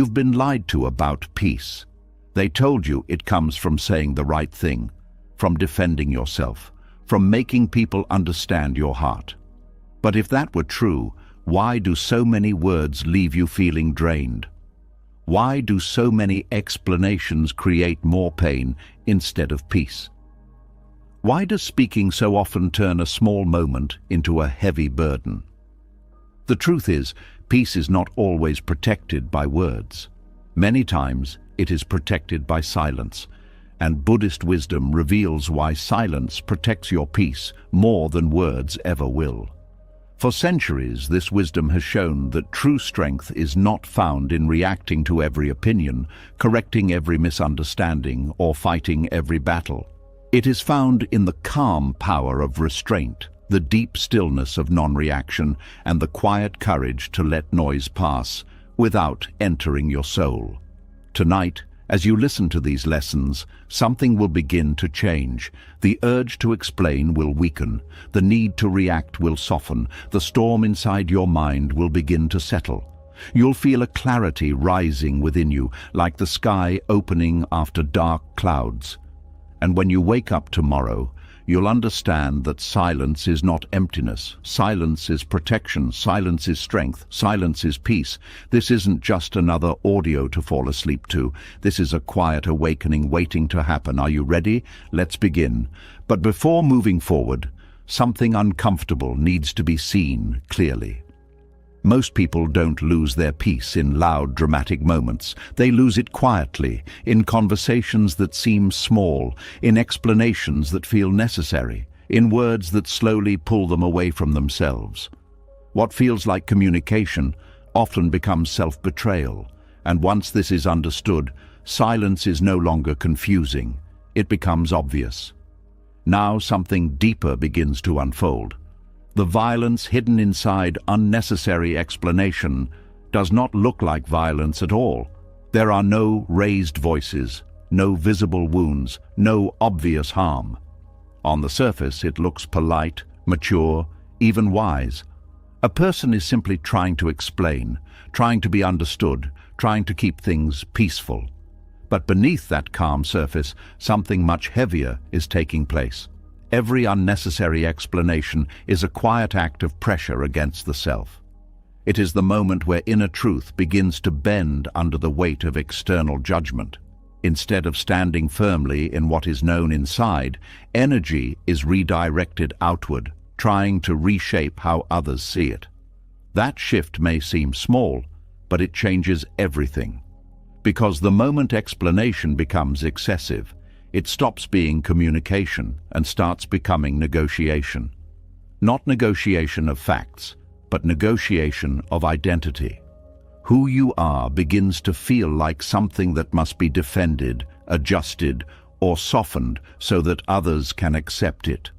You've been lied to about peace. They told you it comes from saying the right thing, from defending yourself, from making people understand your heart. But if that were true, why do so many words leave you feeling drained? Why do so many explanations create more pain instead of peace? Why does speaking so often turn a small moment into a heavy burden? The truth is, peace is not always protected by words. Many times, it is protected by silence, and Buddhist wisdom reveals why silence protects your peace more than words ever will. For centuries, this wisdom has shown that true strength is not found in reacting to every opinion, correcting every misunderstanding, or fighting every battle. It is found in the calm power of restraint, the deep stillness of non-reaction, and the quiet courage to let noise pass without entering your soul. Tonight, as you listen to these lessons, something will begin to change. The urge to explain will weaken, the need to react will soften, the storm inside your mind will begin to settle. You'll feel a clarity rising within you, like the sky opening after dark clouds. And when you wake up tomorrow, you'll understand that silence is not emptiness. Silence is protection. Silence is strength. Silence is peace. This isn't just another audio to fall asleep to. This is a quiet awakening waiting to happen. Are you ready? Let's begin. But before moving forward, something uncomfortable needs to be seen clearly. Most people don't lose their peace in loud, dramatic moments. They lose it quietly, in conversations that seem small, in explanations that feel necessary, in words that slowly pull them away from themselves. What feels like communication often becomes self-betrayal, and once this is understood, silence is no longer confusing. It becomes obvious. Now something deeper begins to unfold. The violence hidden inside unnecessary explanation does not look like violence at all. There are no raised voices, no visible wounds, no obvious harm. On the surface, it looks polite, mature, even wise. A person is simply trying to explain, trying to be understood, trying to keep things peaceful. But beneath that calm surface, something much heavier is taking place. Every unnecessary explanation is a quiet act of pressure against the self. It is the moment where inner truth begins to bend under the weight of external judgment. Instead of standing firmly in what is known inside, energy is redirected outward, trying to reshape how others see it. That shift may seem small, but it changes everything. Because the moment explanation becomes excessive, it stops being communication and starts becoming negotiation. Not negotiation of facts, but negotiation of identity. Who you are begins to feel like something that must be defended, adjusted, or softened so that others can accept it.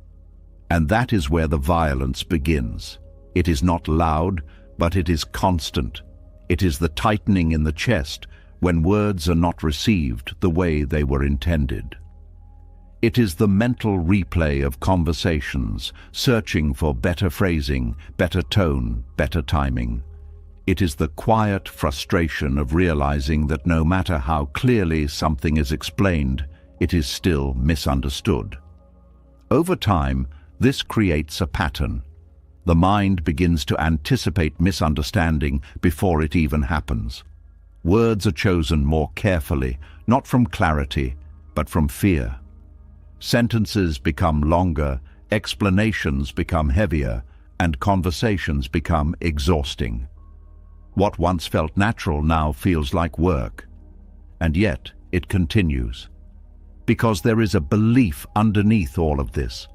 And that is where the violence begins. It is not loud, but it is constant. It is the tightening in the chest when words are not received the way they were intended. It is the mental replay of conversations, searching for better phrasing, better tone, better timing. It is the quiet frustration of realizing that no matter how clearly something is explained, it is still misunderstood. Over time, this creates a pattern. The mind begins to anticipate misunderstanding before it even happens. Words are chosen more carefully, not from clarity, but from fear. Sentences become longer, explanations become heavier, and conversations become exhausting. What once felt natural now feels like work. And yet, it continues. Because there is a belief underneath all of this.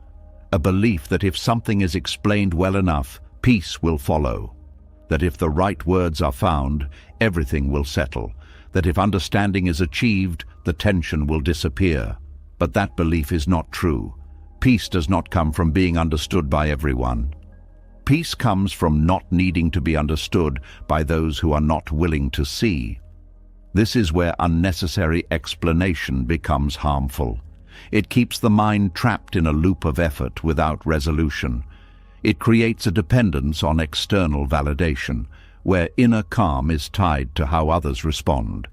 A belief that if something is explained well enough, peace will follow. That if the right words are found, everything will settle. That if understanding is achieved, the tension will disappear. But that belief is not true. Peace does not come from being understood by everyone. Peace comes from not needing to be understood by those who are not willing to see. This is where unnecessary explanation becomes harmful. It keeps the mind trapped in a loop of effort without resolution. It creates a dependence on external validation, where inner calm is tied to how others respond.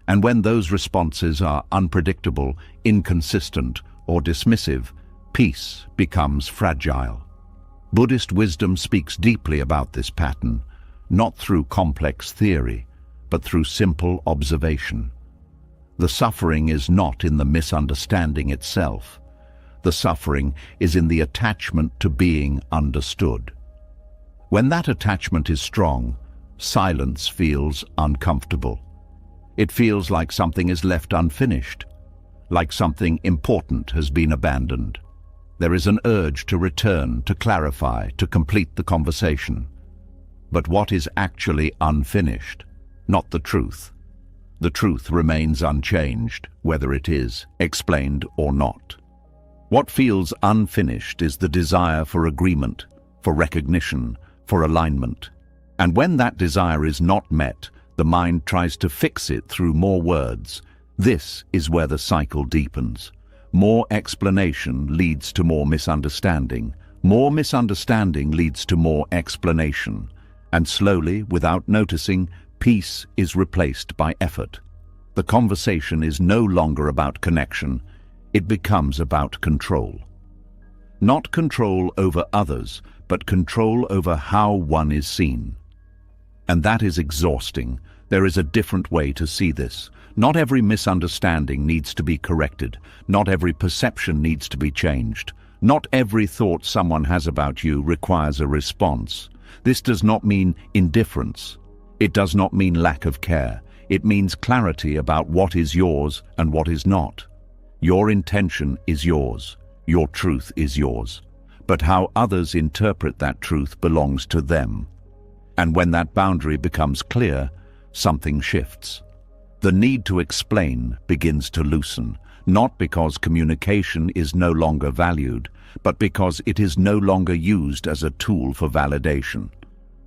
And when those responses are unpredictable, inconsistent, or dismissive, peace becomes fragile. Buddhist wisdom speaks deeply about this pattern, not through complex theory, but through simple observation. The suffering is not in the misunderstanding itself. The suffering is in the attachment to being understood. When that attachment is strong, silence feels uncomfortable. It feels like something is left unfinished, like something important has been abandoned. There is an urge to return, to clarify, to complete the conversation. But what is actually unfinished? Not the truth. The truth remains unchanged, whether it is explained or not. What feels unfinished is the desire for agreement, for recognition, for alignment. And when that desire is not met, the mind tries to fix it through more words. This is where the cycle deepens. More explanation leads to more misunderstanding. More misunderstanding leads to more explanation. And slowly, without noticing, peace is replaced by effort. The conversation is no longer about connection. It becomes about control. Not control over others, but control over how one is seen. And that is exhausting. There is a different way to see this. Not every misunderstanding needs to be corrected. Not every perception needs to be changed. Not every thought someone has about you requires a response. This does not mean indifference. It does not mean lack of care. It means clarity about what is yours and what is not. Your intention is yours. Your truth is yours. But how others interpret that truth belongs to them. And when that boundary becomes clear, something shifts. The need to explain begins to loosen, not because communication is no longer valued, but because it is no longer used as a tool for validation.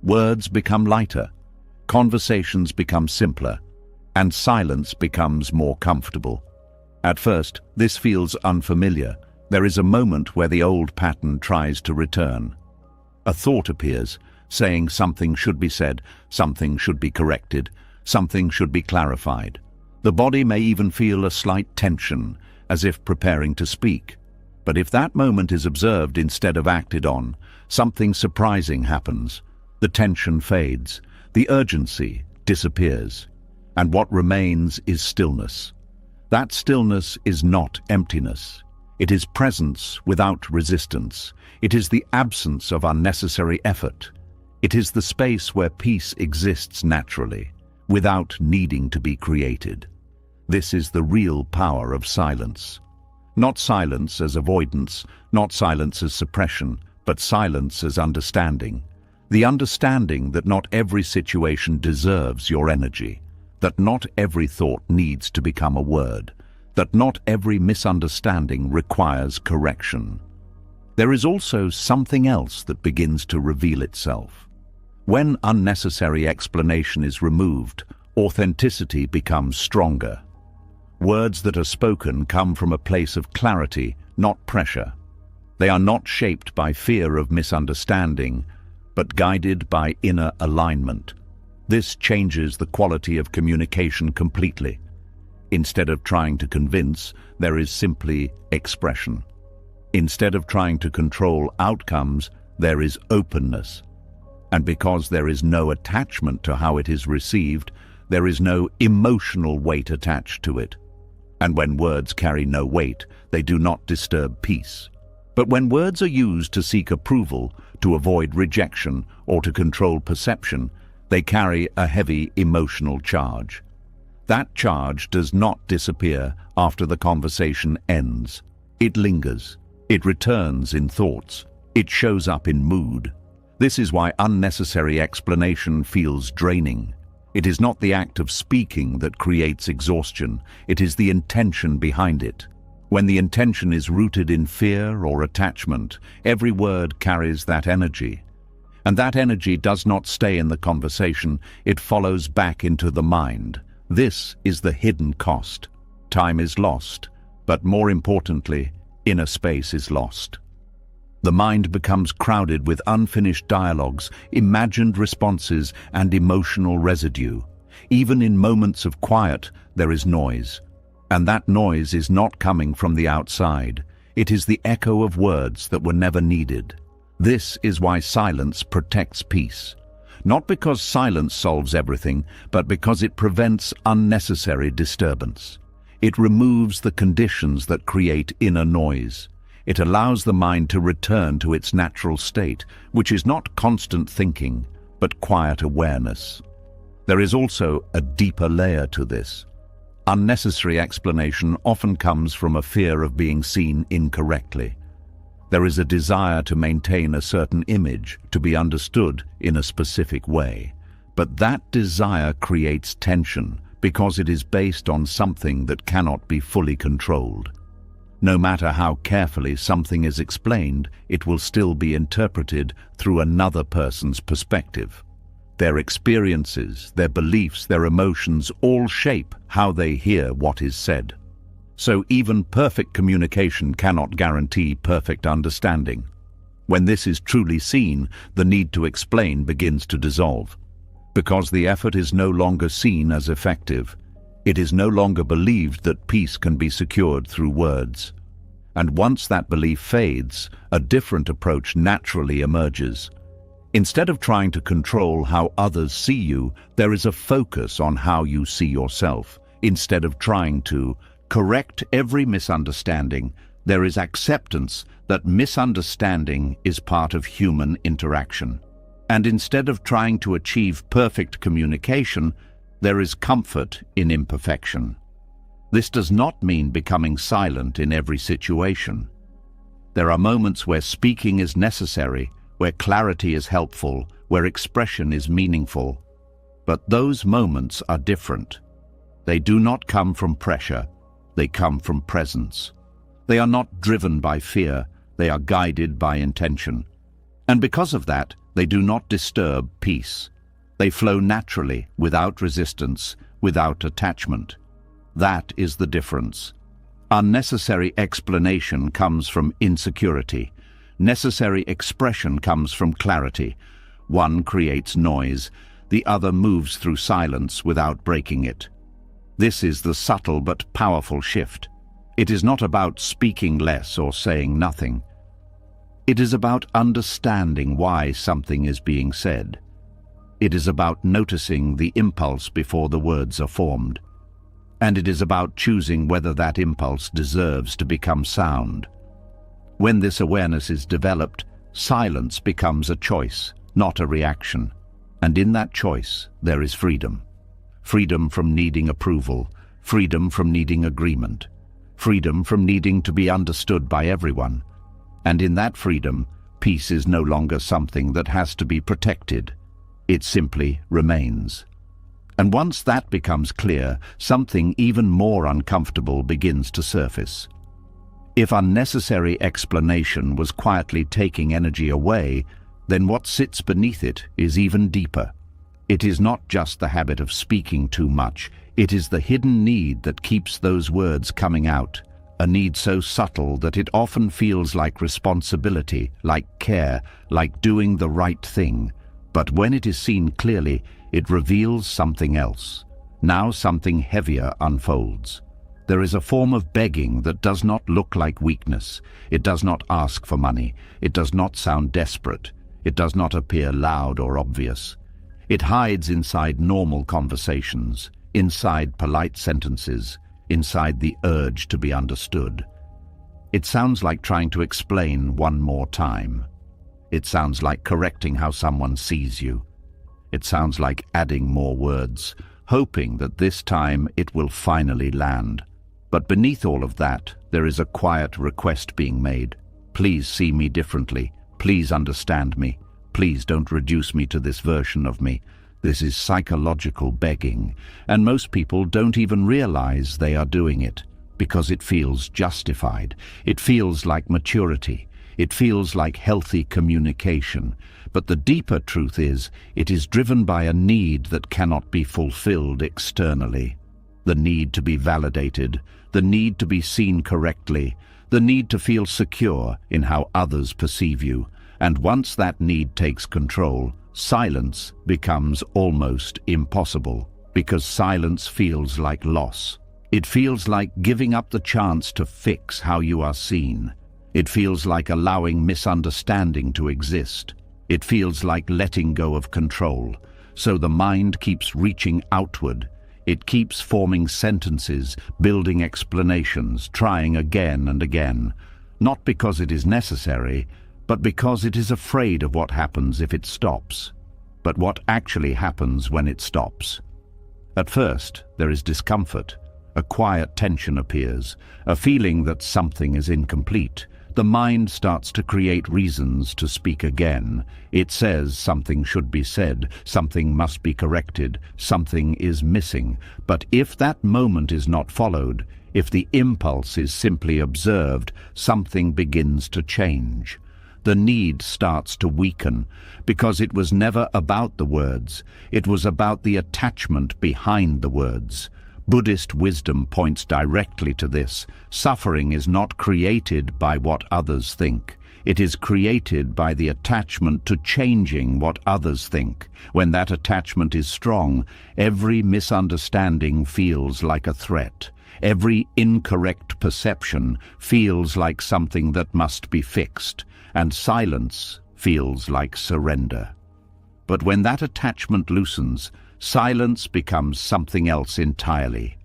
Words become lighter, conversations become simpler, and silence becomes more comfortable. At first, this feels unfamiliar. There is a moment where the old pattern tries to return. A thought appears, saying something should be said, something should be corrected, something should be clarified. The body may even feel a slight tension, as if preparing to speak. But if that moment is observed instead of acted on, something surprising happens. The tension fades, the urgency disappears, and what remains is stillness. That stillness is not emptiness. It is presence without resistance. It is the absence of unnecessary effort. It is the space where peace exists naturally, without needing to be created. This is the real power of silence. Not silence as avoidance, not silence as suppression, but silence as understanding. The understanding that not every situation deserves your energy, that not every thought needs to become a word, that not every misunderstanding requires correction. There is also something else that begins to reveal itself. When unnecessary explanation is removed, authenticity becomes stronger. Words that are spoken come from a place of clarity, not pressure. They are not shaped by fear of misunderstanding, but guided by inner alignment. This changes the quality of communication completely. Instead of trying to convince, there is simply expression. Instead of trying to control outcomes, there is openness. And because there is no attachment to how it is received, there is no emotional weight attached to it. And when words carry no weight, they do not disturb peace. But when words are used to seek approval, to avoid rejection, or to control perception, they carry a heavy emotional charge. That charge does not disappear after the conversation ends. It lingers. It returns in thoughts. It shows up in mood. This is why unnecessary explanation feels draining. It is not the act of speaking that creates exhaustion. It is the intention behind it. When the intention is rooted in fear or attachment, every word carries that energy. And that energy does not stay in the conversation, it follows back into the mind. This is the hidden cost. Time is lost, but more importantly, inner space is lost. The mind becomes crowded with unfinished dialogues, imagined responses, and emotional residue. Even in moments of quiet, there is noise. And that noise is not coming from the outside. It is the echo of words that were never needed. This is why silence protects peace. Not because silence solves everything, but because it prevents unnecessary disturbance. It removes the conditions that create inner noise. It allows the mind to return to its natural state, which is not constant thinking, but quiet awareness. There is also a deeper layer to this. Unnecessary explanation often comes from a fear of being seen incorrectly. There is a desire to maintain a certain image, to be understood in a specific way. But that desire creates tension because it is based on something that cannot be fully controlled. No matter how carefully something is explained, it will still be interpreted through another person's perspective. Their experiences, their beliefs, their emotions all shape how they hear what is said. So even perfect communication cannot guarantee perfect understanding. When this is truly seen, the need to explain begins to dissolve. Because the effort is no longer seen as effective, it is no longer believed that peace can be secured through words. And once that belief fades, a different approach naturally emerges. Instead of trying to control how others see you, there is a focus on how you see yourself. Instead of trying to correct every misunderstanding, there is acceptance that misunderstanding is part of human interaction. And instead of trying to achieve perfect communication, there is comfort in imperfection. This does not mean becoming silent in every situation. There are moments where speaking is necessary, where clarity is helpful, where expression is meaningful. But those moments are different. They do not come from pressure, they come from presence. They are not driven by fear, they are guided by intention. And because of that, they do not disturb peace. They flow naturally, without resistance, without attachment. That is the difference. Unnecessary explanation comes from insecurity. Necessary expression comes from clarity. One creates noise, the other moves through silence without breaking it. This is the subtle but powerful shift. It is not about speaking less or saying nothing. It is about understanding why something is being said. It is about noticing the impulse before the words are formed. And it is about choosing whether that impulse deserves to become sound. When this awareness is developed, silence becomes a choice, not a reaction. And in that choice, there is freedom. Freedom from needing approval, freedom from needing agreement, freedom from needing to be understood by everyone. And in that freedom, peace is no longer something that has to be protected. It simply remains. And once that becomes clear, something even more uncomfortable begins to surface. If unnecessary explanation was quietly taking energy away, then what sits beneath it is even deeper. It is not just the habit of speaking too much, it is the hidden need that keeps those words coming out, a need so subtle that it often feels like responsibility, like care, like doing the right thing. But when it is seen clearly, it reveals something else. Now something heavier unfolds. There is a form of begging that does not look like weakness. It does not ask for money. It does not sound desperate. It does not appear loud or obvious. It hides inside normal conversations, inside polite sentences, inside the urge to be understood. It sounds like trying to explain one more time. It sounds like correcting how someone sees you. It sounds like adding more words, hoping that this time it will finally land. But beneath all of that, there is a quiet request being made. Please see me differently. Please understand me. Please don't reduce me to this version of me. This is psychological begging, and most people don't even realize they are doing it because it feels justified. It feels like maturity. It feels like healthy communication. But the deeper truth is, it is driven by a need that cannot be fulfilled externally. The need to be validated, the need to be seen correctly, the need to feel secure in how others perceive you. And once that need takes control, silence becomes almost impossible, because silence feels like loss. It feels like giving up the chance to fix how you are seen. It feels like allowing misunderstanding to exist. It feels like letting go of control. So the mind keeps reaching outward. It keeps forming sentences, building explanations, trying again and again. Not because it is necessary, but because it is afraid of what happens if it stops. But what actually happens when it stops? At first, there is discomfort. A quiet tension appears, a feeling that something is incomplete. The mind starts to create reasons to speak again. It says something should be said, something must be corrected, something is missing. But if that moment is not followed, if the impulse is simply observed, something begins to change. The need starts to weaken, because it was never about the words. It was about the attachment behind the words. Buddhist wisdom points directly to this. Suffering is not created by what others think. It is created by the attachment to changing what others think. When that attachment is strong, every misunderstanding feels like a threat. Every incorrect perception feels like something that must be fixed, and silence feels like surrender. But when that attachment loosens, silence becomes something else entirely.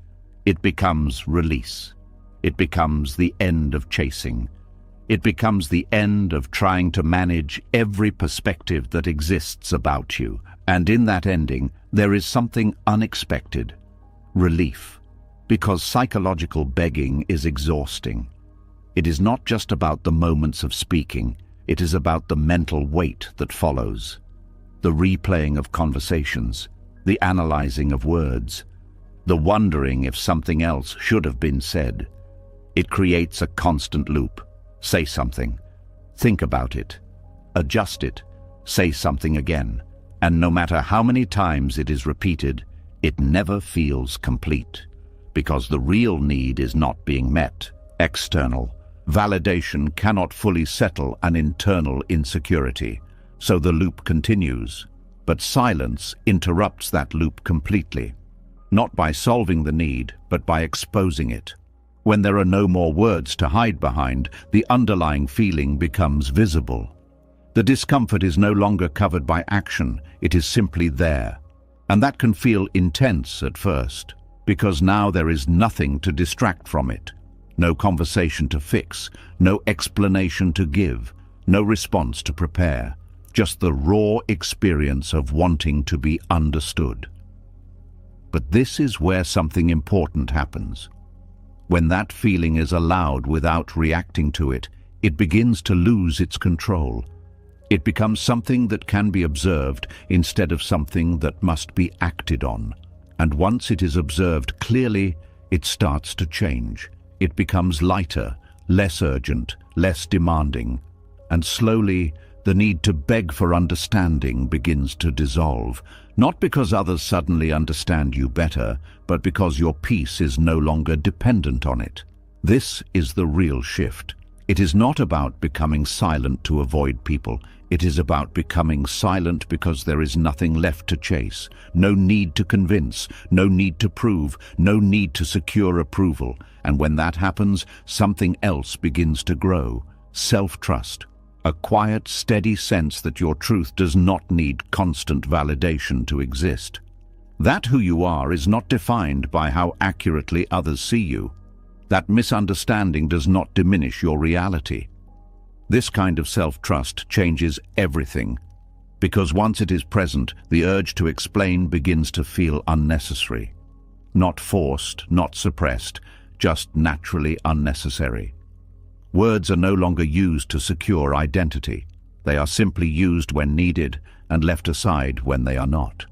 It becomes release. It becomes the end of chasing. It becomes the end of trying to manage every perspective that exists about you. And in that ending, there is something unexpected: relief. Because psychological begging is exhausting. It is not just about the moments of speaking, it is about the mental weight that follows. The replaying of conversations, the analyzing of words, the wondering if something else should have been said. It creates a constant loop. Say something, think about it, adjust it, say something again, and no matter how many times it is repeated, it never feels complete, because the real need is not being met. External validation cannot fully settle an internal insecurity, so the loop continues. But silence interrupts that loop completely, not by solving the need, but by exposing it. When there are no more words to hide behind, the underlying feeling becomes visible. The discomfort is no longer covered by action, it is simply there. And that can feel intense at first, because now there is nothing to distract from it. No conversation to fix, no explanation to give, no response to prepare. Just the raw experience of wanting to be understood. But this is where something important happens. When that feeling is allowed without reacting to it, it begins to lose its control. It becomes something that can be observed instead of something that must be acted on. And once it is observed clearly, it starts to change. It becomes lighter, less urgent, less demanding, and slowly, the need to beg for understanding begins to dissolve, not because others suddenly understand you better, but because your peace is no longer dependent on it. This is the real shift. It is not about becoming silent to avoid people. It is about becoming silent because there is nothing left to chase, no need to convince, no need to prove, no need to secure approval. And when that happens, something else begins to grow: self-trust. A quiet, steady sense that your truth does not need constant validation to exist. That who you are is not defined by how accurately others see you. That misunderstanding does not diminish your reality. This kind of self-trust changes everything, because once it is present, the urge to explain begins to feel unnecessary. Not forced, not suppressed, just naturally unnecessary. Words are no longer used to secure identity. They are simply used when needed and left aside when they are not.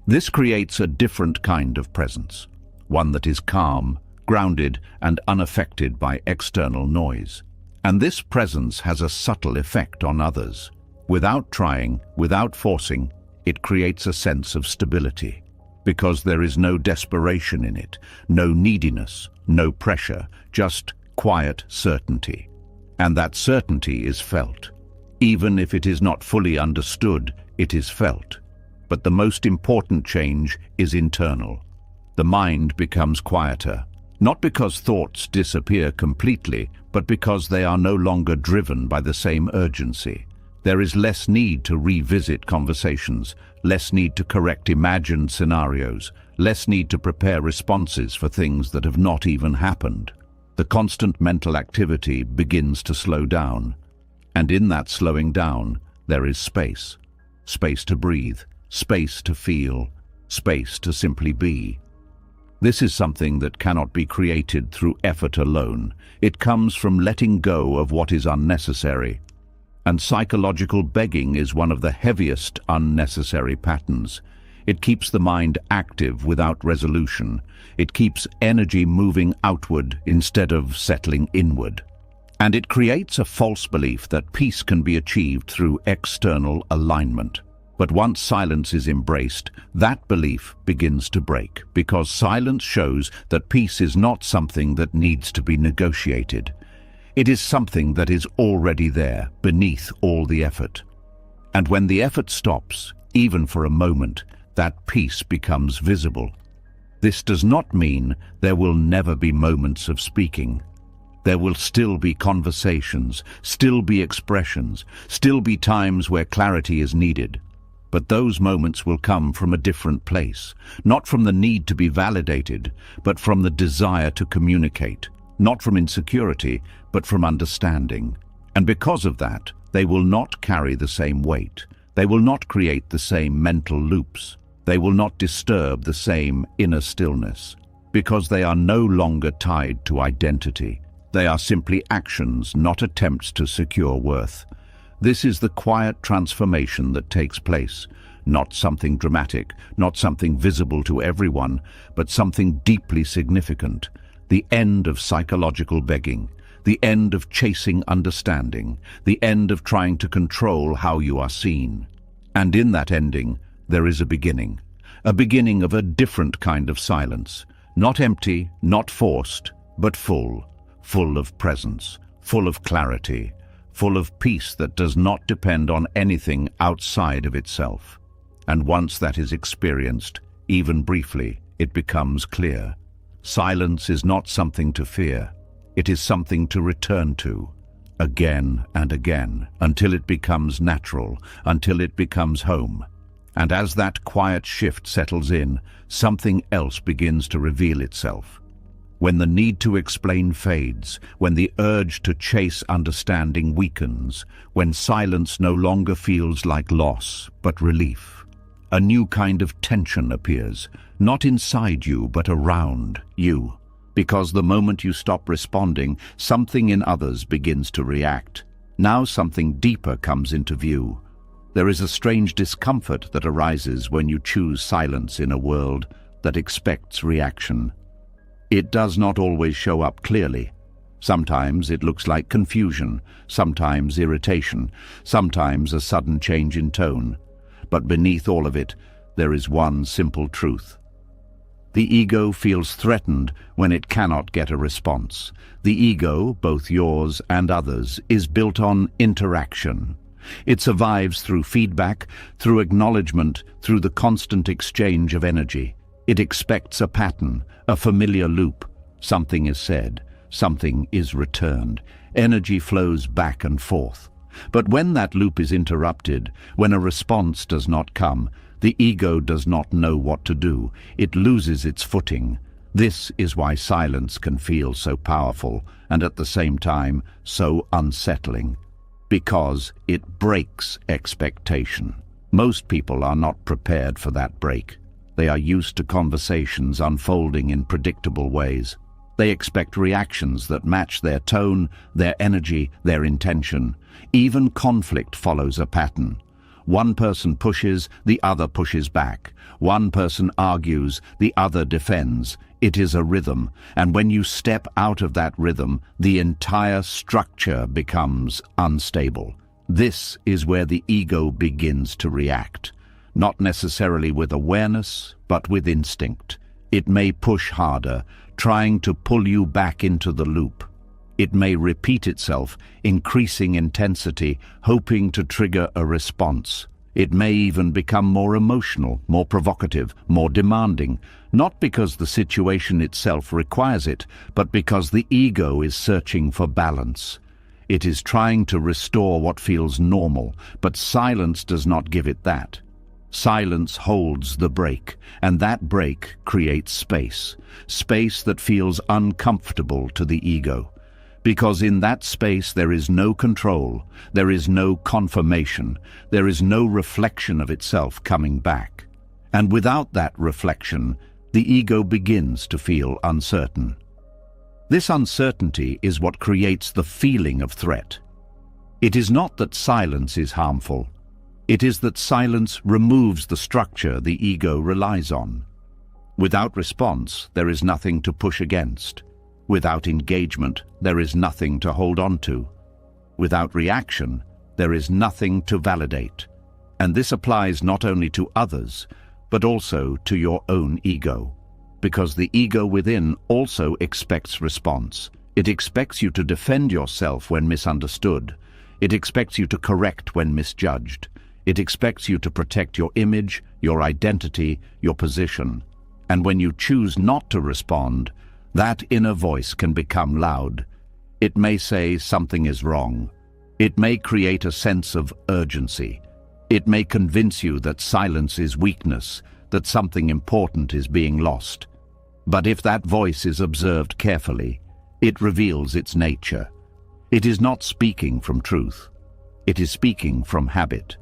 This creates a different kind of presence, one that is calm, grounded, and unaffected by external noise. And this presence has a subtle effect on others. Without trying, without forcing, it creates a sense of stability, because there is no desperation in it, no neediness, no pressure, just quiet certainty. And that certainty is felt. Even if it is not fully understood, it is felt. But the most important change is internal. The mind becomes quieter, not because thoughts disappear completely, but because they are no longer driven by the same urgency. There is less need to revisit conversations, less need to correct imagined scenarios, less need to prepare responses for things that have not even happened. The constant mental activity begins to slow down. And in that slowing down, there is space. Space to breathe, space to feel, space to simply be. This is something that cannot be created through effort alone. It comes from letting go of what is unnecessary. And psychological begging is one of the heaviest unnecessary patterns. It keeps the mind active without resolution. It keeps energy moving outward instead of settling inward. And it creates a false belief that peace can be achieved through external alignment. But once silence is embraced, that belief begins to break, because silence shows that peace is not something that needs to be negotiated. It is something that is already there, beneath all the effort. And when the effort stops, even for a moment, that peace becomes visible. This does not mean there will never be moments of speaking. There will still be conversations, still be expressions, still be times where clarity is needed. But those moments will come from a different place, not from the need to be validated, but from the desire to communicate, not from insecurity, but from understanding. And because of that, they will not carry the same weight. They will not create the same mental loops. They will not disturb the same inner stillness, because they are no longer tied to identity. They are simply actions, not attempts to secure worth. This is the quiet transformation that takes place, not something dramatic, not something visible to everyone, but something deeply significant. The end of psychological begging, the end of chasing understanding, the end of trying to control how you are seen. And in that ending, there is a beginning of a different kind of silence, not empty, not forced, but full of presence, full of clarity, full of peace that does not depend on anything outside of itself. And once that is experienced, even briefly, it becomes clear. Silence is not something to fear. It is something to return to, again and again, until it becomes natural, until it becomes home. And as that quiet shift settles in, something else begins to reveal itself. When the need to explain fades, when the urge to chase understanding weakens, when silence no longer feels like loss, but relief, a new kind of tension appears, not inside you, but around you. Because the moment you stop responding, something in others begins to react. Now something deeper comes into view. There is a strange discomfort that arises when you choose silence in a world that expects reaction. It does not always show up clearly. Sometimes it looks like confusion, sometimes irritation, sometimes a sudden change in tone. But beneath all of it, there is one simple truth. The ego feels threatened when it cannot get a response. The ego, both yours and others, is built on interaction. It survives through feedback, through acknowledgement, through the constant exchange of energy. It expects a pattern, a familiar loop. Something is said, something is returned. Energy flows back and forth. But when that loop is interrupted, when a response does not come, the ego does not know what to do. It loses its footing. This is why silence can feel so powerful and at the same time so unsettling. Because it breaks expectation. Most people are not prepared for that break. They are used to conversations unfolding in predictable ways. They expect reactions that match their tone, their energy, their intention. Even conflict follows a pattern. One person pushes, the other pushes back. One person argues, the other defends. It is a rhythm, and when you step out of that rhythm, the entire structure becomes unstable. This is where the ego begins to react. Not necessarily with awareness, but with instinct. It may push harder, trying to pull you back into the loop. It may repeat itself, increasing intensity, hoping to trigger a response. It may even become more emotional, more provocative, more demanding, not because the situation itself requires it, but because the ego is searching for balance. It is trying to restore what feels normal, but silence does not give it that. Silence holds the break, and that break creates space, space that feels uncomfortable to the ego. Because in that space there is no control, there is no confirmation, there is no reflection of itself coming back. And without that reflection, the ego begins to feel uncertain. This uncertainty is what creates the feeling of threat. It is not that silence is harmful. It is that silence removes the structure the ego relies on. Without response, there is nothing to push against. Without engagement, there is nothing to hold on to. Without reaction, there is nothing to validate. And this applies not only to others, but also to your own ego. Because the ego within also expects response. It expects you to defend yourself when misunderstood. It expects you to correct when misjudged. It expects you to protect your image, your identity, your position. And when you choose not to respond, that inner voice can become loud. It may say something is wrong. It may create a sense of urgency. It may convince you that silence is weakness, that something important is being lost. But if that voice is observed carefully, it reveals its nature. It is not speaking from truth. It is speaking from habit.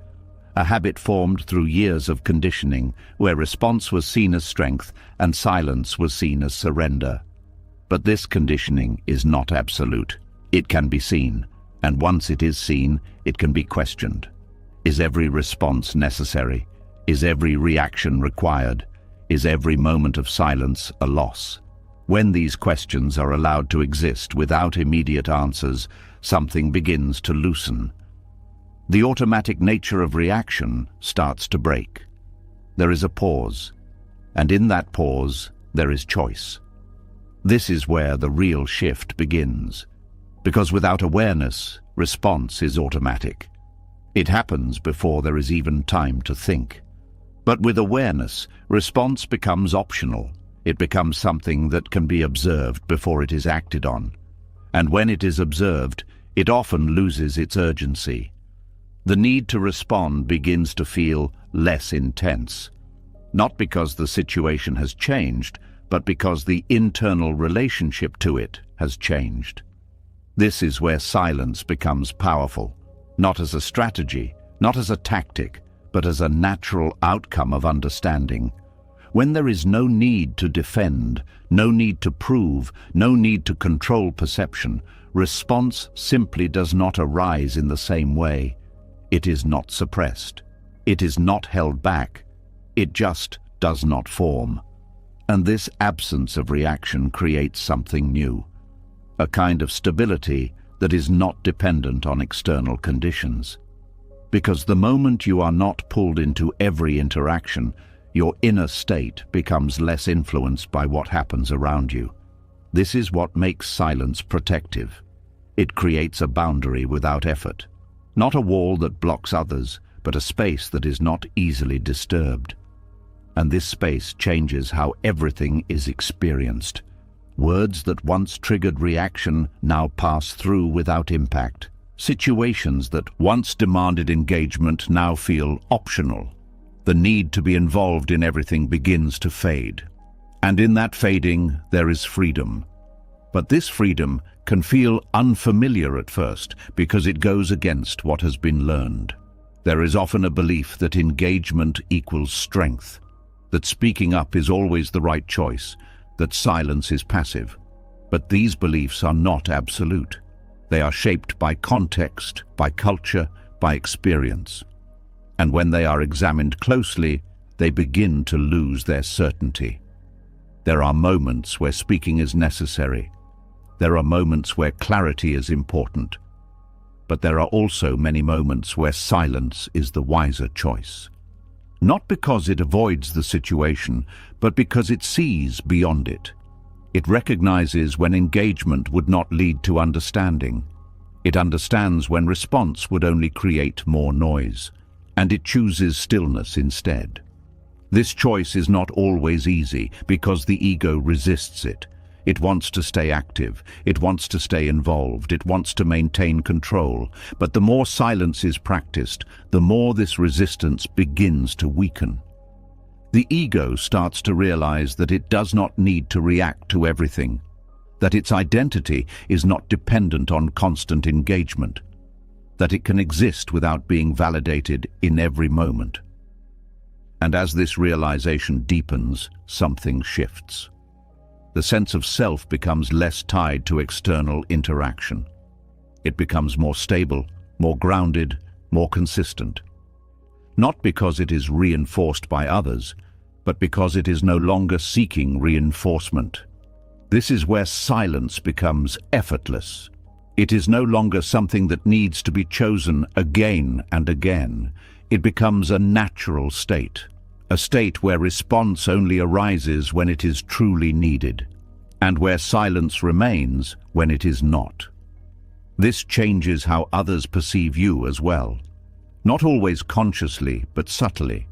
A habit formed through years of conditioning, where response was seen as strength and silence was seen as surrender. But this conditioning is not absolute. It can be seen, and once it is seen, it can be questioned. Is every response necessary? Is every reaction required? Is every moment of silence a loss? When these questions are allowed to exist without immediate answers, something begins to loosen. The automatic nature of reaction starts to break. There is a pause, and in that pause, there is choice. This is where the real shift begins, because without awareness, response is automatic. It happens before there is even time to think. But with awareness, response becomes optional. It becomes something that can be observed before it is acted on. And when it is observed, it often loses its urgency. The need to respond begins to feel less intense, not because the situation has changed, but because the internal relationship to it has changed. This is where silence becomes powerful, not as a strategy, not as a tactic, but as a natural outcome of understanding. When there is no need to defend, no need to prove, no need to control perception, response simply does not arise in the same way. It is not suppressed. It is not held back. It just does not form. And this absence of reaction creates something new, a kind of stability that is not dependent on external conditions. Because the moment you are not pulled into every interaction, your inner state becomes less influenced by what happens around you. This is what makes silence protective. It creates a boundary without effort. Not a wall that blocks others, but a space that is not easily disturbed. And this space changes how everything is experienced. Words that once triggered reaction now pass through without impact. Situations that once demanded engagement now feel optional. The need to be involved in everything begins to fade. And in that fading, there is freedom. But this freedom can feel unfamiliar at first because it goes against what has been learned. There is often a belief that engagement equals strength, that speaking up is always the right choice, that silence is passive. But these beliefs are not absolute. They are shaped by context, by culture, by experience. And when they are examined closely, they begin to lose their certainty. There are moments where speaking is necessary. There are moments where clarity is important. But there are also many moments where silence is the wiser choice. Not because it avoids the situation, but because it sees beyond it. It recognizes when engagement would not lead to understanding. It understands when response would only create more noise, and it chooses stillness instead. This choice is not always easy because the ego resists it. It wants to stay active, it wants to stay involved, it wants to maintain control. But the more silence is practiced, the more this resistance begins to weaken. The ego starts to realize that it does not need to react to everything, that its identity is not dependent on constant engagement, that it can exist without being validated in every moment. And as this realization deepens, something shifts. The sense of self becomes less tied to external interaction. It becomes more stable, more grounded, more consistent. Not because it is reinforced by others, but because it is no longer seeking reinforcement. This is where silence becomes effortless. It is no longer something that needs to be chosen again and again. It becomes a natural state, a state where response only arises when it is truly needed, and where silence remains when it is not. This changes how others perceive you as well. Not always consciously, but subtly.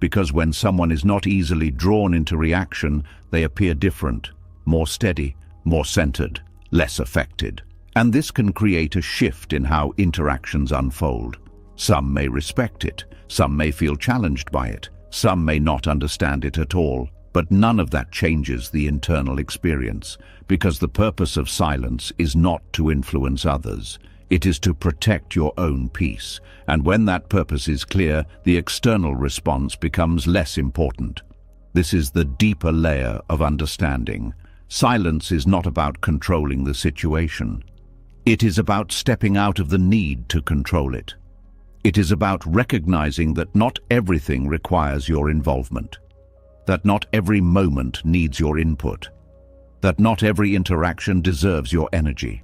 Because when someone is not easily drawn into reaction, they appear different, more steady, more centered, less affected. And this can create a shift in how interactions unfold. Some may respect it, some may feel challenged by it, some may not understand it at all, but none of that changes the internal experience, because the purpose of silence is not to influence others. It is to protect your own peace, and when that purpose is clear, the external response becomes less important. This is the deeper layer of understanding. Silence is not about controlling the situation. It is about stepping out of the need to control it. It is about recognizing that not everything requires your involvement, that not every moment needs your input, that not every interaction deserves your energy.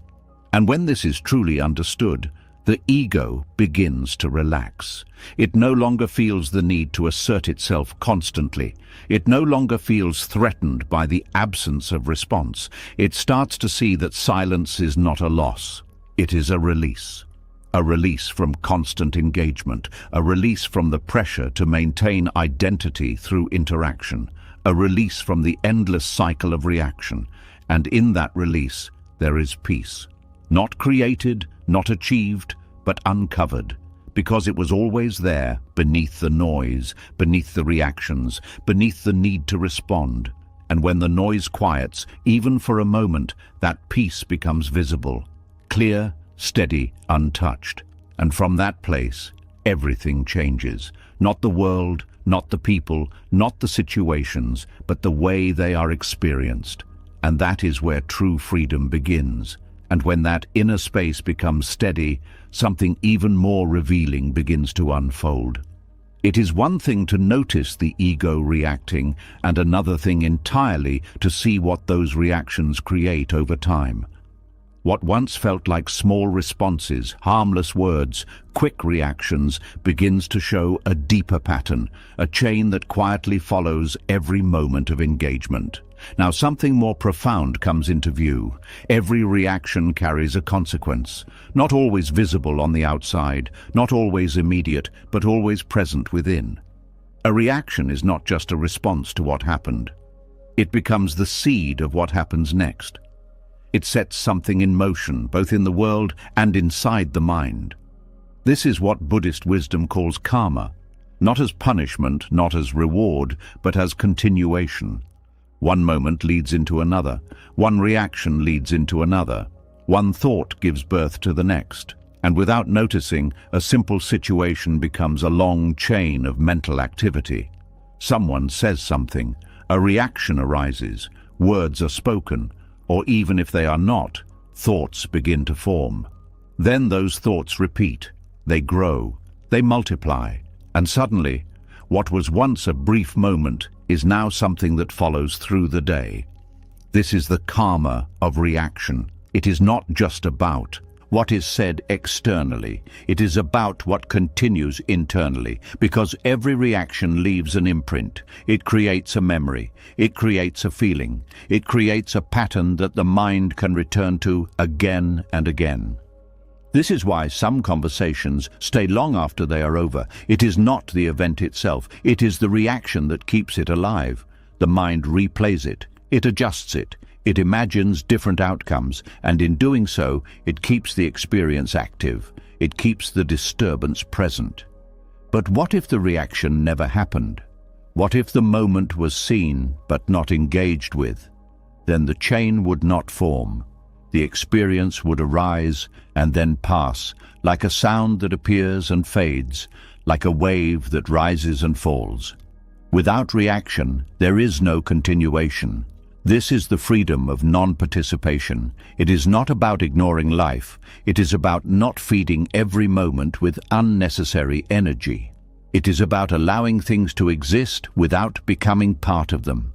And when this is truly understood, the ego begins to relax. It no longer feels the need to assert itself constantly. It no longer feels threatened by the absence of response. It starts to see that silence is not a loss. It is a release. A release from constant engagement, a release from the pressure to maintain identity through interaction, a release from the endless cycle of reaction. And in that release, there is peace. Not created, not achieved, but uncovered, because it was always there, beneath the noise, beneath the reactions, beneath the need to respond. And when the noise quiets, even for a moment, that peace becomes visible, clear, steady, untouched. And from that place, everything changes. Not the world, not the people, not the situations, but the way they are experienced. And that is where true freedom begins. And when that inner space becomes steady, something even more revealing begins to unfold. It is one thing to notice the ego reacting, and another thing entirely to see what those reactions create over time. What once felt like small responses, harmless words, quick reactions, begins to show a deeper pattern, a chain that quietly follows every moment of engagement. Now something more profound comes into view. Every reaction carries a consequence, not always visible on the outside, not always immediate, but always present within. A reaction is not just a response to what happened. It becomes the seed of what happens next. It sets something in motion, both in the world and inside the mind. This is what Buddhist wisdom calls karma, not as punishment, not as reward, but as continuation. One moment leads into another, one reaction leads into another, one thought gives birth to the next, and without noticing, a simple situation becomes a long chain of mental activity. Someone says something, a reaction arises, words are spoken, or even if they are not, thoughts begin to form. Then those thoughts repeat, they grow, they multiply, and suddenly, what was once a brief moment is now something that follows through the day. This is the karma of reaction. It is not just about what is said externally. It is about what continues internally, because every reaction leaves an imprint. It creates a memory. It creates a feeling. It creates a pattern that the mind can return to again and again. This is why some conversations stay long after they are over. It is not the event itself. It is the reaction that keeps it alive. The mind replays it. It adjusts it. It imagines different outcomes, and in doing so, it keeps the experience active. It keeps the disturbance present. But what if the reaction never happened? What if the moment was seen but not engaged with? Then the chain would not form. The experience would arise and then pass, like a sound that appears and fades, like a wave that rises and falls. Without reaction, there is no continuation. This is the freedom of non-participation. It is not about ignoring life. It is about not feeding every moment with unnecessary energy. It is about allowing things to exist without becoming part of them.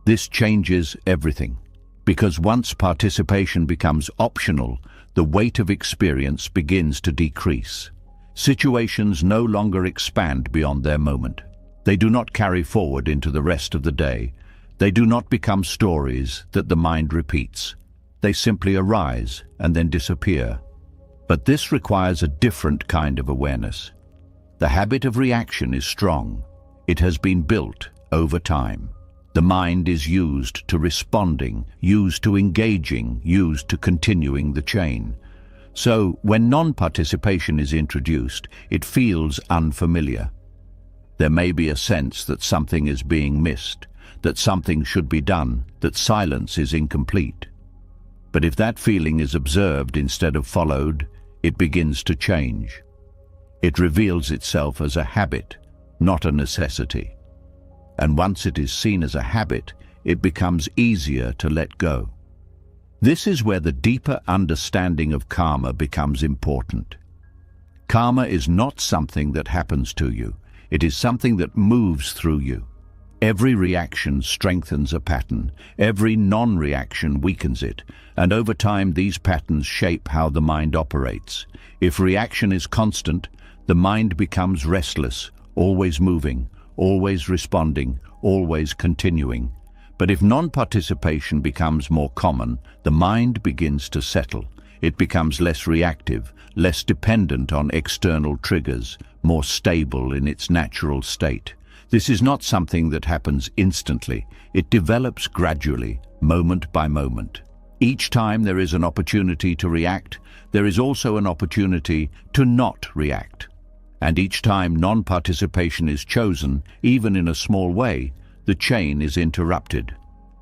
This changes everything. Because once participation becomes optional, the weight of experience begins to decrease. Situations no longer expand beyond their moment. They do not carry forward into the rest of the day. They do not become stories that the mind repeats. They simply arise and then disappear. But this requires a different kind of awareness. The habit of reaction is strong. It has been built over time. The mind is used to responding, used to engaging, used to continuing the chain. So, when non-participation is introduced, it feels unfamiliar. There may be a sense that something is being missed, that something should be done, that silence is incomplete. But if that feeling is observed instead of followed, it begins to change. It reveals itself as a habit, not a necessity. And once it is seen as a habit, it becomes easier to let go. This is where the deeper understanding of karma becomes important. Karma is not something that happens to you. It is something that moves through you. Every reaction strengthens a pattern. Every non-reaction weakens it. And over time, these patterns shape how the mind operates. If reaction is constant, the mind becomes restless, always moving, always responding, always continuing. But if non-participation becomes more common, the mind begins to settle. It becomes less reactive, less dependent on external triggers, more stable in its natural state. This is not something that happens instantly. It develops gradually, moment by moment. Each time there is an opportunity to react, there is also an opportunity to not react. And each time non-participation is chosen, even in a small way, the chain is interrupted.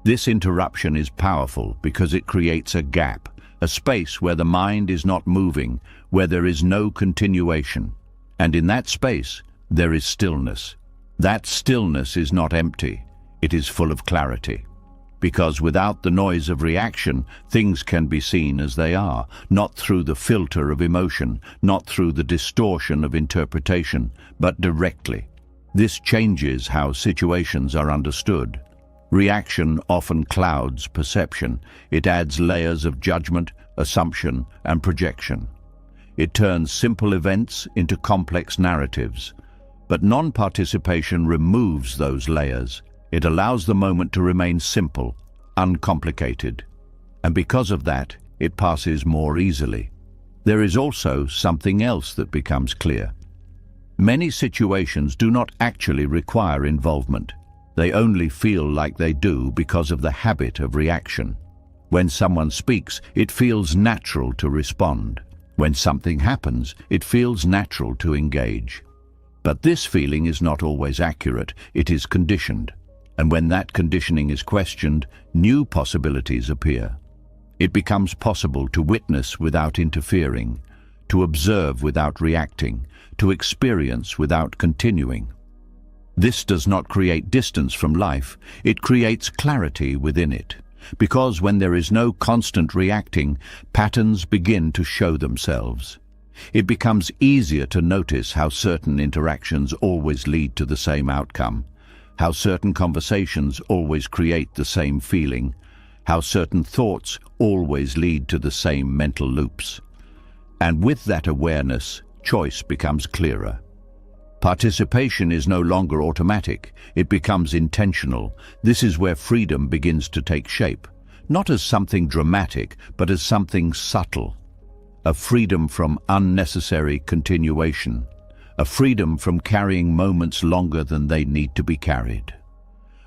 This interruption is powerful because it creates a gap, a space where the mind is not moving, where there is no continuation. And in that space, there is stillness. That stillness is not empty, it is full of clarity. Because without the noise of reaction, things can be seen as they are, not through the filter of emotion, not through the distortion of interpretation, but directly. This changes how situations are understood. Reaction often clouds perception. It adds layers of judgment, assumption, and projection. It turns simple events into complex narratives. But non-participation removes those layers. It allows the moment to remain simple, uncomplicated. And because of that, it passes more easily. There is also something else that becomes clear. Many situations do not actually require involvement. They only feel like they do because of the habit of reaction. When someone speaks, it feels natural to respond. When something happens, it feels natural to engage. But this feeling is not always accurate. It is conditioned. And when that conditioning is questioned, new possibilities appear. It becomes possible to witness without interfering, to observe without reacting, to experience without continuing. This does not create distance from life, it creates clarity within it. Because when there is no constant reacting, patterns begin to show themselves. It becomes easier to notice how certain interactions always lead to the same outcome, how certain conversations always create the same feeling, how certain thoughts always lead to the same mental loops. And with that awareness, choice becomes clearer. Participation is no longer automatic, it becomes intentional. This is where freedom begins to take shape, not as something dramatic, but as something subtle. A freedom from unnecessary continuation, a freedom from carrying moments longer than they need to be carried,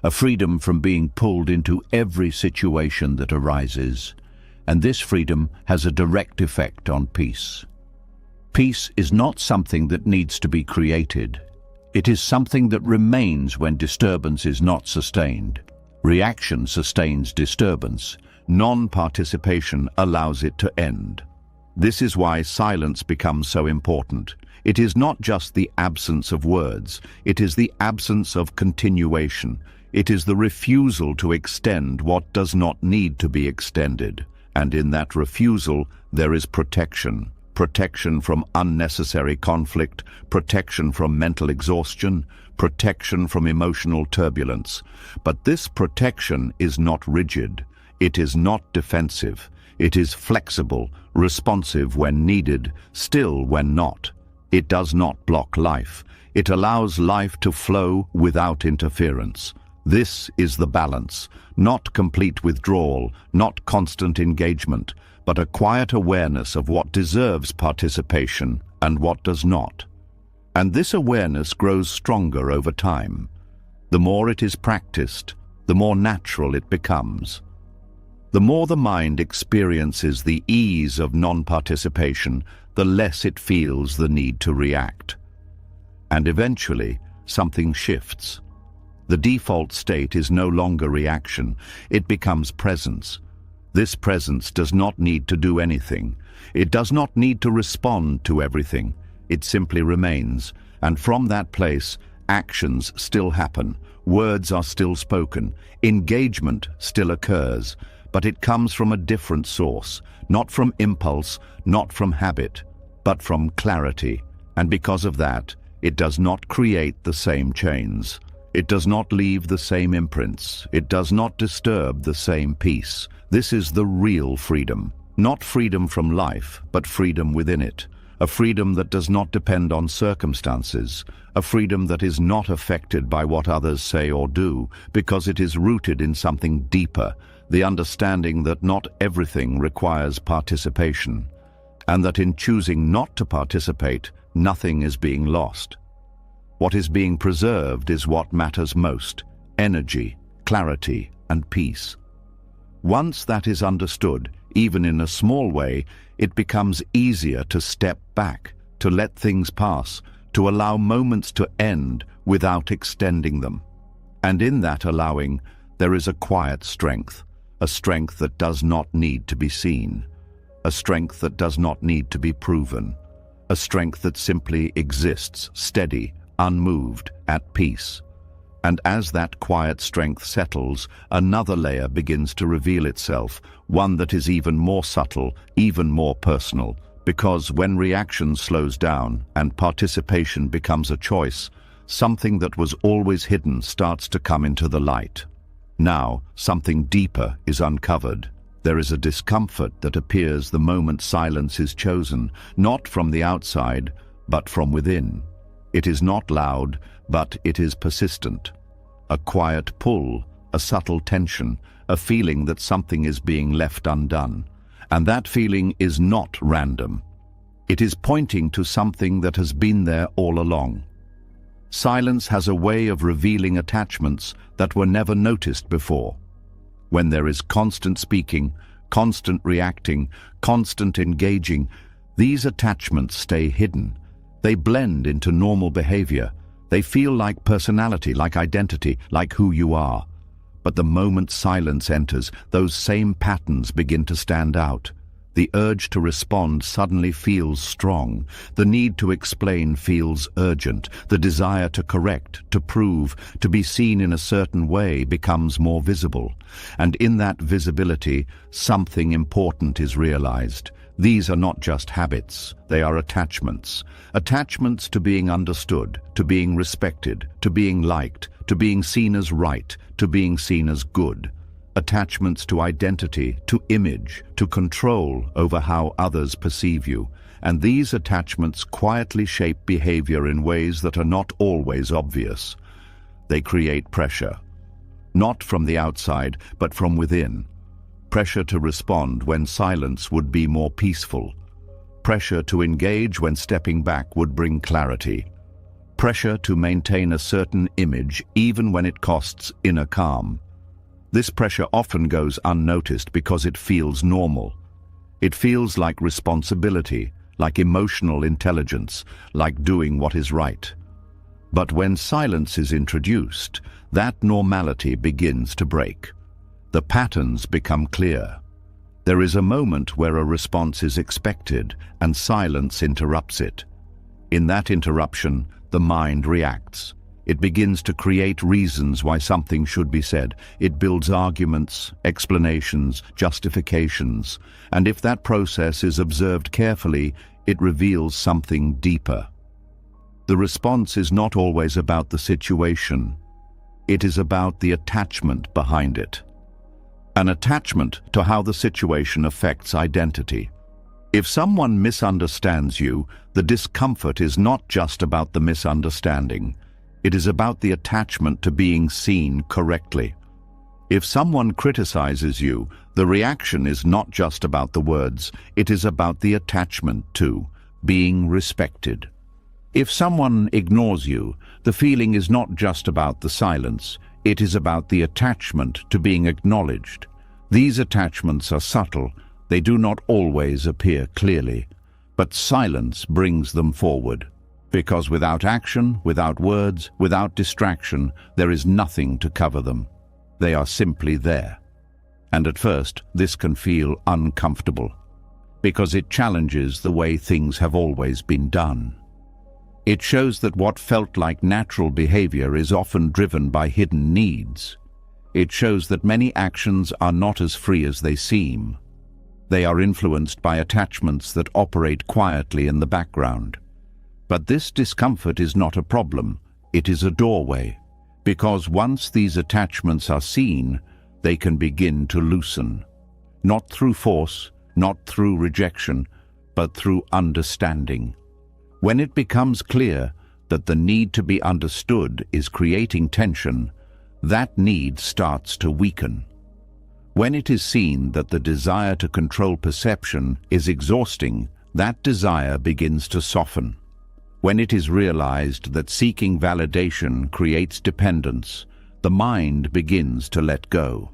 a freedom from being pulled into every situation that arises. And this freedom has a direct effect on peace. Peace is not something that needs to be created. It is something that remains when disturbance is not sustained. Reaction sustains disturbance. Non-participation allows it to end. This is why silence becomes so important. It is not just the absence of words, it is the absence of continuation. It is the refusal to extend what does not need to be extended. And in that refusal, there is protection. Protection from unnecessary conflict, protection from mental exhaustion, protection from emotional turbulence. But this protection is not rigid. It is not defensive. It is flexible, responsive when needed, still when not. It does not block life. It allows life to flow without interference. This is the balance, not complete withdrawal, not constant engagement, but a quiet awareness of what deserves participation and what does not. And this awareness grows stronger over time. The more it is practiced, the more natural it becomes. The more the mind experiences the ease of non-participation, the less it feels the need to react. And eventually, something shifts. The default state is no longer reaction, it becomes presence. This presence does not need to do anything. It does not need to respond to everything. It simply remains, and from that place, actions still happen, words are still spoken, engagement still occurs, but it comes from a different source, not from impulse, not from habit, but from clarity. And because of that, it does not create the same chains. It does not leave the same imprints. It does not disturb the same peace. This is the real freedom. Not freedom from life, but freedom within it. A freedom that does not depend on circumstances. A freedom that is not affected by what others say or do, because it is rooted in something deeper, the understanding that not everything requires participation, and that in choosing not to participate, nothing is being lost. What is being preserved is what matters most: energy, clarity, and peace. Once that is understood, even in a small way, it becomes easier to step back, to let things pass, to allow moments to end without extending them. And in that allowing, there is a quiet strength, a strength that does not need to be seen, a strength that does not need to be proven, a strength that simply exists, steady, unmoved, at peace. And as that quiet strength settles, another layer begins to reveal itself, one that is even more subtle, even more personal, because when reaction slows down and participation becomes a choice, something that was always hidden starts to come into the light. Now, something deeper is uncovered. There is a discomfort that appears the moment silence is chosen, not from the outside, but from within. It is not loud, but it is persistent. A quiet pull, a subtle tension, a feeling that something is being left undone. And that feeling is not random. It is pointing to something that has been there all along. Silence has a way of revealing attachments that were never noticed before. When there is constant speaking, constant reacting, constant engaging, these attachments stay hidden. They blend into normal behavior. They feel like personality, like identity, like who you are. But the moment silence enters, those same patterns begin to stand out. The urge to respond suddenly feels strong. The need to explain feels urgent. The desire to correct, to prove, to be seen in a certain way becomes more visible. And in that visibility, something important is realized. These are not just habits, they are attachments. Attachments to being understood, to being respected, to being liked, to being seen as right, to being seen as good. Attachments to identity, to image, to control over how others perceive you. and these attachments quietly shape behavior in ways that are not always obvious. They create pressure, not from the outside, but from within. Pressure to respond when silence would be more peaceful. Pressure to engage when stepping back would bring clarity. Pressure to maintain a certain image even when it costs inner calm. This pressure often goes unnoticed because it feels normal. It feels like responsibility, like emotional intelligence, like doing what is right. But when silence is introduced, that normality begins to break. The patterns become clear. There is a moment where a response is expected and silence interrupts it. In that interruption, the mind reacts. It begins to create reasons why something should be said. It builds arguments, explanations, justifications, and if that process is observed carefully, it reveals something deeper. The response is not always about the situation. It is about the attachment behind it. An attachment to how the situation affects identity. If someone misunderstands you, the discomfort is not just about the misunderstanding. It is about the attachment to being seen correctly. If someone criticizes you, the reaction is not just about the words, it is about the attachment to being respected. If someone ignores you, the feeling is not just about the silence, it is about the attachment to being acknowledged. These attachments are subtle, they do not always appear clearly, but silence brings them forward. Because without action, without words, without distraction, there is nothing to cover them. They are simply there. And at first, this can feel uncomfortable, because it challenges the way things have always been done. It shows that what felt like natural behavior is often driven by hidden needs. It shows that many actions are not as free as they seem. They are influenced by attachments that operate quietly in the background. But this discomfort is not a problem, it is a doorway, because once these attachments are seen, they can begin to loosen. Not through force, not through rejection, but through understanding. When it becomes clear that the need to be understood is creating tension, that need starts to weaken. When it is seen that the desire to control perception is exhausting, that desire begins to soften. When it is realized that seeking validation creates dependence, the mind begins to let go.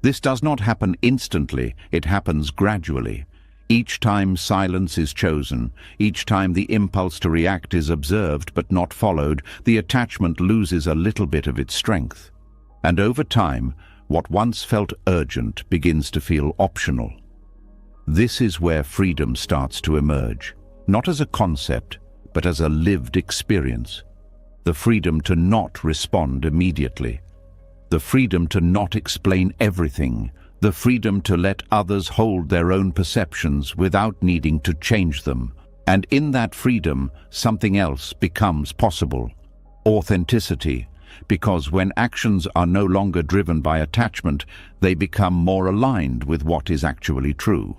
This does not happen instantly, it happens gradually. Each time silence is chosen, each time the impulse to react is observed but not followed, the attachment loses a little bit of its strength. And over time, what once felt urgent begins to feel optional. This is where freedom starts to emerge, not as a concept, but as a lived experience. The freedom to not respond immediately. The freedom to not explain everything. The freedom to let others hold their own perceptions without needing to change them. And in that freedom, something else becomes possible. Authenticity. Because when actions are no longer driven by attachment, they become more aligned with what is actually true.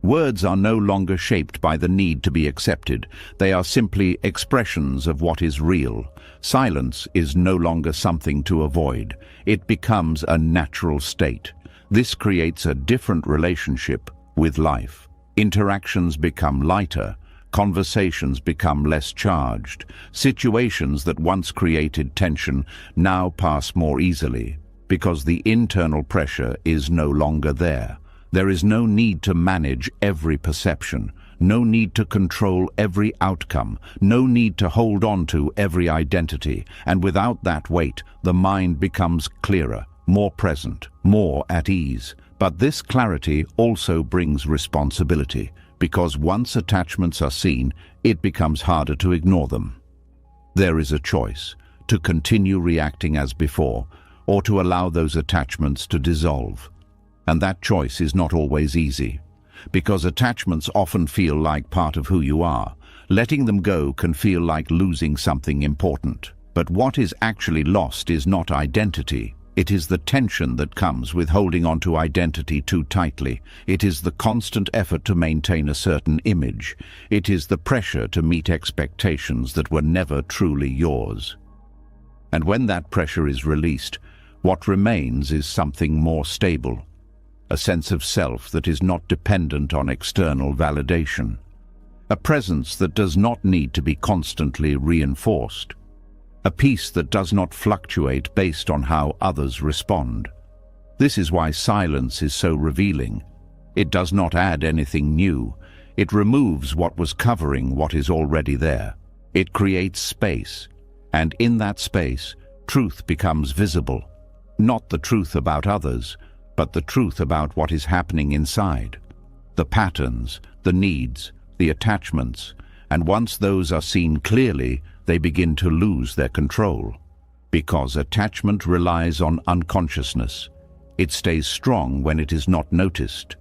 Words are no longer shaped by the need to be accepted. They are simply expressions of what is real. Silence is no longer something to avoid. It becomes a natural state. This creates a different relationship with life. Interactions become lighter. Conversations become less charged. Situations that once created tension now pass more easily, because the internal pressure is no longer there. There is no need to manage every perception, no need to control every outcome, no need to hold on to every identity, and without that weight, the mind becomes clearer, more present, more at ease. But this clarity also brings responsibility, because once attachments are seen, it becomes harder to ignore them. There is a choice, to continue reacting as before, or to allow those attachments to dissolve. And that choice is not always easy, because attachments often feel like part of who you are. Letting them go can feel like losing something important. But what is actually lost is not identity, It is the tension that comes with holding on to identity too tightly. It is the constant effort to maintain a certain image. It is the pressure to meet expectations that were never truly yours. And when that pressure is released, what remains is something more stable, a sense of self that is not dependent on external validation, a presence that does not need to be constantly reinforced, a peace that does not fluctuate based on how others respond. This is why silence is so revealing. It does not add anything new. It removes what was covering what is already there. It creates space, and in that space, truth becomes visible. Not the truth about others, but the truth about what is happening inside. The patterns, the needs, the attachments, and once those are seen clearly, they begin to lose their control. Because attachment relies on unconsciousness. It stays strong when it is not noticed.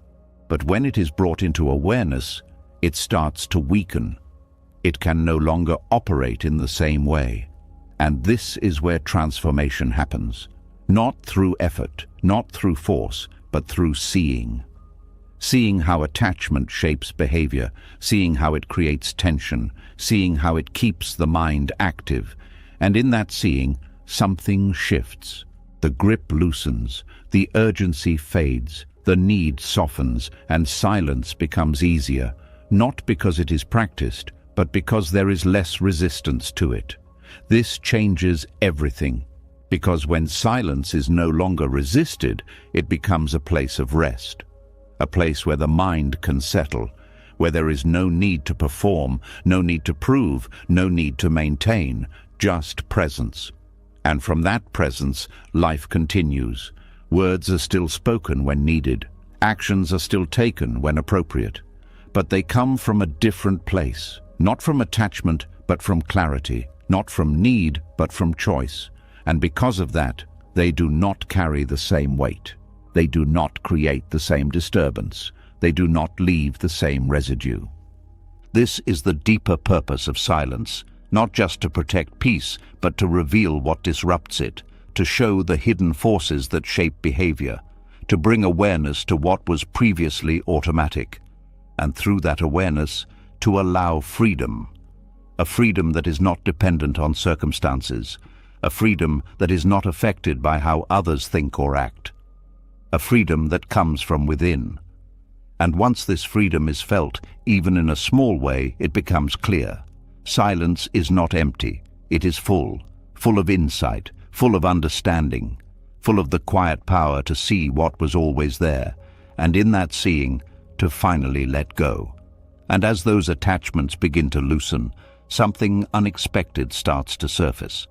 But when it is brought into awareness, it starts to weaken. It can no longer operate in the same way. And this is where transformation happens. Not through effort, not through force, but through seeing. Seeing how attachment shapes behavior, seeing how it creates tension, seeing how it keeps the mind active. And in that seeing, something shifts. The grip loosens, the urgency fades, the need softens, and silence becomes easier, not because it is practiced, but because there is less resistance to it. This changes everything, because when silence is no longer resisted, it becomes a place of rest. A place where the mind can settle, where there is no need to perform, no need to prove, no need to maintain, just presence. And from that presence, life continues. Words are still spoken when needed. Actions are still taken when appropriate. But they come from a different place, not from attachment, but from clarity, not from need, but from choice. And because of that, they do not carry the same weight. They do not create the same disturbance. They do not leave the same residue. This is the deeper purpose of silence, not just to protect peace, but to reveal what disrupts it, to show the hidden forces that shape behavior, to bring awareness to what was previously automatic, and through that awareness, to allow freedom. A freedom that is not dependent on circumstances, a freedom that is not affected by how others think or act. A freedom that comes from within. And once this freedom is felt, even in a small way, it becomes clear. Silence is not empty. It is full of insight, full of understanding, full of the quiet power to see what was always there, and in that seeing, to finally let go. And as those attachments begin to loosen, something unexpected starts to surface.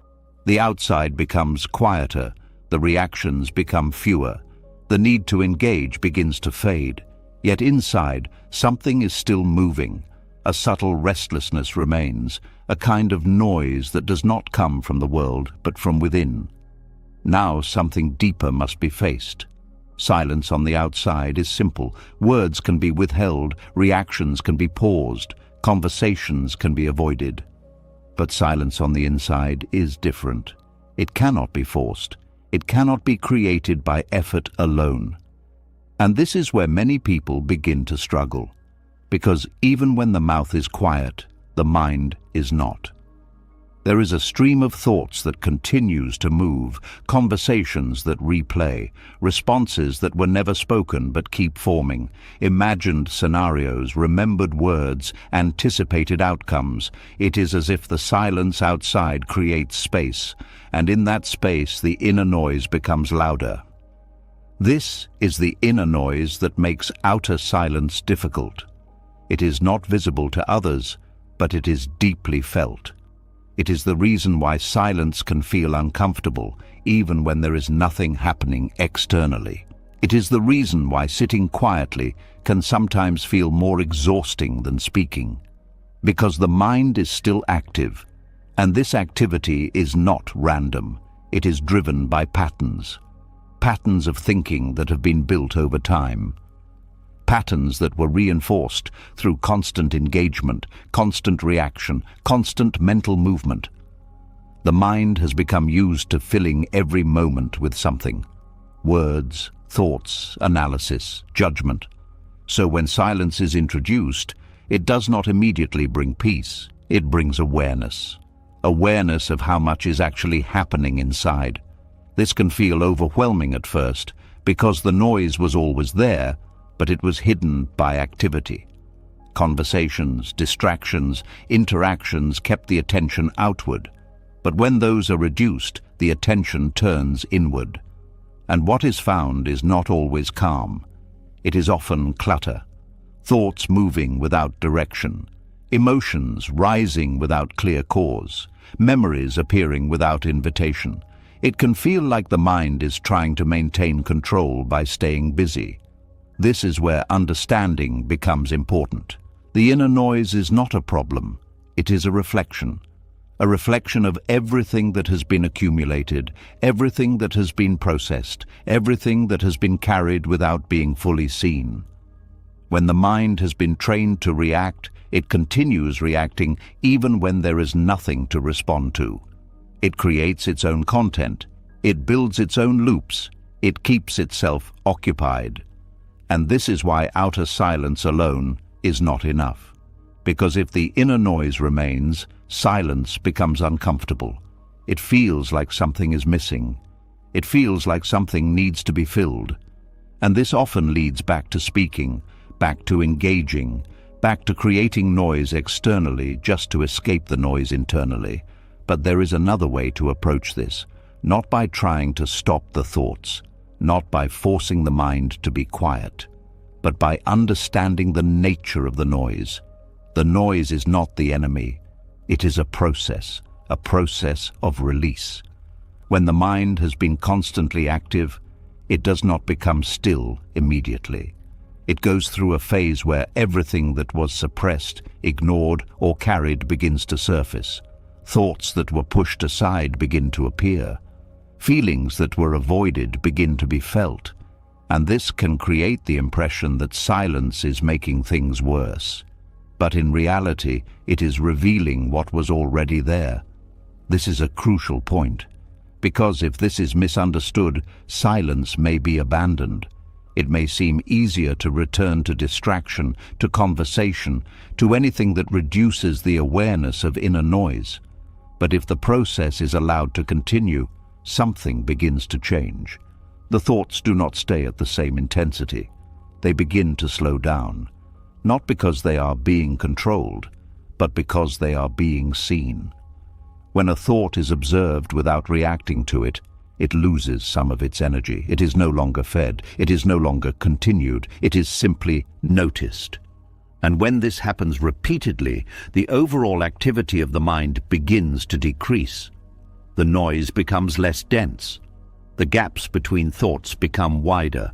The outside becomes quieter, the reactions become fewer, the need to engage begins to fade, yet inside, something is still moving. A subtle restlessness remains, a kind of noise that does not come from the world, but from within. Now something deeper must be faced. Silence on the outside is simple. Words can be withheld, reactions can be paused, conversations can be avoided. But silence on the inside is different. It cannot be forced. It cannot be created by effort alone. And this is where many people begin to struggle. Because even when the mouth is quiet, the mind is not. There is a stream of thoughts that continues to move, conversations that replay, responses that were never spoken but keep forming, imagined scenarios, remembered words, anticipated outcomes. It is as if the silence outside creates space, and in that space the inner noise becomes louder. This is the inner noise that makes outer silence difficult. It is not visible to others, but it is deeply felt. It is the reason why silence can feel uncomfortable, even when there is nothing happening externally. It is the reason why sitting quietly can sometimes feel more exhausting than speaking. Because the mind is still active, and this activity is not random. It is driven by patterns. Patterns of thinking that have been built over time. Patterns that were reinforced through constant engagement, constant reaction, constant mental movement. The mind has become used to filling every moment with something: words, thoughts, analysis, judgment. So when silence is introduced, it does not immediately bring peace. It brings awareness. Awareness of how much is actually happening inside. This can feel overwhelming at first, because the noise was always there, but it was hidden by activity. Conversations, distractions, interactions kept the attention outward. But when those are reduced, the attention turns inward. And what is found is not always calm. It is often clutter. Thoughts moving without direction. Emotions rising without clear cause. Memories appearing without invitation. It can feel like the mind is trying to maintain control by staying busy. This is where understanding becomes important. The inner noise is not a problem. It is a reflection. A reflection of everything that has been accumulated, everything that has been processed, everything that has been carried without being fully seen. When the mind has been trained to react, it continues reacting even when there is nothing to respond to. It creates its own content. It builds its own loops. It keeps itself occupied. And this is why outer silence alone is not enough. Because if the inner noise remains, silence becomes uncomfortable. It feels like something is missing. It feels like something needs to be filled. And this often leads back to speaking, back to engaging, back to creating noise externally just to escape the noise internally. But there is another way to approach this, not by trying to stop the thoughts, not by forcing the mind to be quiet, but by understanding the nature of the noise. The noise is not the enemy. It is a process of release. When the mind has been constantly active, it does not become still immediately. It goes through a phase where everything that was suppressed, ignored, or carried begins to surface. Thoughts that were pushed aside begin to appear. Feelings that were avoided begin to be felt. And this can create the impression that silence is making things worse. But in reality, it is revealing what was already there. This is a crucial point, because if this is misunderstood, silence may be abandoned. It may seem easier to return to distraction, to conversation, to anything that reduces the awareness of inner noise. But if the process is allowed to continue, something begins to change. The thoughts do not stay at the same intensity. They begin to slow down, not because they are being controlled, but because they are being seen. When a thought is observed without reacting to it, it loses some of its energy. It is no longer fed. It is no longer continued. It is simply noticed. And when this happens repeatedly, the overall activity of the mind begins to decrease. The noise becomes less dense. The gaps between thoughts become wider.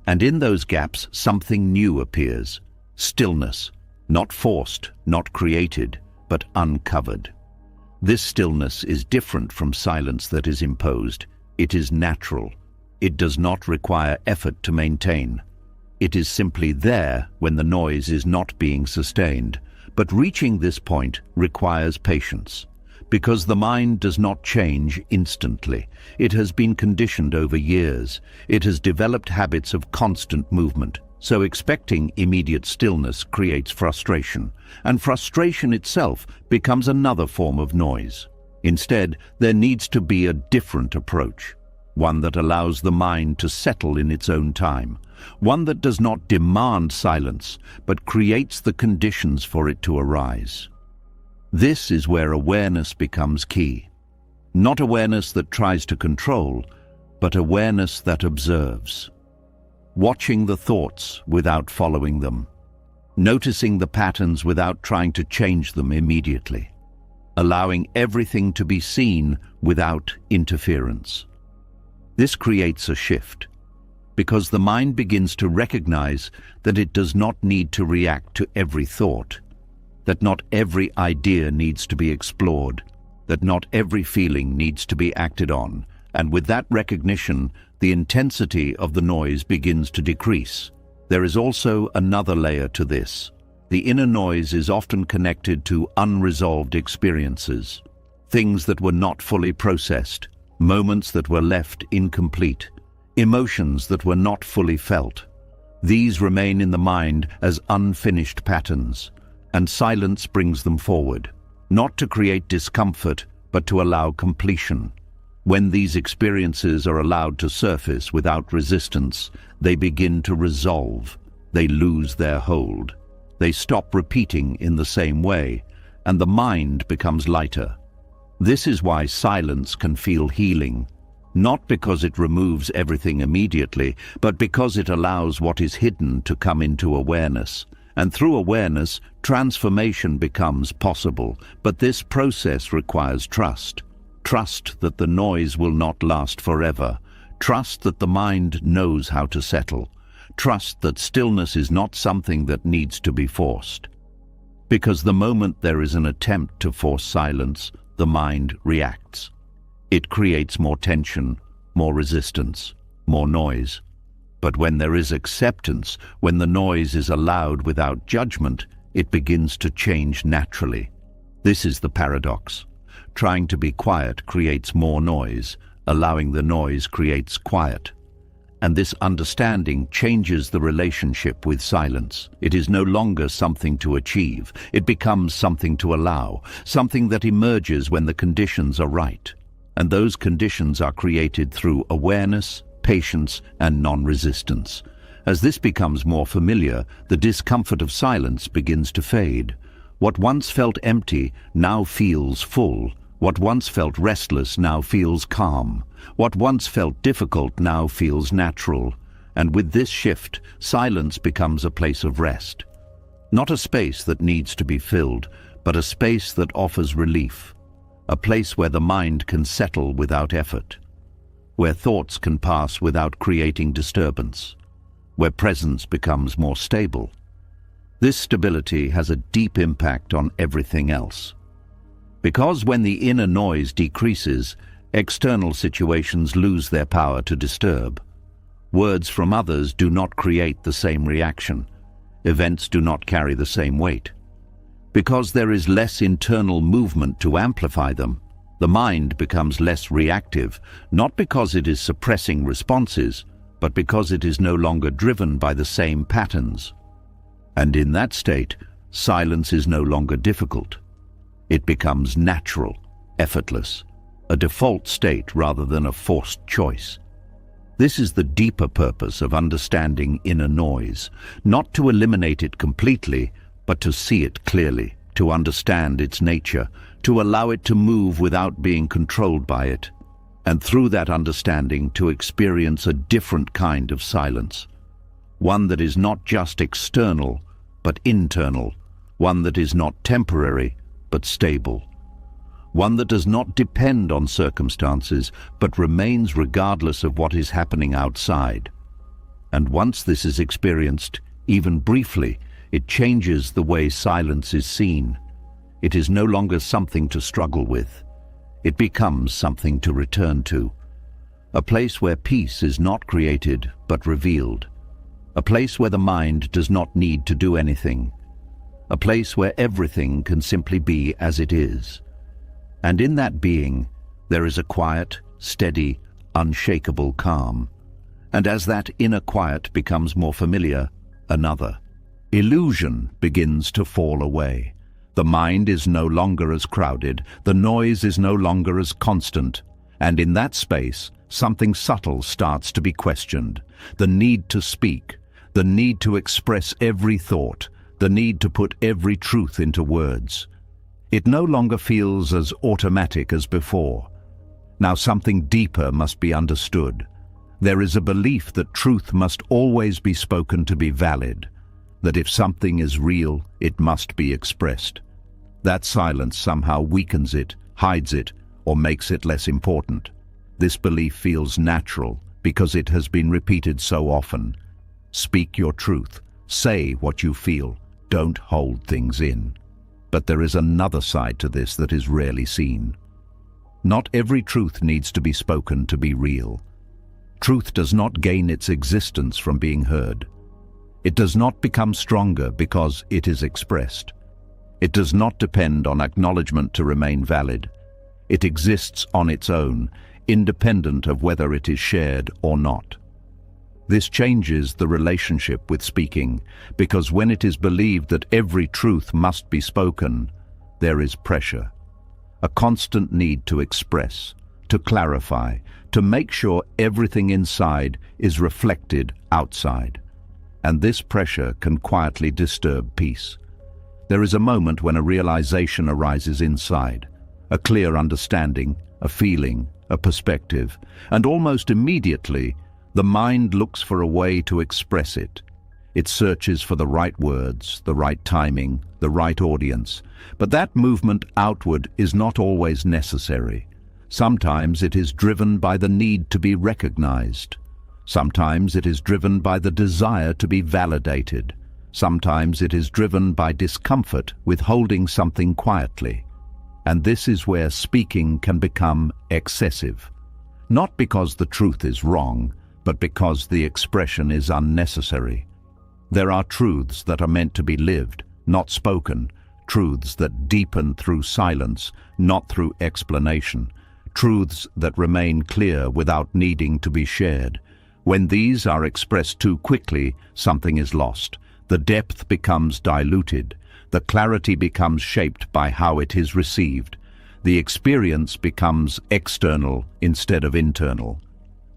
And in those gaps, something new appears. Stillness, not forced, not created, but uncovered. This stillness is different from silence that is imposed. It is natural. It does not require effort to maintain. It is simply there when the noise is not being sustained. But reaching this point requires patience, because the mind does not change instantly. It has been conditioned over years. It has developed habits of constant movement. So expecting immediate stillness creates frustration, and frustration itself becomes another form of noise. Instead, there needs to be a different approach, one that allows the mind to settle in its own time, one that does not demand silence, but creates the conditions for it to arise. This is where awareness becomes key. Not awareness that tries to control, but awareness that observes. Watching the thoughts without following them. Noticing the patterns without trying to change them immediately. Allowing everything to be seen without interference. This creates a shift, because the mind begins to recognize that it does not need to react to every thought, that not every idea needs to be explored, that not every feeling needs to be acted on, and with that recognition, the intensity of the noise begins to decrease. There is also another layer to this. The inner noise is often connected to unresolved experiences. things that were not fully processed, moments that were left incomplete, emotions that were not fully felt. These remain in the mind as unfinished patterns, and silence brings them forward, not to create discomfort, but to allow completion. When these experiences are allowed to surface without resistance, they begin to resolve. They lose their hold. They stop repeating in the same way, and the mind becomes lighter. This is why silence can feel healing, not because it removes everything immediately, but because it allows what is hidden to come into awareness. And through awareness, transformation becomes possible. But this process requires trust. Trust that the noise will not last forever. Trust that the mind knows how to settle. Trust that stillness is not something that needs to be forced. Because the moment there is an attempt to force silence, the mind reacts. It creates more tension, more resistance, more noise. But when there is acceptance, when the noise is allowed without judgment, it begins to change naturally. This is the paradox. Trying to be quiet creates more noise. Allowing the noise creates quiet. And this understanding changes the relationship with silence. It is no longer something to achieve. It becomes something to allow, something that emerges when the conditions are right. And those conditions are created through awareness, patience, and non-resistance. As this becomes more familiar, the discomfort of silence begins to fade. What once felt empty now feels full. What once felt restless now feels calm. What once felt difficult now feels natural. And with this shift, silence becomes a place of rest. Not a space that needs to be filled, but a space that offers relief. A place where the mind can settle without effort. Where thoughts can pass without creating disturbance. Where presence becomes more stable. This stability has a deep impact on everything else. Because when the inner noise decreases, external situations lose their power to disturb. Words from others do not create the same reaction. Events do not carry the same weight. Because there is less internal movement to amplify them, the mind becomes less reactive, not because it is suppressing responses, but because it is no longer driven by the same patterns. And in that state, silence is no longer difficult. It becomes natural, effortless, a default state rather than a forced choice. This is the deeper purpose of understanding inner noise, not to eliminate it completely, but to see it clearly, to understand its nature, to allow it to move without being controlled by it, and through that understanding to experience a different kind of silence. One that is not just external, but internal. One that is not temporary, but stable. One that does not depend on circumstances, but remains regardless of what is happening outside. And once this is experienced, even briefly, it changes the way silence is seen. It is no longer something to struggle with. It becomes something to return to. A place where peace is not created, but revealed. A place where the mind does not need to do anything. A place where everything can simply be as it is. And in that being, there is a quiet, steady, unshakable calm. And as that inner quiet becomes more familiar, another illusion begins to fall away. The mind is no longer as crowded, the noise is no longer as constant, and in that space, something subtle starts to be questioned. The need to speak, the need to express every thought, the need to put every truth into words. It no longer feels as automatic as before. Now something deeper must be understood. There is a belief that truth must always be spoken to be valid, that if something is real, it must be expressed. That silence somehow weakens it, hides it, or makes it less important. This belief feels natural because it has been repeated so often. Speak your truth. Say what you feel. Don't hold things in. But there is another side to this that is rarely seen. Not every truth needs to be spoken to be real. Truth does not gain its existence from being heard. It does not become stronger because it is expressed. It does not depend on acknowledgement to remain valid. It exists on its own, independent of whether it is shared or not. This changes the relationship with speaking, because when it is believed that every truth must be spoken, there is pressure. A constant need to express, to clarify, to make sure everything inside is reflected outside. And this pressure can quietly disturb peace. There is a moment when a realization arises inside, a clear understanding, a feeling, a perspective, and almost immediately, the mind looks for a way to express it. It searches for the right words, the right timing, the right audience. But that movement outward is not always necessary. Sometimes it is driven by the need to be recognized. Sometimes it is driven by the desire to be validated. Sometimes it is driven by discomfort with holding something quietly. And this is where speaking can become excessive. Not because the truth is wrong, but because the expression is unnecessary. There are truths that are meant to be lived, not spoken, truths that deepen through silence, not through explanation, truths that remain clear without needing to be shared. When these are expressed too quickly, something is lost. The depth becomes diluted. The clarity becomes shaped by how it is received. The experience becomes external instead of internal.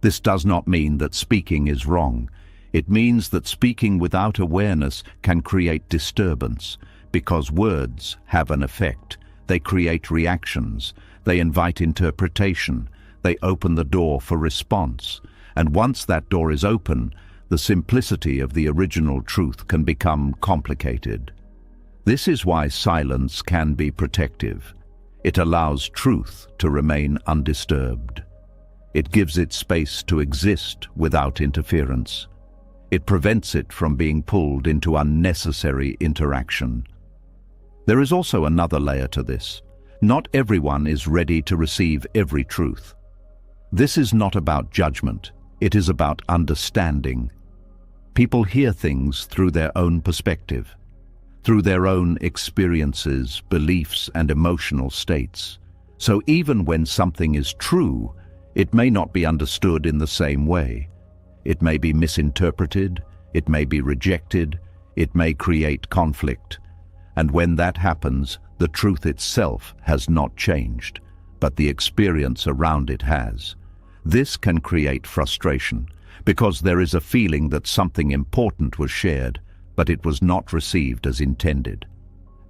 This does not mean that speaking is wrong. It means that speaking without awareness can create disturbance, because words have an effect. They create reactions. They invite interpretation. They open the door for response. And once that door is open, the simplicity of the original truth can become complicated. This is why silence can be protective. It allows truth to remain undisturbed. It gives it space to exist without interference. It prevents it from being pulled into unnecessary interaction. There is also another layer to this. Not everyone is ready to receive every truth. This is not about judgment. It is about understanding. People hear things through their own perspective, through their own experiences, beliefs, and emotional states. So even when something is true, it may not be understood in the same way. It may be misinterpreted, it may be rejected, it may create conflict. And when that happens, the truth itself has not changed, but the experience around it has. This can create frustration, because there is a feeling that something important was shared, but it was not received as intended.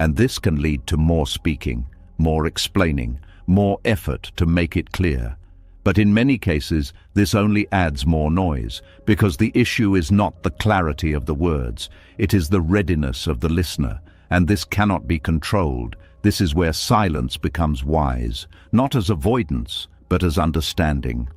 And this can lead to more speaking, more explaining, more effort to make it clear. But in many cases, this only adds more noise, because the issue is not the clarity of the words, it is the readiness of the listener, and this cannot be controlled. This is where silence becomes wise, not as avoidance, but as understanding.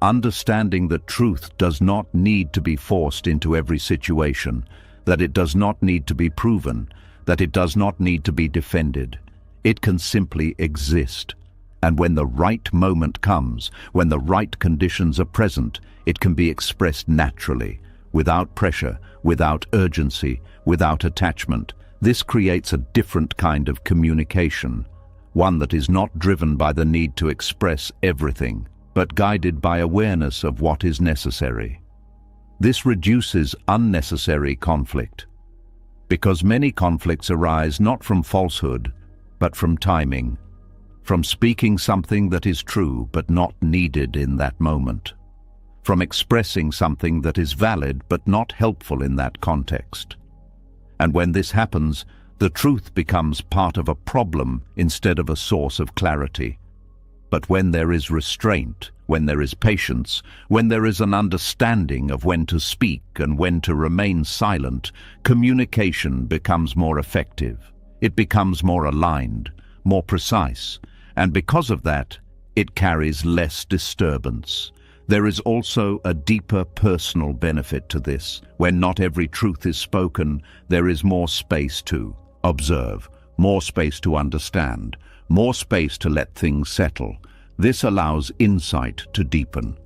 Understanding that truth does not need to be forced into every situation, that it does not need to be proven, that it does not need to be defended. It can simply exist. And when the right moment comes, when the right conditions are present, it can be expressed naturally, without pressure, without urgency, without attachment. This creates a different kind of communication, one that is not driven by the need to express everything, but guided by awareness of what is necessary. This reduces unnecessary conflict, because many conflicts arise not from falsehood, but from timing, from speaking something that is true but not needed in that moment, from expressing something that is valid but not helpful in that context. And when this happens, the truth becomes part of a problem instead of a source of clarity. But when there is restraint, when there is patience, when there is an understanding of when to speak and when to remain silent, communication becomes more effective. It becomes more aligned, more precise, and because of that, it carries less disturbance. There is also a deeper personal benefit to this. When not every truth is spoken, there is more space to observe, more space to understand, more space to let things settle. This allows insight to deepen,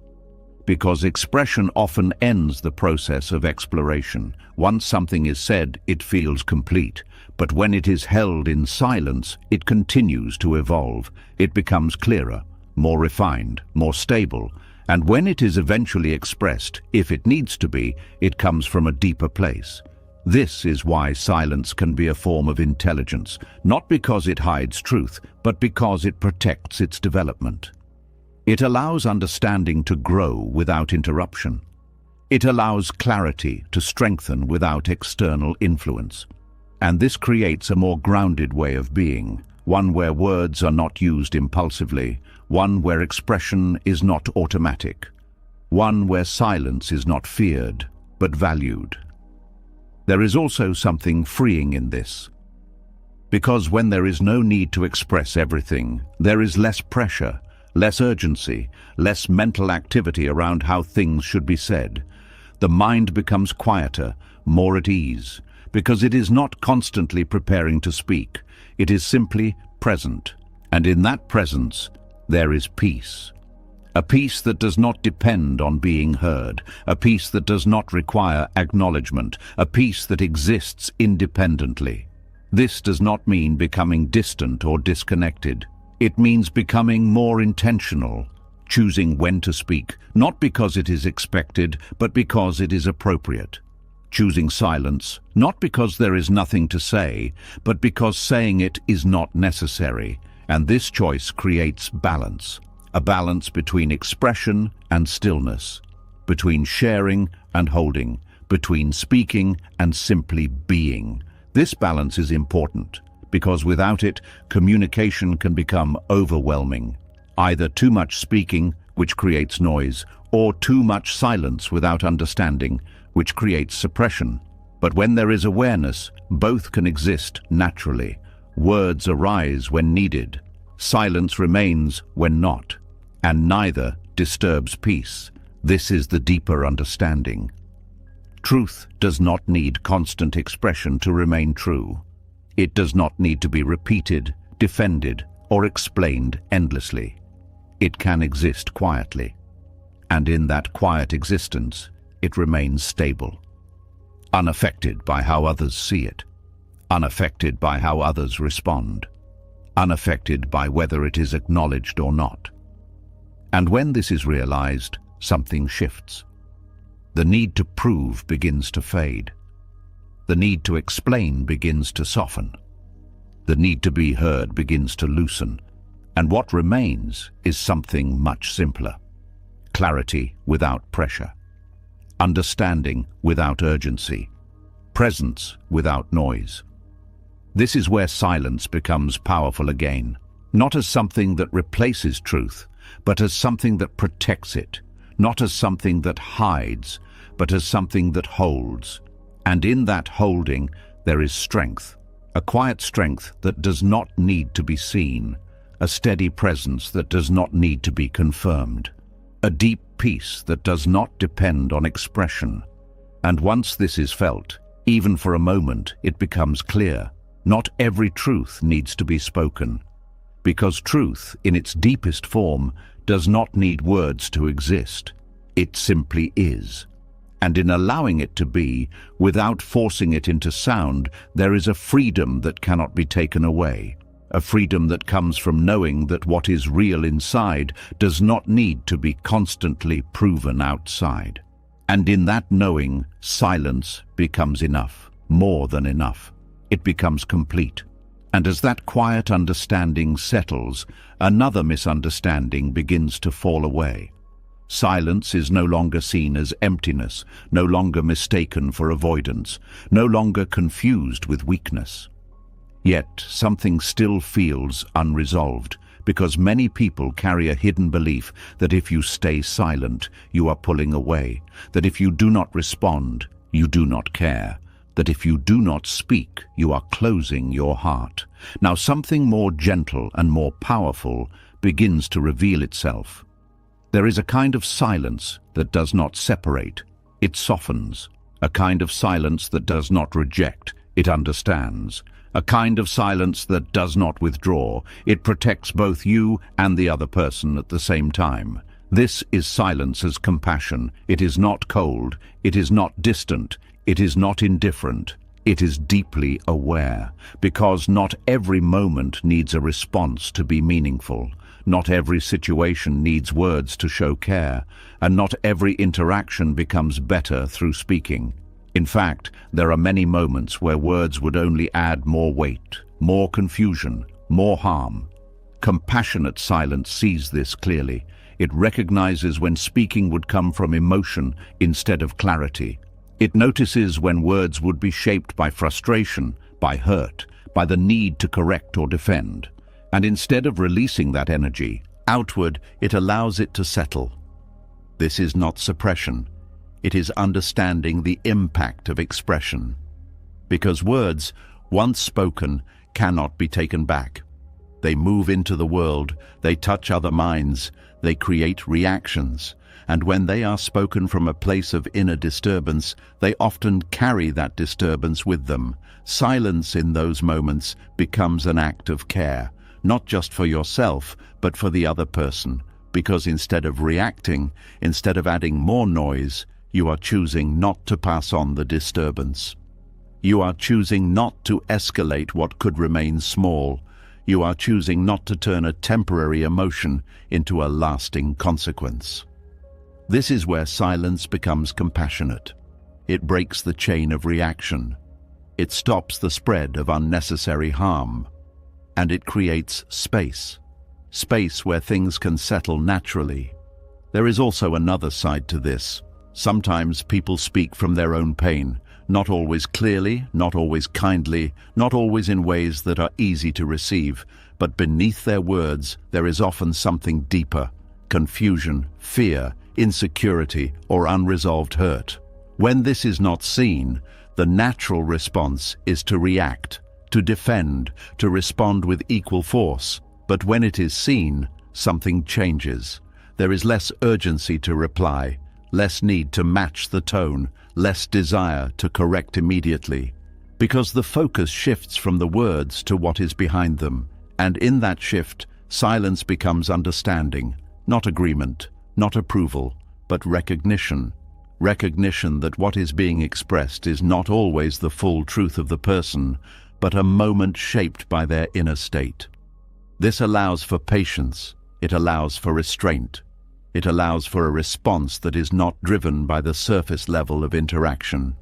because expression often ends the process of exploration. Once something is said, it feels complete. But when it is held in silence, it continues to evolve. It becomes clearer, more refined, more stable, and when it is eventually expressed, if it needs to be, it comes from a deeper place. This is why silence can be a form of intelligence, not because it hides truth, but because it protects its development. It allows understanding to grow without interruption. It allows clarity to strengthen without external influence. And this creates a more grounded way of being, one where words are not used impulsively, one where expression is not automatic, one where silence is not feared, but valued. There is also something freeing in this. Because when there is no need to express everything, there is less pressure, less urgency, less mental activity around how things should be said. The mind becomes quieter, more at ease, because it is not constantly preparing to speak. It is simply present, and in that presence, there is peace. A peace that does not depend on being heard, a peace that does not require acknowledgement, a peace that exists independently. This does not mean becoming distant or disconnected. It means becoming more intentional, choosing when to speak, not because it is expected, but because it is appropriate. Choosing silence, not because there is nothing to say, but because saying it is not necessary. And this choice creates balance, a balance between expression and stillness, between sharing and holding, between speaking and simply being. This balance is important because without it, communication can become overwhelming. Either too much speaking, which creates noise, or too much silence without understanding, which creates suppression. But when there is awareness, both can exist naturally. Words arise when needed. Silence remains when not. And neither disturbs peace. This is the deeper understanding. Truth does not need constant expression to remain true. It does not need to be repeated, defended, or explained endlessly. It can exist quietly. And in that quiet existence, it remains stable, unaffected by how others see it, unaffected by how others respond, unaffected by whether it is acknowledged or not. And when this is realized, something shifts. The need to prove begins to fade. The need to explain begins to soften. The need to be heard begins to loosen. And what remains is something much simpler. Clarity without pressure. Understanding without urgency. Presence without noise. This is where silence becomes powerful again, not as something that replaces truth, but as something that protects it, not as something that hides, but as something that holds. And in that holding, there is strength, a quiet strength that does not need to be seen, a steady presence that does not need to be confirmed, a deep peace that does not depend on expression. And once this is felt, even for a moment, it becomes clear. Not every truth needs to be spoken, because truth, in its deepest form, does not need words to exist. It simply is. And in allowing it to be, without forcing it into sound, there is a freedom that cannot be taken away. A freedom that comes from knowing that what is real inside does not need to be constantly proven outside. And in that knowing, silence becomes enough, more than enough. It becomes complete. And as that quiet understanding settles, another misunderstanding begins to fall away. Silence is no longer seen as emptiness, no longer mistaken for avoidance, no longer confused with weakness. Yet something still feels unresolved, because many people carry a hidden belief that if you stay silent, you are pulling away, that if you do not respond, you do not care, that if you do not speak, you are closing your heart. Now something more gentle and more powerful begins to reveal itself. There is a kind of silence that does not separate, it softens. A kind of silence that does not reject, it understands. A kind of silence that does not withdraw, it protects both you and the other person at the same time. This is silence as compassion. It is not cold, it is not distant, it is not indifferent. It is deeply aware, because not every moment needs a response to be meaningful. Not every situation needs words to show care, and not every interaction becomes better through speaking. In fact, there are many moments where words would only add more weight, more confusion, more harm. Compassionate silence sees this clearly. It recognizes when speaking would come from emotion instead of clarity. It notices when words would be shaped by frustration, by hurt, by the need to correct or defend. And instead of releasing that energy outward, it allows it to settle. This is not suppression. It is understanding the impact of expression. Because words, once spoken, cannot be taken back. They move into the world, they touch other minds, they create reactions. And when they are spoken from a place of inner disturbance, they often carry that disturbance with them. Silence in those moments becomes an act of care, not just for yourself, but for the other person. Because instead of reacting, instead of adding more noise, you are choosing not to pass on the disturbance. You are choosing not to escalate what could remain small. You are choosing not to turn a temporary emotion into a lasting consequence. This is where silence becomes compassionate. It breaks the chain of reaction. It stops the spread of unnecessary harm. And it creates space. Space where things can settle naturally. There is also another side to this. Sometimes people speak from their own pain, not always clearly, not always kindly, not always in ways that are easy to receive, but beneath their words there is often something deeper: confusion, fear, insecurity, or unresolved hurt. When this is not seen, the natural response is to react, to defend, to respond with equal force. But when it is seen, something changes. There is less urgency to reply, less need to match the tone, less desire to correct immediately. Because the focus shifts from the words to what is behind them. And in that shift, silence becomes understanding, not agreement, not approval, but recognition. Recognition that what is being expressed is not always the full truth of the person, but a moment shaped by their inner state. This allows for patience. It allows for restraint. It allows for a response that is not driven by the surface level of interaction.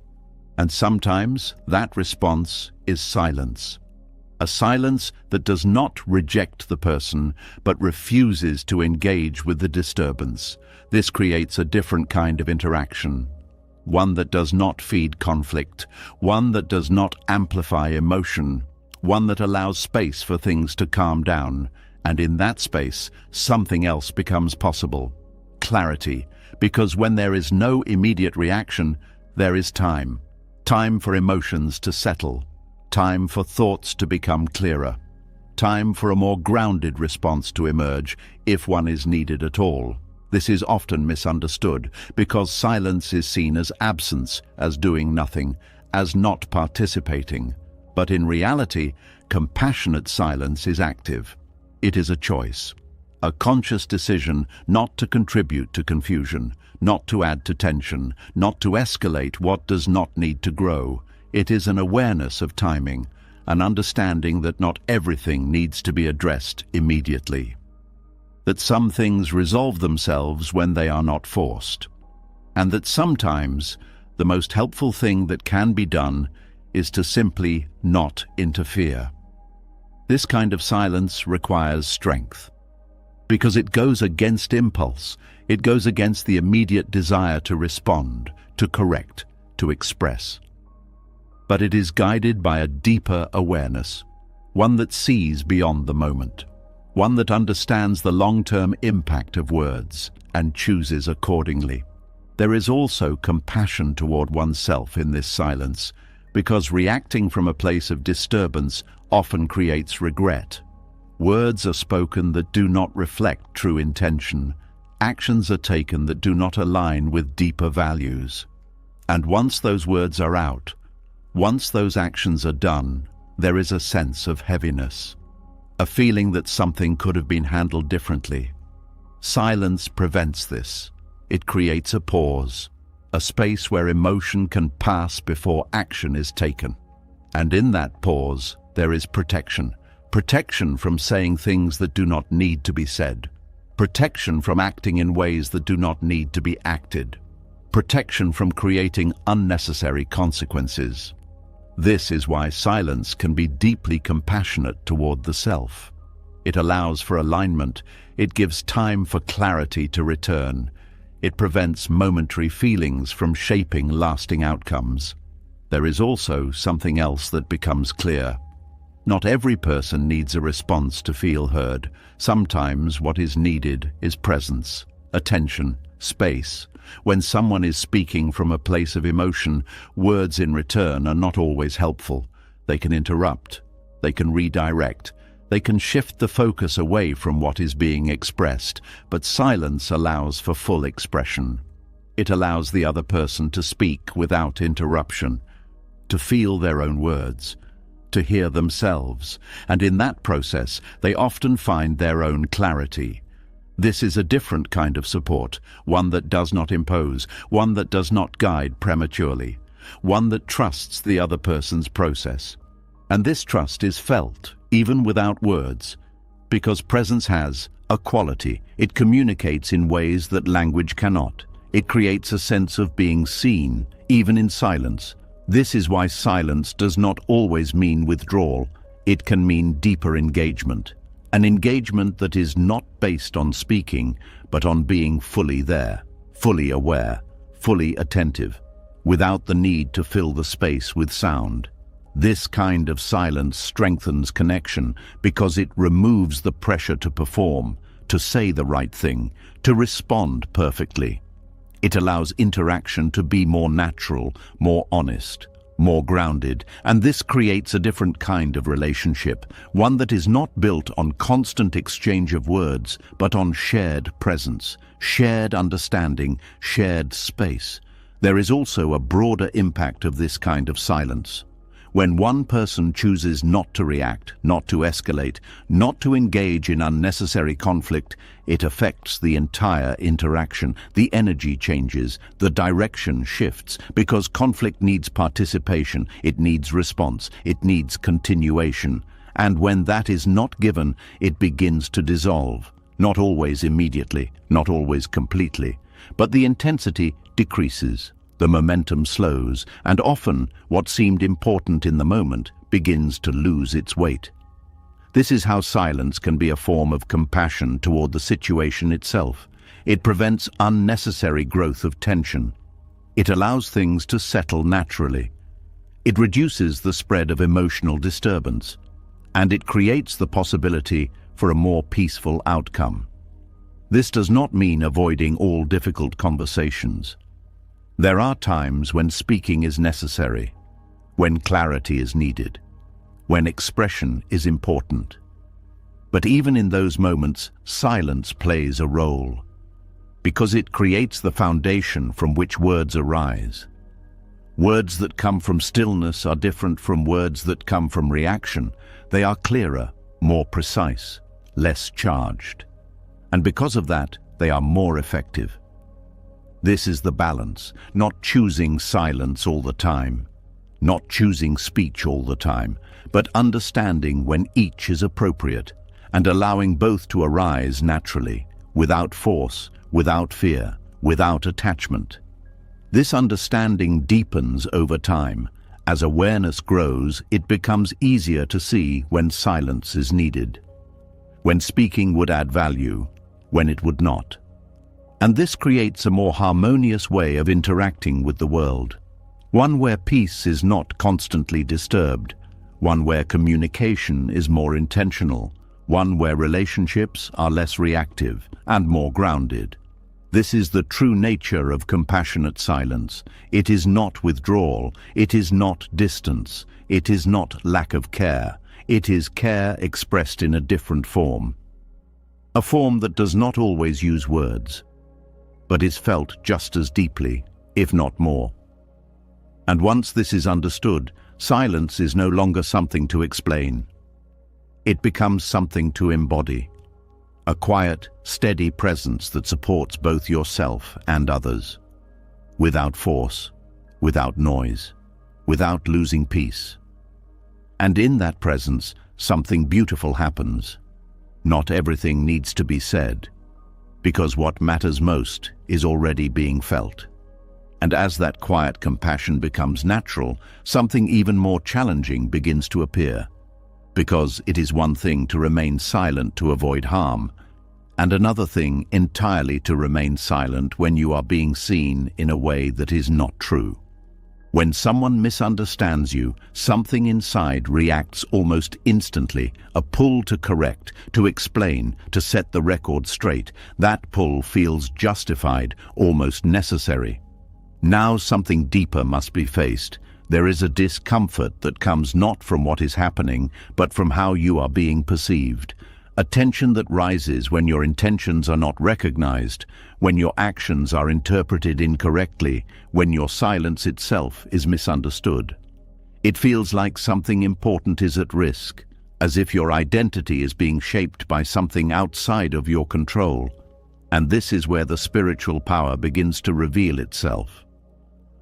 And sometimes that response is silence. A silence that does not reject the person, but refuses to engage with the disturbance. This creates a different kind of interaction. One that does not feed conflict, one that does not amplify emotion, one that allows space for things to calm down. And in that space, something else becomes possible. Clarity. Because when there is no immediate reaction, there is time. Time for emotions to settle. Time for thoughts to become clearer. Time for a more grounded response to emerge, if one is needed at all. This is often misunderstood, because silence is seen as absence, as doing nothing, as not participating. But in reality, compassionate silence is active. It is a choice. A conscious decision not to contribute to confusion, not to add to tension, not to escalate what does not need to grow. It is an awareness of timing, an understanding that not everything needs to be addressed immediately. That some things resolve themselves when they are not forced. And that sometimes the most helpful thing that can be done is to simply not interfere. This kind of silence requires strength. Because it goes against impulse, it goes against the immediate desire to respond, to correct, to express. But it is guided by a deeper awareness, one that sees beyond the moment, one that understands the long-term impact of words and chooses accordingly. There is also compassion toward oneself in this silence, because reacting from a place of disturbance often creates regret. Words are spoken that do not reflect true intention. Actions are taken that do not align with deeper values. And once those words are out, once those actions are done, there is a sense of heaviness, a feeling that something could have been handled differently. Silence prevents this. It creates a pause, a space where emotion can pass before action is taken. And in that pause, there is protection. Protection from saying things that do not need to be said. Protection from acting in ways that do not need to be acted. Protection from creating unnecessary consequences. This is why silence can be deeply compassionate toward the self. It allows for alignment. It gives time for clarity to return. It prevents momentary feelings from shaping lasting outcomes. There is also something else that becomes clear. Not every person needs a response to feel heard. Sometimes what is needed is presence, attention, space. When someone is speaking from a place of emotion, words in return are not always helpful. They can interrupt. They can redirect. They can shift the focus away from what is being expressed, but silence allows for full expression. It allows the other person to speak without interruption, to feel their own words, to hear themselves, and in that process they often find their own clarity. This is a different kind of support, one that does not impose, one that does not guide prematurely, one that trusts the other person's process. And this trust is felt, even without words, because presence has a quality. It communicates in ways that language cannot. It creates a sense of being seen, even in silence. This is why silence does not always mean withdrawal. It can mean deeper engagement. An engagement that is not based on speaking, but on being fully there, fully aware, fully attentive, without the need to fill the space with sound. This kind of silence strengthens connection because it removes the pressure to perform, to say the right thing, to respond perfectly. It allows interaction to be more natural, more honest, more grounded, and this creates a different kind of relationship, one that is not built on constant exchange of words, but on shared presence, shared understanding, shared space. There is also a broader impact of this kind of silence. When one person chooses not to react, not to escalate, not to engage in unnecessary conflict, it affects the entire interaction. The energy changes, the direction shifts, because conflict needs participation, it needs response, it needs continuation. And when that is not given, it begins to dissolve. Not always immediately, not always completely, but the intensity decreases. The momentum slows, and often what seemed important in the moment begins to lose its weight. This is how silence can be a form of compassion toward the situation itself. It prevents unnecessary growth of tension. It allows things to settle naturally. It reduces the spread of emotional disturbance, and it creates the possibility for a more peaceful outcome. This does not mean avoiding all difficult conversations. There are times when speaking is necessary, when clarity is needed, when expression is important. But even in those moments, silence plays a role, because it creates the foundation from which words arise. Words that come from stillness are different from words that come from reaction. They are clearer, more precise, less charged. And because of that, they are more effective. This is the balance, not choosing silence all the time, not choosing speech all the time, but understanding when each is appropriate and allowing both to arise naturally, without force, without fear, without attachment. This understanding deepens over time. As awareness grows, it becomes easier to see when silence is needed, when speaking would add value, when it would not. And this creates a more harmonious way of interacting with the world, one where peace is not constantly disturbed, one where communication is more intentional, one where relationships are less reactive and more grounded. This is the true nature of compassionate silence. It is not withdrawal, it is not distance, it is not lack of care. It is care expressed in a different form. A form that does not always use words, but is felt just as deeply, if not more. And once this is understood, silence is no longer something to explain. It becomes something to embody, a quiet, steady presence that supports both yourself and others, without force, without noise, without losing peace. And in that presence, something beautiful happens. Not everything needs to be said, because what matters most is already being felt. And as that quiet compassion becomes natural, something even more challenging begins to appear. Because it is one thing to remain silent to avoid harm, and another thing entirely to remain silent when you are being seen in a way that is not true. When someone misunderstands you, something inside reacts almost instantly, a pull to correct, to explain, to set the record straight. That pull feels justified, almost necessary. Now something deeper must be faced. There is a discomfort that comes not from what is happening, but from how you are being perceived. A tension that rises when your intentions are not recognized, when your actions are interpreted incorrectly, when your silence itself is misunderstood. It feels like something important is at risk, as if your identity is being shaped by something outside of your control. And this is where the spiritual power begins to reveal itself.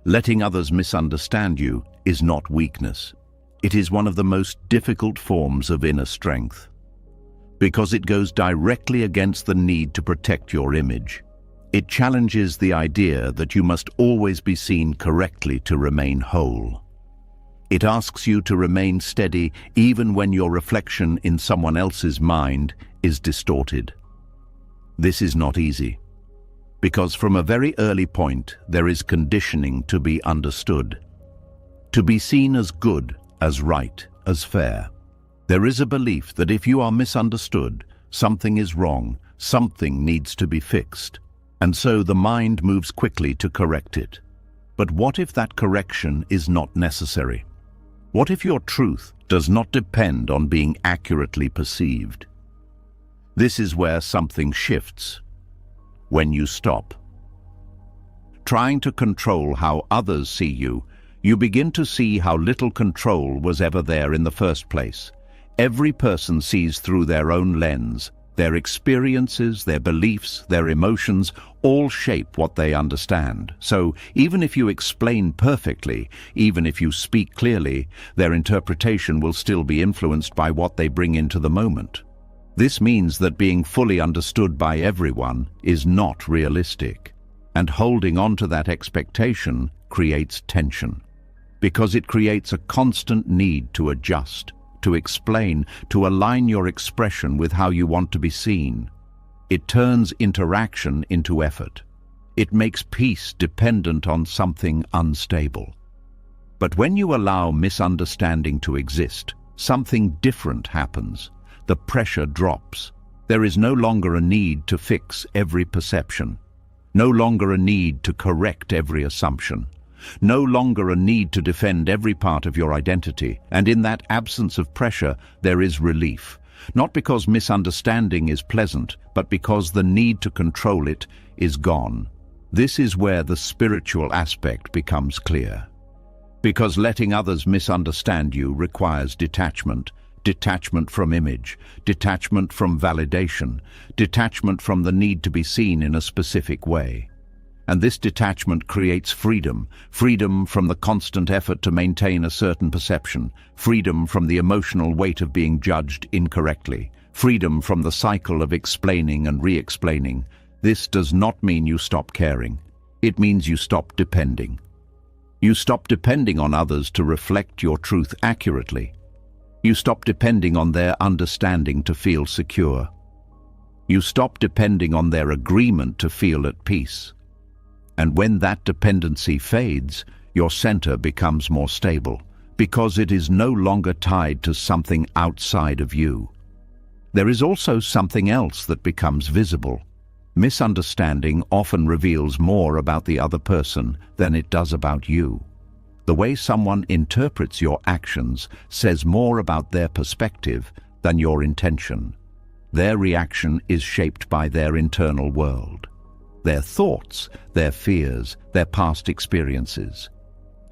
Letting others misunderstand you is not weakness. It is one of the most difficult forms of inner strength, because it goes directly against the need to protect your image. It challenges the idea that you must always be seen correctly to remain whole. It asks you to remain steady even when your reflection in someone else's mind is distorted. This is not easy, because from a very early point there is conditioning to be understood, to be seen as good, as right, as fair. There is a belief that if you are misunderstood, something is wrong, something needs to be fixed, and so the mind moves quickly to correct it. But what if that correction is not necessary? What if your truth does not depend on being accurately perceived? This is where something shifts. When you stop trying to control how others see you, you begin to see how little control was ever there in the first place. Every person sees through their own lens. Their experiences, their beliefs, their emotions all shape what they understand. So even if you explain perfectly, even if you speak clearly, their interpretation will still be influenced by what they bring into the moment. This means that being fully understood by everyone is not realistic, and holding on to that expectation creates tension, because it creates a constant need to adjust, to explain, to align your expression with how you want to be seen. It turns interaction into effort. It makes peace dependent on something unstable. But when you allow misunderstanding to exist, something different happens. The pressure drops. There is no longer a need to fix every perception, no longer a need to correct every assumption, no longer a need to defend every part of your identity. And in that absence of pressure, there is relief. Not because misunderstanding is pleasant, but because the need to control it is gone. This is where the spiritual aspect becomes clear. Because letting others misunderstand you requires detachment. Detachment from image, detachment from validation, detachment from the need to be seen in a specific way. And this detachment creates freedom, freedom from the constant effort to maintain a certain perception, freedom from the emotional weight of being judged incorrectly, freedom from the cycle of explaining and re-explaining. This does not mean you stop caring. It means you stop depending. You stop depending on others to reflect your truth accurately. You stop depending on their understanding to feel secure. You stop depending on their agreement to feel at peace. And when that dependency fades, your center becomes more stable, because it is no longer tied to something outside of you. There is also something else that becomes visible. Misunderstanding often reveals more about the other person than it does about you. The way someone interprets your actions says more about their perspective than your intention. Their reaction is shaped by their internal world, their thoughts, their fears, their past experiences.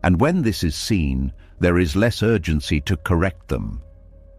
And when this is seen, there is less urgency to correct them,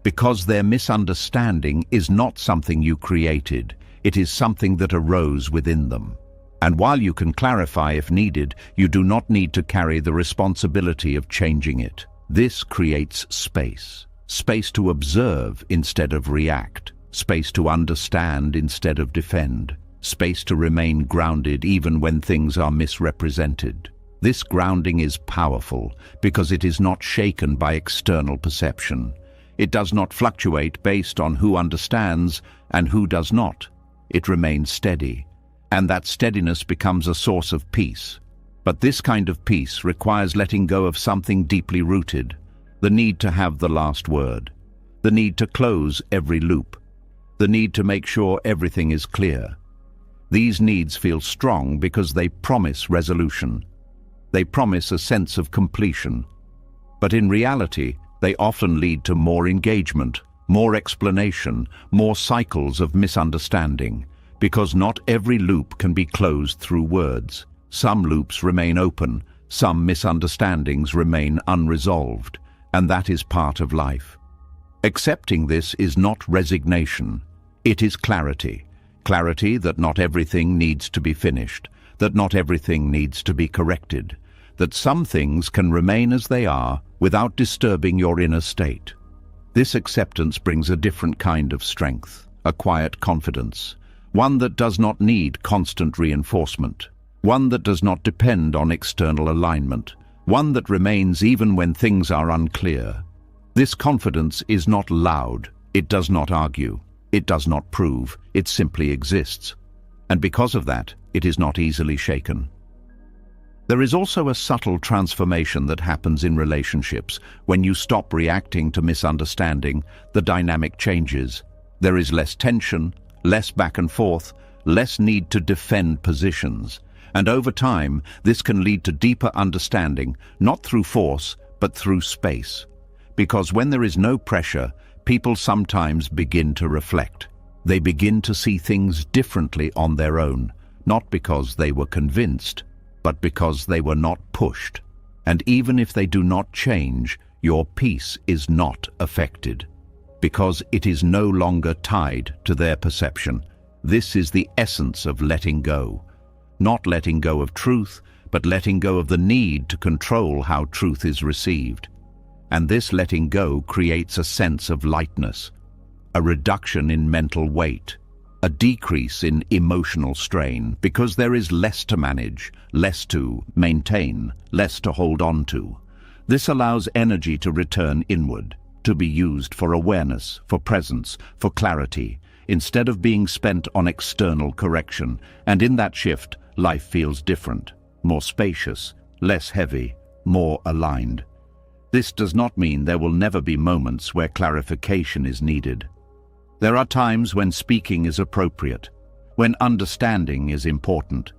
because their misunderstanding is not something you created, it is something that arose within them. And while you can clarify if needed, you do not need to carry the responsibility of changing it. This creates space. space to observe instead of react, space to understand instead of defend, space to remain grounded even when things are misrepresented. This grounding is powerful because it is not shaken by external perception. It does not fluctuate based on who understands and who does not. It remains steady, and that steadiness becomes a source of peace. But this kind of peace requires letting go of something deeply rooted, the need to have the last word, the need to close every loop, the need to make sure everything is clear. These needs feel strong because they promise resolution. They promise a sense of completion. But in reality, they often lead to more engagement, more explanation, more cycles of misunderstanding, because not every loop can be closed through words. Some loops remain open, some misunderstandings remain unresolved, and that is part of life. Accepting this is not resignation, it is clarity. Clarity that not everything needs to be finished, that not everything needs to be corrected, that some things can remain as they are without disturbing your inner state. This acceptance brings a different kind of strength, a quiet confidence, one that does not need constant reinforcement, one that does not depend on external alignment, one that remains even when things are unclear. This confidence is not loud, it does not argue, it does not prove, it simply exists. And because of that, it is not easily shaken. There is also a subtle transformation that happens in relationships. When you stop reacting to misunderstanding, the dynamic changes. There is less tension, less back and forth, less need to defend positions. And over time, this can lead to deeper understanding, not through force, but through space. Because when there is no pressure, people sometimes begin to reflect. They begin to see things differently on their own, not because they were convinced, but because they were not pushed. And even if they do not change, your peace is not affected, because it is no longer tied to their perception. This is the essence of letting go. Not letting go of truth, but letting go of the need to control how truth is received. And this letting go creates a sense of lightness, a reduction in mental weight, a decrease in emotional strain, because there is less to manage, less to maintain, less to hold on to. This allows energy to return inward, to be used for awareness, for presence, for clarity, instead of being spent on external correction. And in that shift, life feels different, more spacious, less heavy, more aligned. This does not mean there will never be moments where clarification is needed. There are times when speaking is appropriate, when understanding is important,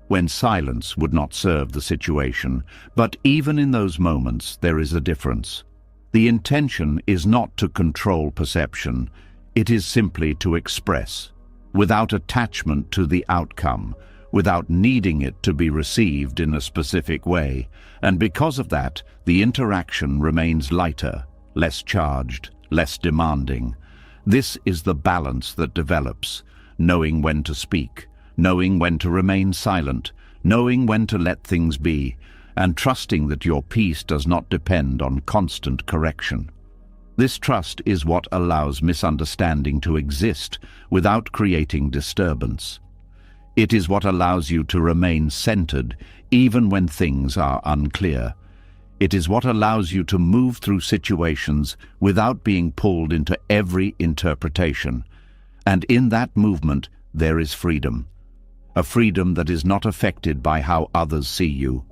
when silence would not serve the situation. But even in those moments, there is a difference. The intention is not to control perception, it is simply to express, without attachment to the outcome, without needing it to be received in a specific way. And because of that, the interaction remains lighter, less charged, less demanding. This is the balance that develops, knowing when to speak, knowing when to remain silent, knowing when to let things be, and trusting that your peace does not depend on constant correction. This trust is what allows misunderstanding to exist without creating disturbance. It is what allows you to remain centered even when things are unclear. It is what allows you to move through situations without being pulled into every interpretation. And in that movement, there is freedom. A freedom that is not affected by how others see you.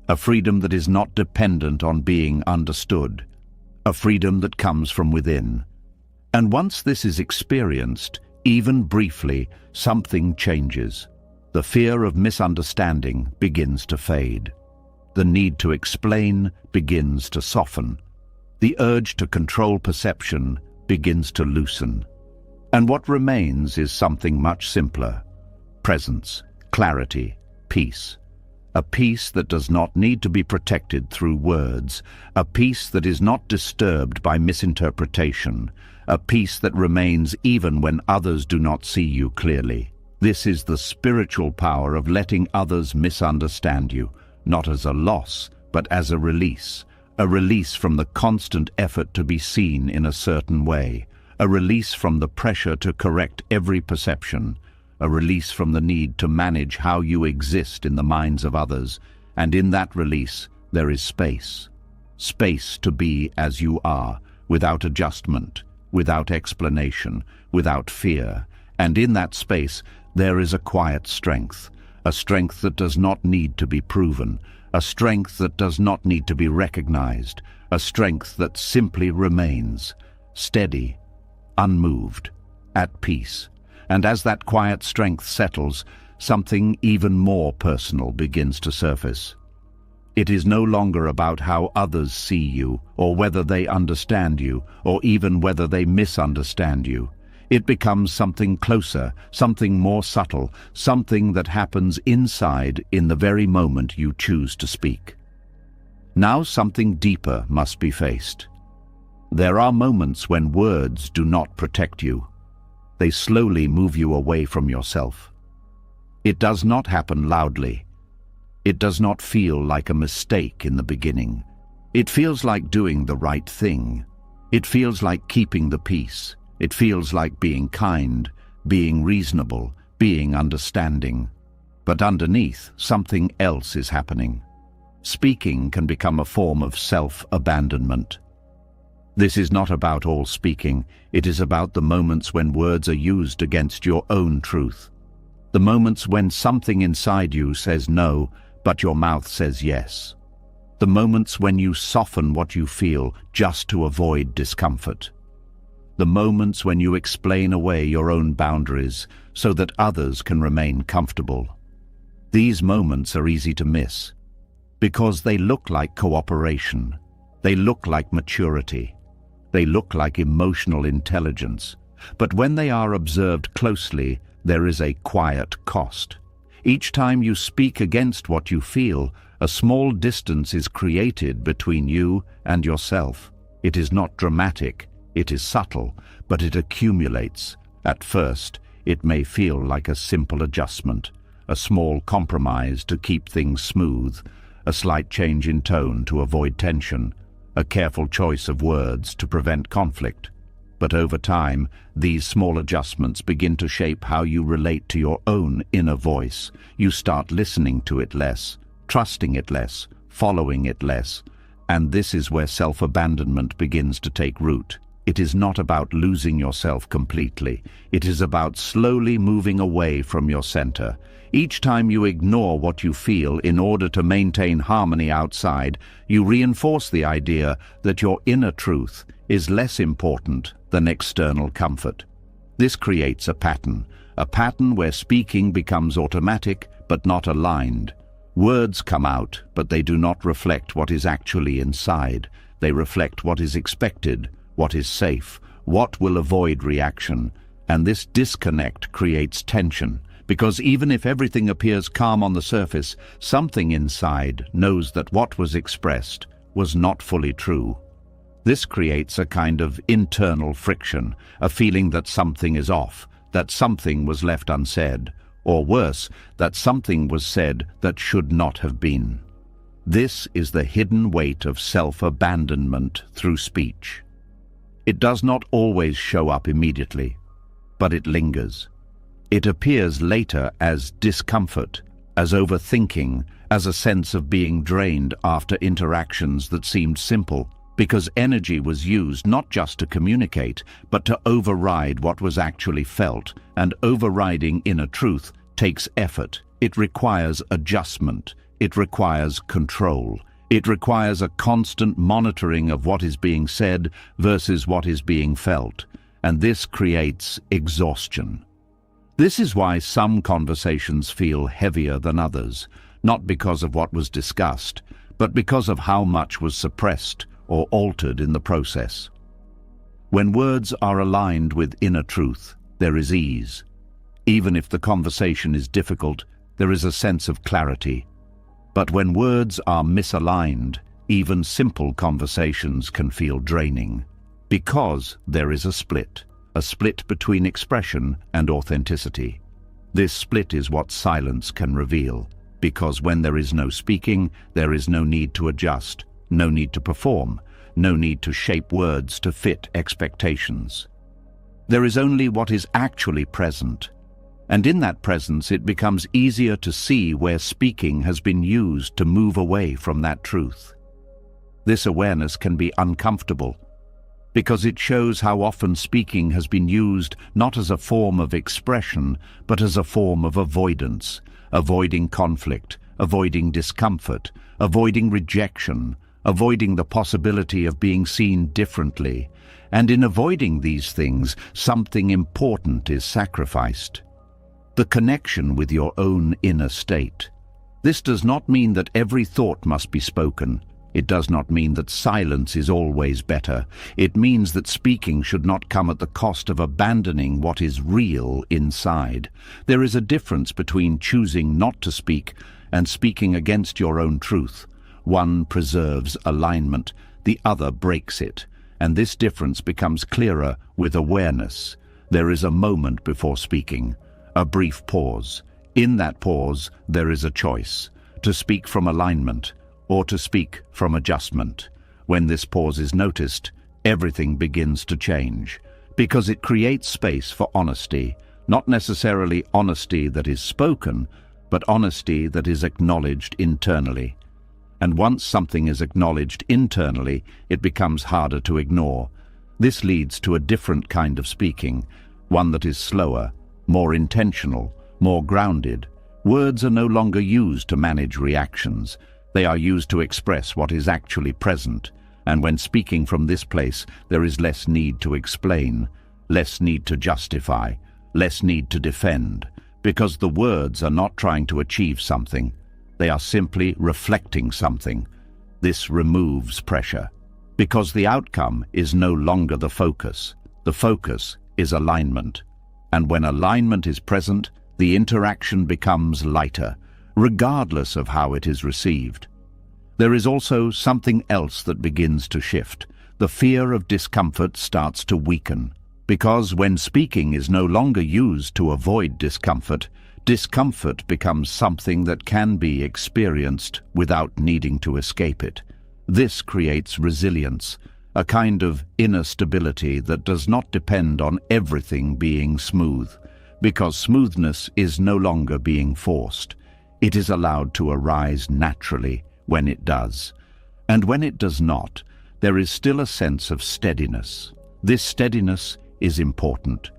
A freedom that is not dependent on being understood. A freedom that comes from within. And once this is experienced, even briefly, something changes. The fear of misunderstanding begins to fade. The need to explain begins to soften. The urge to control perception begins to loosen. And what remains is something much simpler: presence, clarity, peace. A peace that does not need to be protected through words, a peace that is not disturbed by misinterpretation, a peace that remains even when others do not see you clearly. This is the spiritual power of letting others misunderstand you, not as a loss, but as a release, a release from the constant effort to be seen in a certain way, a release from the pressure to correct every perception, a release from the need to manage how you exist in the minds of others, and in that release there is space. Space to be as you are, without adjustment, without explanation, without fear. And in that space there is a quiet strength, a strength that does not need to be proven, a strength that does not need to be recognized, a strength that simply remains, steady, unmoved, at peace. And as that quiet strength settles, something even more personal begins to surface. It is no longer about how others see you, or whether they understand you, or even whether they misunderstand you. It becomes something closer, something more subtle, something that happens inside in the very moment you choose to speak. Now something deeper must be faced. There are moments when words do not protect you. They slowly move you away from yourself. It does not happen loudly. It does not feel like a mistake in the beginning. It feels like doing the right thing. It feels like keeping the peace. It feels like being kind, being reasonable, being understanding. But underneath, something else is happening. Speaking can become a form of self-abandonment. This is not about all speaking. It is about the moments when words are used against your own truth. The moments when something inside you says no, but your mouth says yes. The moments when you soften what you feel just to avoid discomfort. The moments when you explain away your own boundaries so that others can remain comfortable. These moments are easy to miss because they look like cooperation. They look like maturity. They look like emotional intelligence. But when they are observed closely, there is a quiet cost. Each time you speak against what you feel, a small distance is created between you and yourself. It is not dramatic, it is subtle, but it accumulates. At first, it may feel like a simple adjustment, a small compromise to keep things smooth, a slight change in tone to avoid tension, a careful choice of words to prevent conflict. But over time, these small adjustments begin to shape how you relate to your own inner voice. You start listening to it less, trusting it less, following it less. And this is where self-abandonment begins to take root. It is not about losing yourself completely. It is about slowly moving away from your center. Each time you ignore what you feel in order to maintain harmony outside, you reinforce the idea that your inner truth is less important than external comfort. This creates a pattern where speaking becomes automatic but not aligned. Words come out, but they do not reflect what is actually inside. They reflect what is expected, what is safe, what will avoid reaction. And this disconnect creates tension, because even if everything appears calm on the surface, something inside knows that what was expressed was not fully true. This creates a kind of internal friction, a feeling that something is off, that something was left unsaid, or worse, that something was said that should not have been. This is the hidden weight of self-abandonment through speech. It does not always show up immediately, but it lingers. It appears later as discomfort, as overthinking, as a sense of being drained after interactions that seemed simple, because energy was used not just to communicate, but to override what was actually felt, and overriding inner truth takes effort. It requires adjustment. It requires control. It requires a constant monitoring of what is being said versus what is being felt, and this creates exhaustion. This is why some conversations feel heavier than others, not because of what was discussed, but because of how much was suppressed or altered in the process. When words are aligned with inner truth, there is ease. Even if the conversation is difficult, there is a sense of clarity. But when words are misaligned, even simple conversations can feel draining, because there is a split between expression and authenticity. This split is what silence can reveal, because when there is no speaking, there is no need to adjust, no need to perform, no need to shape words to fit expectations. There is only what is actually present, and in that presence it becomes easier to see where speaking has been used to move away from that truth. This awareness can be uncomfortable, because it shows how often speaking has been used not as a form of expression, but as a form of avoidance, avoiding conflict, avoiding discomfort, avoiding rejection, avoiding the possibility of being seen differently. And in avoiding these things, something important is sacrificed: the connection with your own inner state. This does not mean that every thought must be spoken. It does not mean that silence is always better. It means that speaking should not come at the cost of abandoning what is real inside. There is a difference between choosing not to speak and speaking against your own truth. One preserves alignment, the other breaks it, and this difference becomes clearer with awareness. There is a moment before speaking, a brief pause. In that pause, there is a choice: to speak from alignment or to speak from adjustment. When this pause is noticed, everything begins to change, because it creates space for honesty, not necessarily honesty that is spoken, but honesty that is acknowledged internally. And once something is acknowledged internally, it becomes harder to ignore. This leads to a different kind of speaking, one that is slower, more intentional, more grounded. Words are no longer used to manage reactions. They are used to express what is actually present. And when speaking from this place, there is less need to explain, less need to justify, less need to defend, because the words are not trying to achieve something. They are simply reflecting something. This removes pressure, because the outcome is no longer the focus. The focus is alignment. And when alignment is present, the interaction becomes lighter, regardless of how it is received. There is also something else that begins to shift. The fear of discomfort starts to weaken, because when speaking is no longer used to avoid discomfort, discomfort becomes something that can be experienced without needing to escape it. This creates resilience, a kind of inner stability that does not depend on everything being smooth, because smoothness is no longer being forced. It is allowed to arise naturally when it does. And when it does not, there is still a sense of steadiness. This steadiness is important,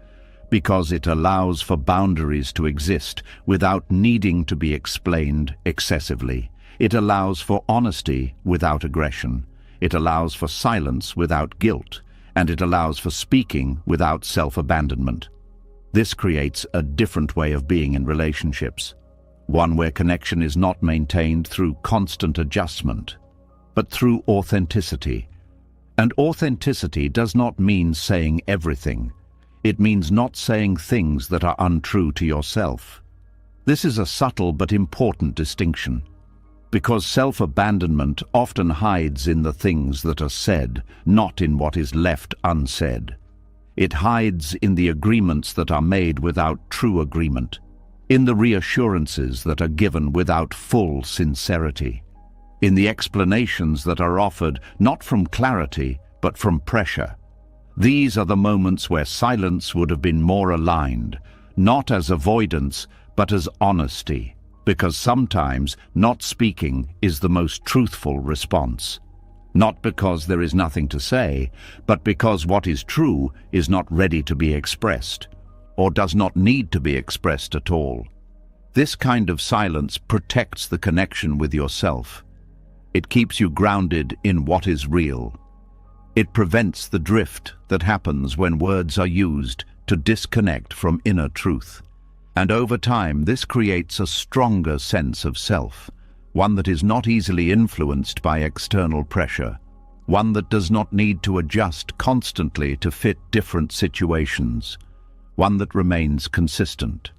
because it allows for boundaries to exist without needing to be explained excessively. It allows for honesty without aggression. It allows for silence without guilt, and it allows for speaking without self-abandonment. This creates a different way of being in relationships, one where connection is not maintained through constant adjustment, but through authenticity. And authenticity does not mean saying everything. It means not saying things that are untrue to yourself. This is a subtle but important distinction, because self-abandonment often hides in the things that are said, not in what is left unsaid. It hides in the agreements that are made without true agreement, in the reassurances that are given without full sincerity, in the explanations that are offered not from clarity but from pressure. These are the moments where silence would have been more aligned, not as avoidance but as honesty, because sometimes not speaking is the most truthful response. Not because there is nothing to say, but because what is true is not ready to be expressed, or does not need to be expressed at all. This kind of silence protects the connection with yourself. It keeps you grounded in what is real. It prevents the drift that happens when words are used to disconnect from inner truth. And over time, this creates a stronger sense of self, one that is not easily influenced by external pressure, one that does not need to adjust constantly to fit different situations, one that remains consistent.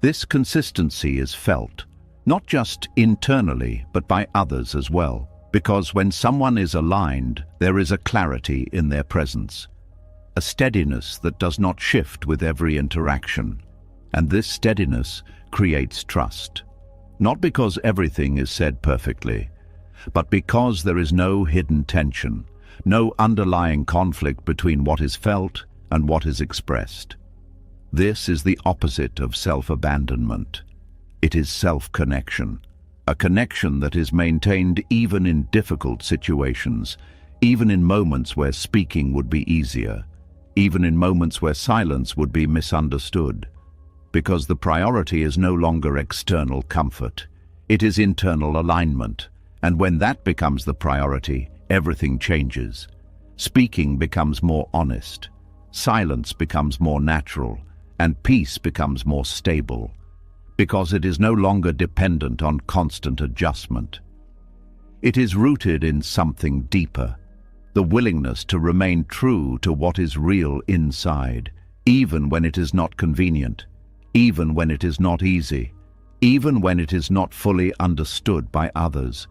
This consistency is felt, not just internally, but by others as well, because when someone is aligned, there is a clarity in their presence, a steadiness that does not shift with every interaction. And this steadiness creates trust, not because everything is said perfectly, but because there is no hidden tension, no underlying conflict between what is felt and what is expressed. This is the opposite of self-abandonment. It is self-connection, a connection that is maintained even in difficult situations, even in moments where speaking would be easier, even in moments where silence would be misunderstood, because the priority is no longer external comfort. It is internal alignment, and when that becomes the priority, everything changes. Speaking becomes more honest, silence becomes more natural, and peace becomes more stable, because it is no longer dependent on constant adjustment. It is rooted in something deeper, the willingness to remain true to what is real inside, even when it is not convenient, even when it is not easy, even when it is not fully understood by others.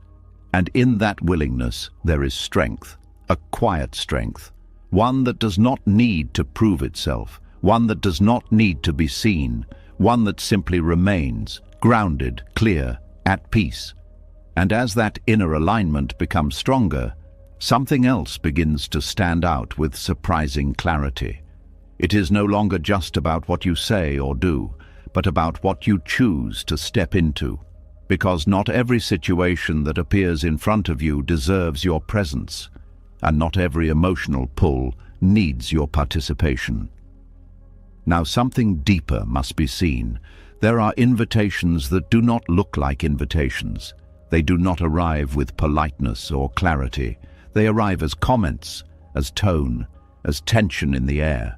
And in that willingness there is strength, a quiet strength, one that does not need to prove itself, one that does not need to be seen, one that simply remains, grounded, clear, at peace. And as that inner alignment becomes stronger, something else begins to stand out with surprising clarity. It is no longer just about what you say or do, but about what you choose to step into. Because not every situation that appears in front of you deserves your presence, and not every emotional pull needs your participation. Now something deeper must be seen. There are invitations that do not look like invitations. They do not arrive with politeness or clarity. They arrive as comments, as tone, as tension in the air.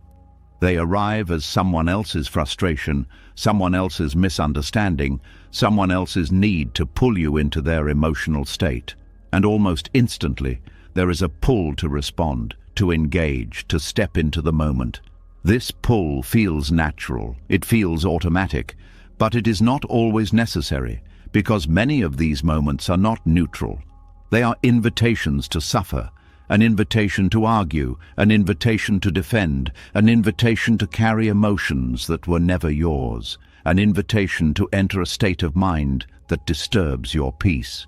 They arrive as someone else's frustration, someone else's misunderstanding, someone else's need to pull you into their emotional state. And almost instantly, there is a pull to respond, to engage, to step into the moment. This pull feels natural, it feels automatic, but it is not always necessary, because many of these moments are not neutral. They are invitations to suffer, an invitation to argue, an invitation to defend, an invitation to carry emotions that were never yours, an invitation to enter a state of mind that disturbs your peace.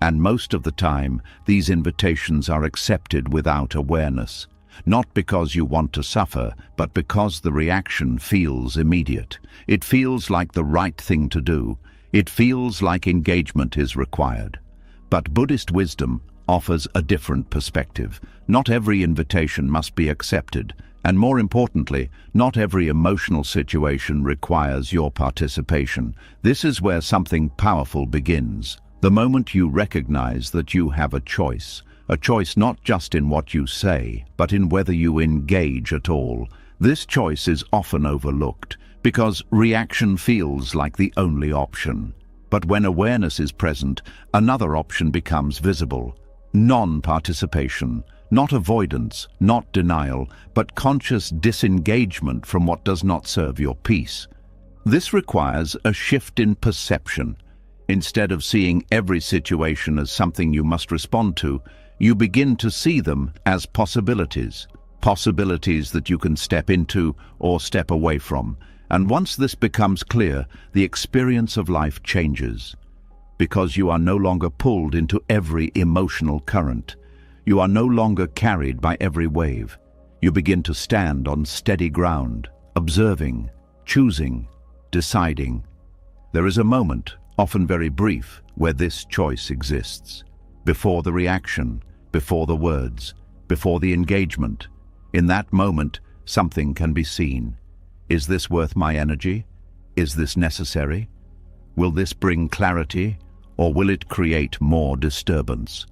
And most of the time, these invitations are accepted without awareness, not because you want to suffer, but because the reaction feels immediate. It feels like the right thing to do. It feels like engagement is required. But Buddhist wisdom offers a different perspective. Not every invitation must be accepted, and more importantly, not every emotional situation requires your participation. This is where something powerful begins. The moment you recognize that you have a choice not just in what you say, but in whether you engage at all. This choice is often overlooked, because reaction feels like the only option. But when awareness is present, another option becomes visible. Non-participation, not avoidance, not denial, but conscious disengagement from what does not serve your peace. This requires a shift in perception. Instead of seeing every situation as something you must respond to, you begin to see them as possibilities. Possibilities that you can step into or step away from. And once this becomes clear, the experience of life changes. Because you are no longer pulled into every emotional current. You are no longer carried by every wave. You begin to stand on steady ground, observing, choosing, deciding. There is a moment, often very brief, where this choice exists. Before the reaction, before the words, before the engagement. In that moment, something can be seen. Is this worth my energy? Is this necessary? Will this bring clarity, or will it create more disturbance?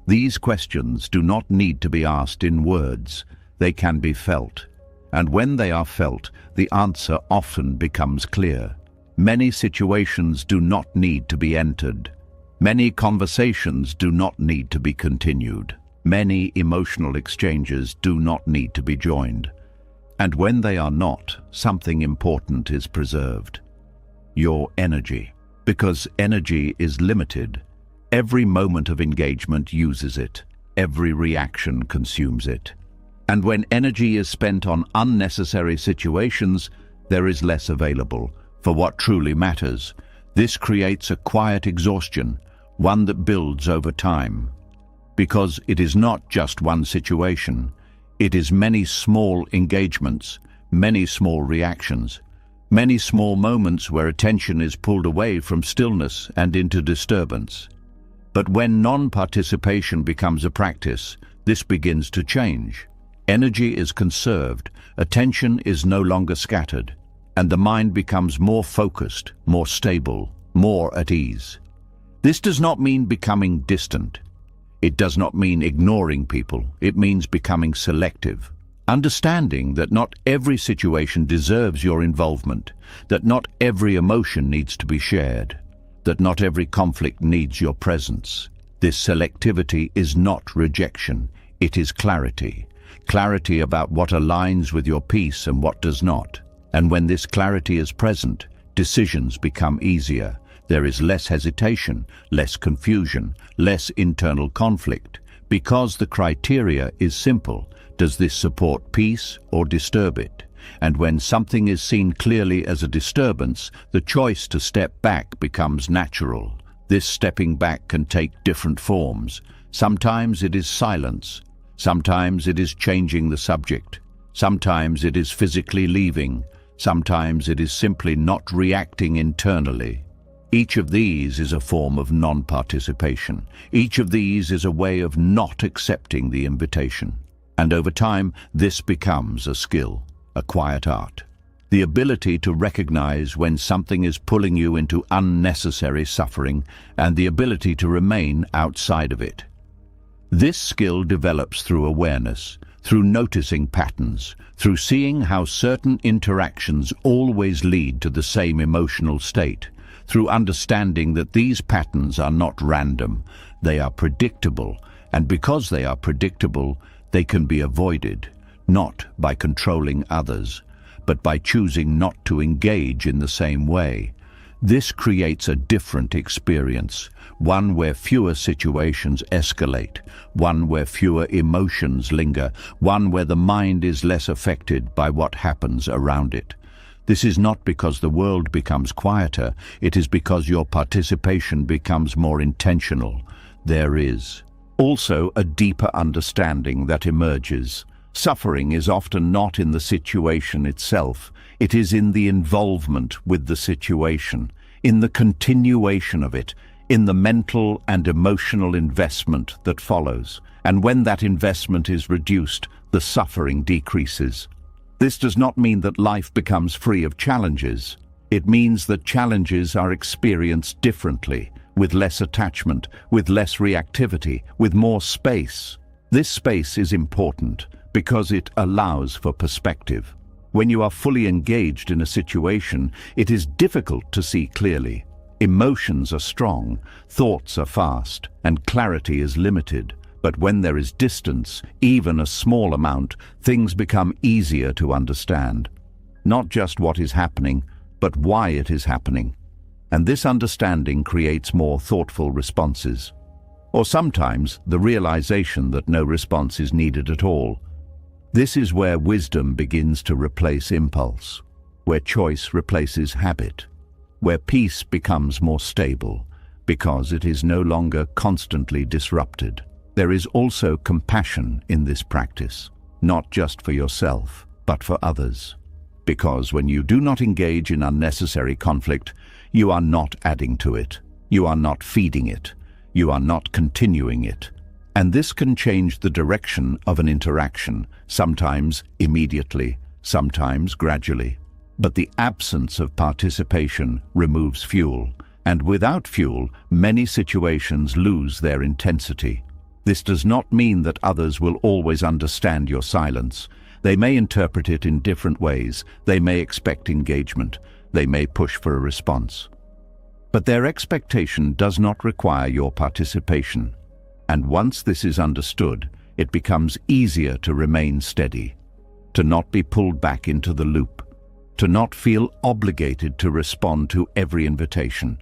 These questions do not need to be asked in words. They can be felt. And when they are felt, the answer often becomes clear. Many situations do not need to be entered. Many conversations do not need to be continued. Many emotional exchanges do not need to be joined. And when they are not, something important is preserved. Your energy. Because energy is limited. Every moment of engagement uses it. Every reaction consumes it. And when energy is spent on unnecessary situations, there is less available for what truly matters. This creates a quiet exhaustion, one that builds over time. Because it is not just one situation, it is many small engagements, many small reactions, many small moments where attention is pulled away from stillness and into disturbance. But when non-participation becomes a practice, this begins to change. Energy is conserved, attention is no longer scattered, and the mind becomes more focused, more stable, more at ease. This does not mean becoming distant. It does not mean ignoring people. It means becoming selective. Understanding that not every situation deserves your involvement, that not every emotion needs to be shared, that not every conflict needs your presence. This selectivity is not rejection, it is clarity. Clarity about what aligns with your peace and what does not. And when this clarity is present, decisions become easier. There is less hesitation, less confusion, less internal conflict, because the criteria is simple. Does this support peace or disturb it? And when something is seen clearly as a disturbance, the choice to step back becomes natural. This stepping back can take different forms. Sometimes it is silence. Sometimes it is changing the subject. Sometimes it is physically leaving. Sometimes it is simply not reacting internally. Each of these is a form of non-participation. Each of these is a way of not accepting the invitation. And over time, this becomes a skill, a quiet art. The ability to recognize when something is pulling you into unnecessary suffering and the ability to remain outside of it. This skill develops through awareness, through noticing patterns, through seeing how certain interactions always lead to the same emotional state, through understanding that these patterns are not random, they are predictable, and because they are predictable, they can be avoided, not by controlling others, but by choosing not to engage in the same way. This creates a different experience, one where fewer situations escalate, one where fewer emotions linger, one where the mind is less affected by what happens around it. This is not because the world becomes quieter, it is because your participation becomes more intentional. There is also a deeper understanding that emerges. Suffering is often not in the situation itself, it is in the involvement with the situation, in the continuation of it, in the mental and emotional investment that follows. And when that investment is reduced, the suffering decreases. This does not mean that life becomes free of challenges. It means that challenges are experienced differently, with less attachment, with less reactivity, with more space. This space is important because it allows for perspective. When you are fully engaged in a situation, it is difficult to see clearly. Emotions are strong, thoughts are fast, and clarity is limited. But when there is distance, even a small amount, things become easier to understand. Not just what is happening, but why it is happening. And this understanding creates more thoughtful responses. Or sometimes the realization that no response is needed at all. This is where wisdom begins to replace impulse, where choice replaces habit, where peace becomes more stable, because it is no longer constantly disrupted. There is also compassion in this practice, not just for yourself, but for others. Because when you do not engage in unnecessary conflict, you are not adding to it, you are not feeding it, you are not continuing it. And this can change the direction of an interaction, sometimes immediately, sometimes gradually. But the absence of participation removes fuel, and without fuel, many situations lose their intensity. This does not mean that others will always understand your silence. They may interpret it in different ways, they may expect engagement, they may push for a response. But their expectation does not require your participation. And once this is understood, it becomes easier to remain steady, to not be pulled back into the loop, to not feel obligated to respond to every invitation.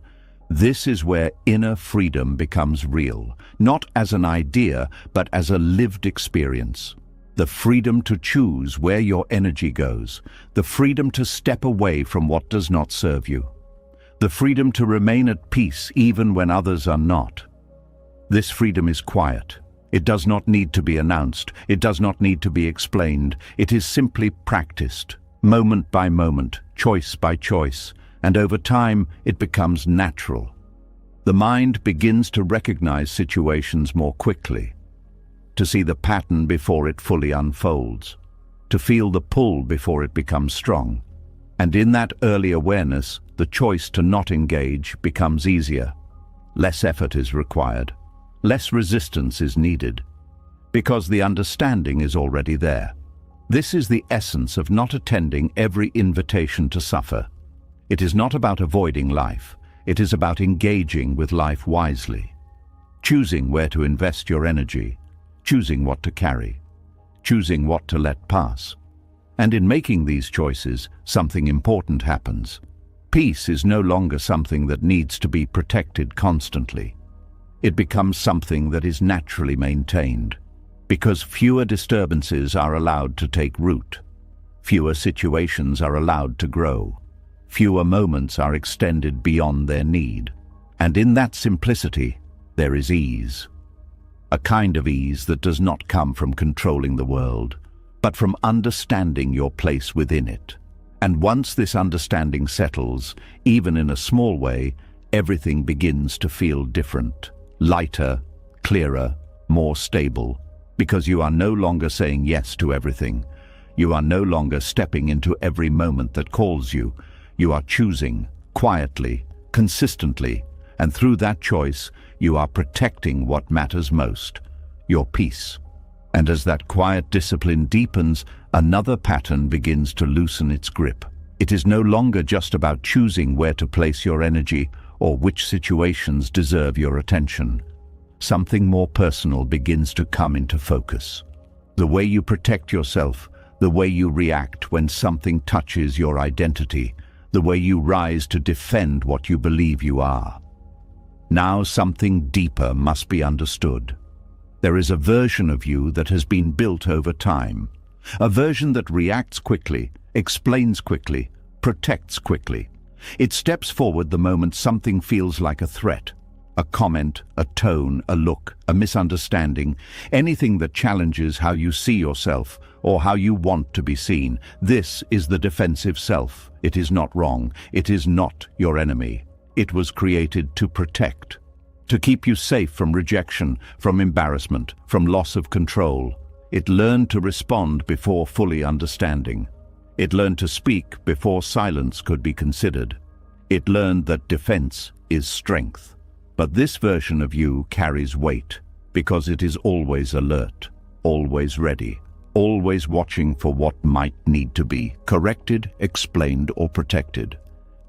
This is where inner freedom becomes real, not as an idea, but as a lived experience. The freedom to choose where your energy goes, the freedom to step away from what does not serve you, the freedom to remain at peace even when others are not. This freedom is quiet. It does not need to be announced. It does not need to be explained. It is simply practiced, moment by moment, choice by choice, and over time it becomes natural. The mind begins to recognize situations more quickly, to see the pattern before it fully unfolds, to feel the pull before it becomes strong. And in that early awareness, the choice to not engage becomes easier. Less effort is required. Less resistance is needed, because the understanding is already there. This is the essence of not attending every invitation to suffer. It is not about avoiding life. It is about engaging with life wisely, choosing where to invest your energy, choosing what to carry, choosing what to let pass. And in making these choices, something important happens. Peace is no longer something that needs to be protected constantly. It becomes something that is naturally maintained, because fewer disturbances are allowed to take root. Fewer situations are allowed to grow. Fewer moments are extended beyond their need. And in that simplicity, there is ease. A kind of ease that does not come from controlling the world, but from understanding your place within it. And once this understanding settles, even in a small way, everything begins to feel different, lighter, clearer, more stable, because you are no longer saying yes to everything. You are no longer stepping into every moment that calls you. You are choosing, quietly, consistently, and through that choice, you are protecting what matters most, your peace. And as that quiet discipline deepens, another pattern begins to loosen its grip. It is no longer just about choosing where to place your energy or which situations deserve your attention. Something more personal begins to come into focus. The way you protect yourself, the way you react when something touches your identity, the way you rise to defend what you believe you are. Now something deeper must be understood. There is a version of you that has been built over time, a version that reacts quickly, explains quickly, protects quickly. It steps forward the moment something feels like a threat, a comment, a tone, a look, a misunderstanding, anything that challenges how you see yourself or how you want to be seen. This is the defensive self. It is not wrong. It is not your enemy. It was created to protect, to keep you safe from rejection, from embarrassment, from loss of control. It learned to respond before fully understanding. It learned to speak before silence could be considered. It learned that defense is strength. But this version of you carries weight because it is always alert, always ready, always watching for what might need to be corrected, explained, or protected.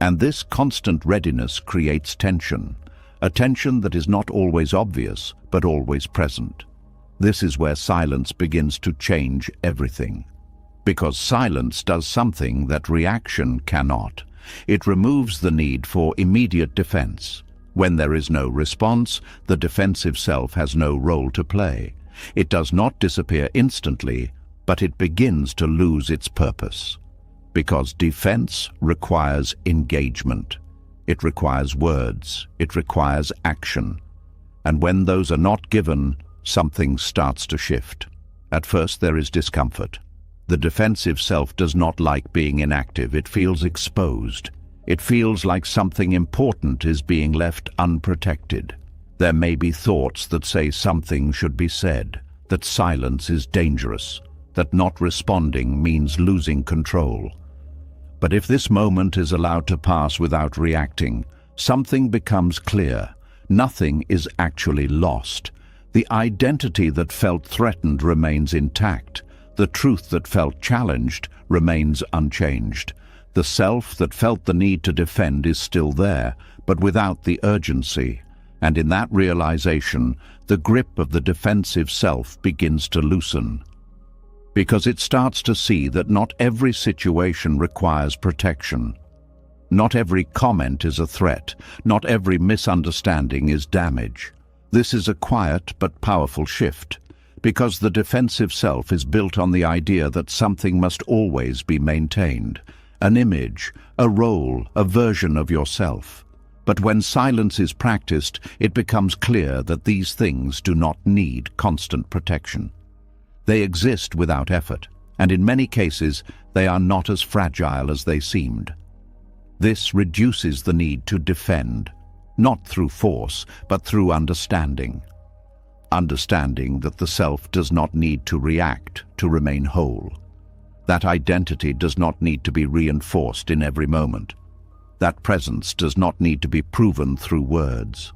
And this constant readiness creates tension, a tension that is not always obvious, but always present. This is where silence begins to change everything. Because silence does something that reaction cannot. It removes the need for immediate defense. When there is no response, the defensive self has no role to play. It does not disappear instantly, but it begins to lose its purpose. Because defense requires engagement. It requires words. It requires action. And when those are not given, something starts to shift. At first there is discomfort. The defensive self does not like being inactive. It feels exposed. It feels like something important is being left unprotected. There may be thoughts that say something should be said, that silence is dangerous, that not responding means losing control. But if this moment is allowed to pass without reacting, something becomes clear. Nothing is actually lost. The identity that felt threatened remains intact. The truth that felt challenged remains unchanged. The self that felt the need to defend is still there, but without the urgency. And in that realization, the grip of the defensive self begins to loosen. Because it starts to see that not every situation requires protection. Not every comment is a threat. Not every misunderstanding is damage. This is a quiet but powerful shift. Because the defensive self is built on the idea that something must always be maintained. An image, a role, a version of yourself. But when silence is practiced, it becomes clear that these things do not need constant protection. They exist without effort, and in many cases, they are not as fragile as they seemed. This reduces the need to defend, not through force, but through understanding. Understanding that the self does not need to react to remain whole. That identity does not need to be reinforced in every moment. That presence does not need to be proven through words.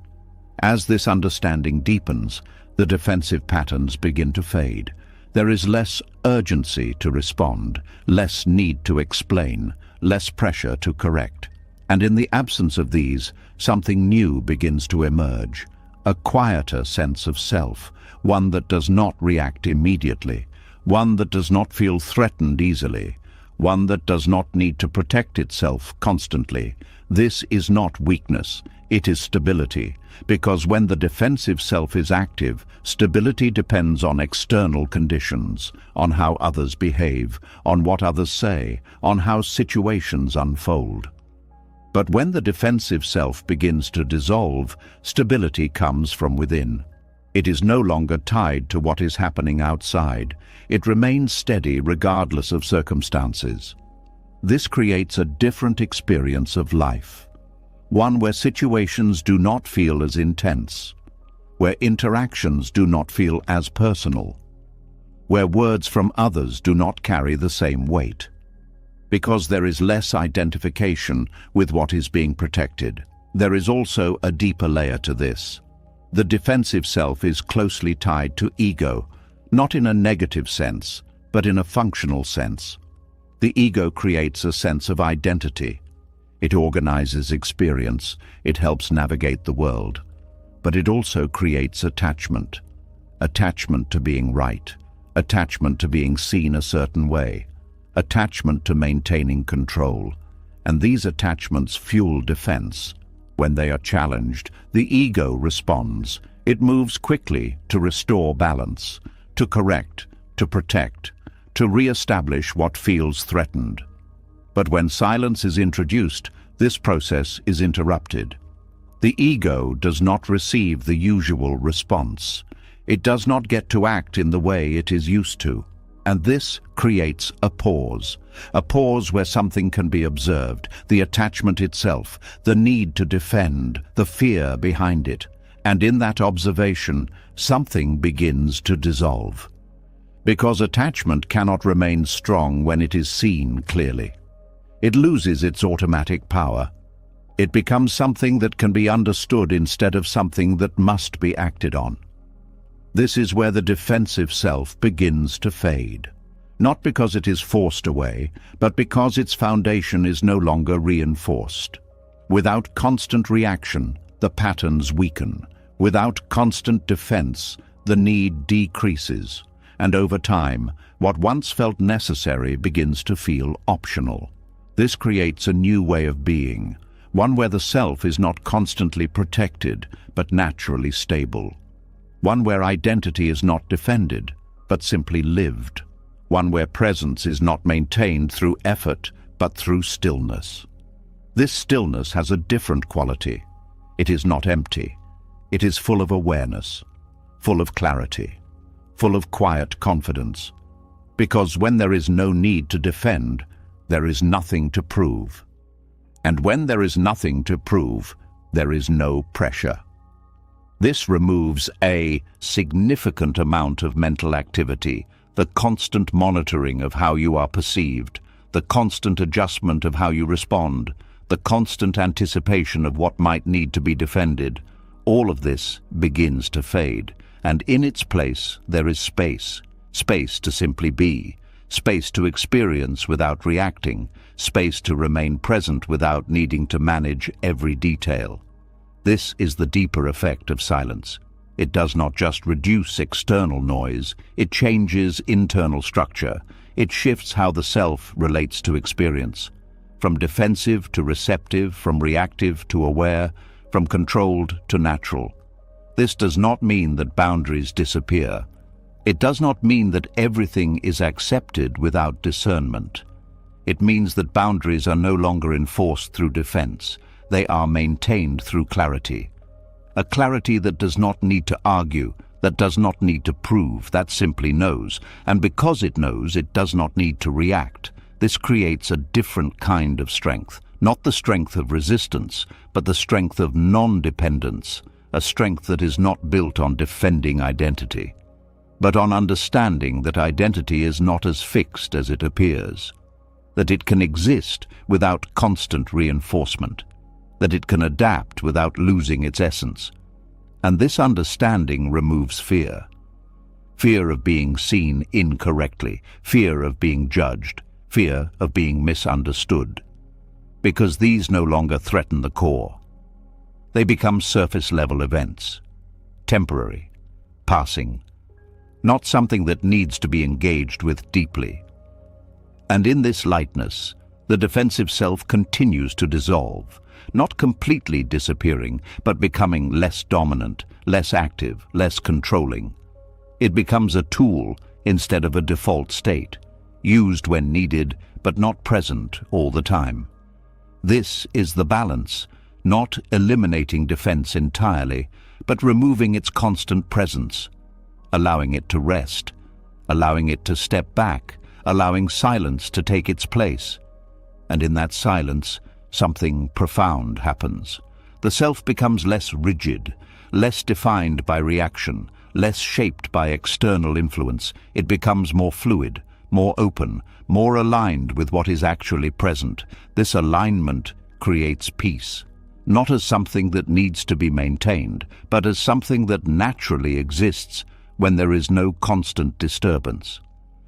As this understanding deepens, the defensive patterns begin to fade. There is less urgency to respond, less need to explain, less pressure to correct. And in the absence of these, something new begins to emerge. A quieter sense of self, one that does not react immediately, one that does not feel threatened easily, one that does not need to protect itself constantly. This is not weakness, it is stability, because when the defensive self is active, stability depends on external conditions, on how others behave, on what others say, on how situations unfold. But when the defensive self begins to dissolve, stability comes from within. It is no longer tied to what is happening outside. It remains steady regardless of circumstances. This creates a different experience of life, one where situations do not feel as intense, where interactions do not feel as personal, where words from others do not carry the same weight. Because there is less identification with what is being protected, there is also a deeper layer to this. The defensive self is closely tied to ego, not in a negative sense, but in a functional sense. The ego creates a sense of identity. It organizes experience, it helps navigate the world. But it also creates attachment. Attachment to being right, attachment to being seen a certain way, attachment to maintaining control. And these attachments fuel defense. When they are challenged, the ego responds. It moves quickly to restore balance, to correct, to protect, to re-establish what feels threatened. But when silence is introduced, this process is interrupted. The ego does not receive the usual response. It does not get to act in the way it is used to. And this creates a pause where something can be observed, the attachment itself, the need to defend, the fear behind it. And in that observation, something begins to dissolve. Because attachment cannot remain strong when it is seen clearly. It loses its automatic power. It becomes something that can be understood instead of something that must be acted on. This is where the defensive self begins to fade. Not because it is forced away, but because its foundation is no longer reinforced. Without constant reaction, the patterns weaken. Without constant defense, the need decreases. And over time, what once felt necessary begins to feel optional. This creates a new way of being, one where the self is not constantly protected, but naturally stable. One where identity is not defended, but simply lived. One where presence is not maintained through effort, but through stillness. This stillness has a different quality. It is not empty. It is full of awareness, full of clarity, full of quiet confidence. Because when there is no need to defend, there is nothing to prove. And when there is nothing to prove, there is no pressure. This removes a significant amount of mental activity, the constant monitoring of how you are perceived, the constant adjustment of how you respond, the constant anticipation of what might need to be defended. All of this begins to fade, and in its place there is space. Space to simply be, space to experience without reacting, space to remain present without needing to manage every detail. This is the deeper effect of silence. It does not just reduce external noise, it changes internal structure. It shifts how the self relates to experience. From defensive to receptive, from reactive to aware, from controlled to natural. This does not mean that boundaries disappear. It does not mean that everything is accepted without discernment. It means that boundaries are no longer enforced through defense. They are maintained through clarity. A clarity that does not need to argue, that does not need to prove, that simply knows. And because it knows, it does not need to react. This creates a different kind of strength. Not the strength of resistance, but the strength of non-dependence. A strength that is not built on defending identity, but on understanding that identity is not as fixed as it appears. That it can exist without constant reinforcement. That it can adapt without losing its essence. And this understanding removes fear. Fear of being seen incorrectly, fear of being judged, fear of being misunderstood. Because these no longer threaten the core. They become surface-level events, temporary, passing, not something that needs to be engaged with deeply. And in this lightness, the defensive self continues to dissolve, not completely disappearing, but becoming less dominant, less active, less controlling. It becomes a tool instead of a default state, used when needed, but not present all the time. This is the balance, not eliminating defense entirely, but removing its constant presence, allowing it to rest, allowing it to step back, allowing silence to take its place. And in that silence, something profound happens. The self becomes less rigid, less defined by reaction, less shaped by external influence. It becomes more fluid, more open, more aligned with what is actually present. This alignment creates peace, not as something that needs to be maintained, but as something that naturally exists when there is no constant disturbance.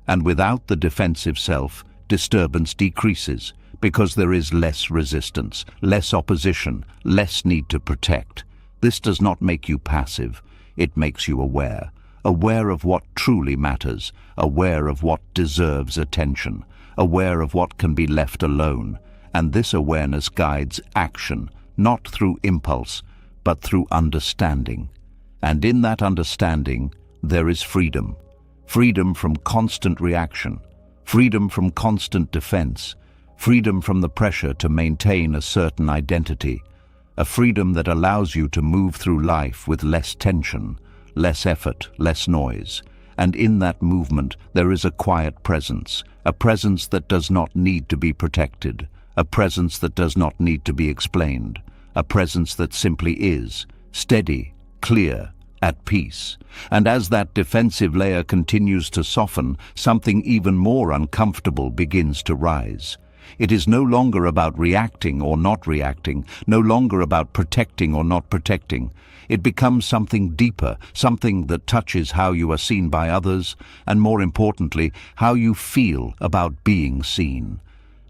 And without the defensive self, disturbance decreases, because there is less resistance, less opposition, less need to protect. This does not make you passive. It makes you aware. Aware of what truly matters, aware of what deserves attention, aware of what can be left alone. And this awareness guides action, not through impulse, but through understanding. And in that understanding, there is freedom. Freedom from constant reaction, freedom from constant defense, freedom from the pressure to maintain a certain identity, a freedom that allows you to move through life with less tension, less effort, less noise. And in that movement, there is a quiet presence, a presence that does not need to be protected, a presence that does not need to be explained, a presence that simply is, steady, clear, at peace. And as that defensive layer continues to soften, something even more uncomfortable begins to rise. It is no longer about reacting or not reacting, no longer about protecting or not protecting. It becomes something deeper, something that touches how you are seen by others, and more importantly, how you feel about being seen.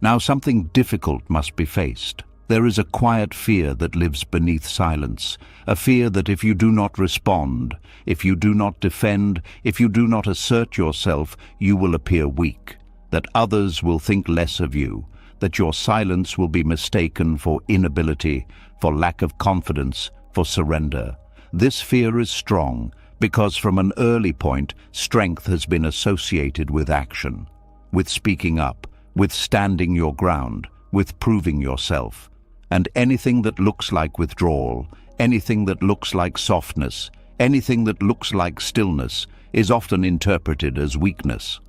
Now something difficult must be faced. There is a quiet fear that lives beneath silence, a fear that if you do not respond, if you do not defend, if you do not assert yourself, you will appear weak, that others will think less of you, that your silence will be mistaken for inability, for lack of confidence, for surrender. This fear is strong because from an early point, strength has been associated with action, with speaking up, with standing your ground, with proving yourself. And anything that looks like withdrawal, anything that looks like softness, anything that looks like stillness is often interpreted as weakness.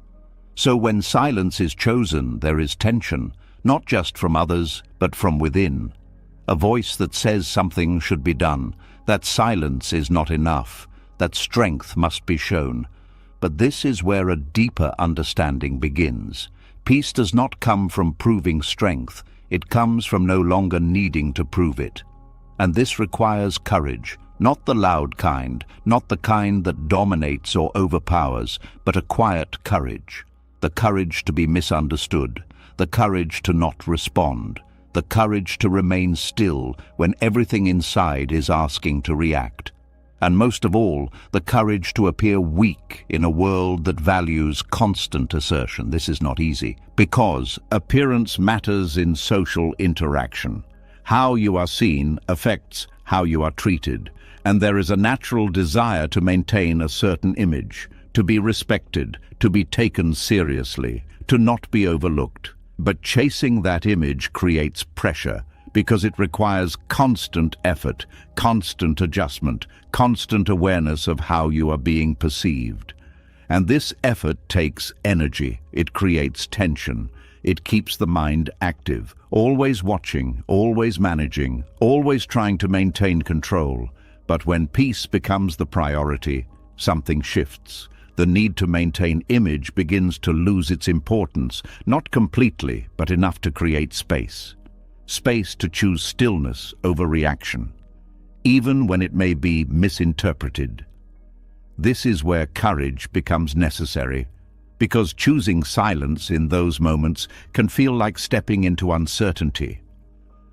So when silence is chosen, there is tension, not just from others, but from within. A voice that says something should be done, that silence is not enough, that strength must be shown. But this is where a deeper understanding begins. Peace does not come from proving strength. It comes from no longer needing to prove it. And this requires courage, not the loud kind, not the kind that dominates or overpowers, but a quiet courage. The courage to be misunderstood, the courage to not respond, the courage to remain still when everything inside is asking to react. And most of all, the courage to appear weak in a world that values constant assertion. This is not easy, because appearance matters in social interaction. How you are seen affects how you are treated, and there is a natural desire to maintain a certain image, to be respected, to be taken seriously, to not be overlooked. But chasing that image creates pressure, because it requires constant effort, constant adjustment, constant awareness of how you are being perceived. And this effort takes energy. It creates tension. It keeps the mind active, always watching, always managing, always trying to maintain control. But when peace becomes the priority, something shifts. The need to maintain image begins to lose its importance, not completely, but enough to create space. Space to choose stillness over reaction, even when it may be misinterpreted. This is where courage becomes necessary, because choosing silence in those moments can feel like stepping into uncertainty.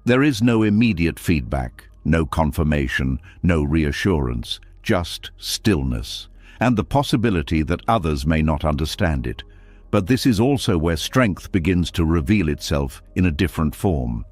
There is no immediate feedback, no confirmation, no reassurance, just stillness, and the possibility that others may not understand it. But this is also where strength begins to reveal itself in a different form.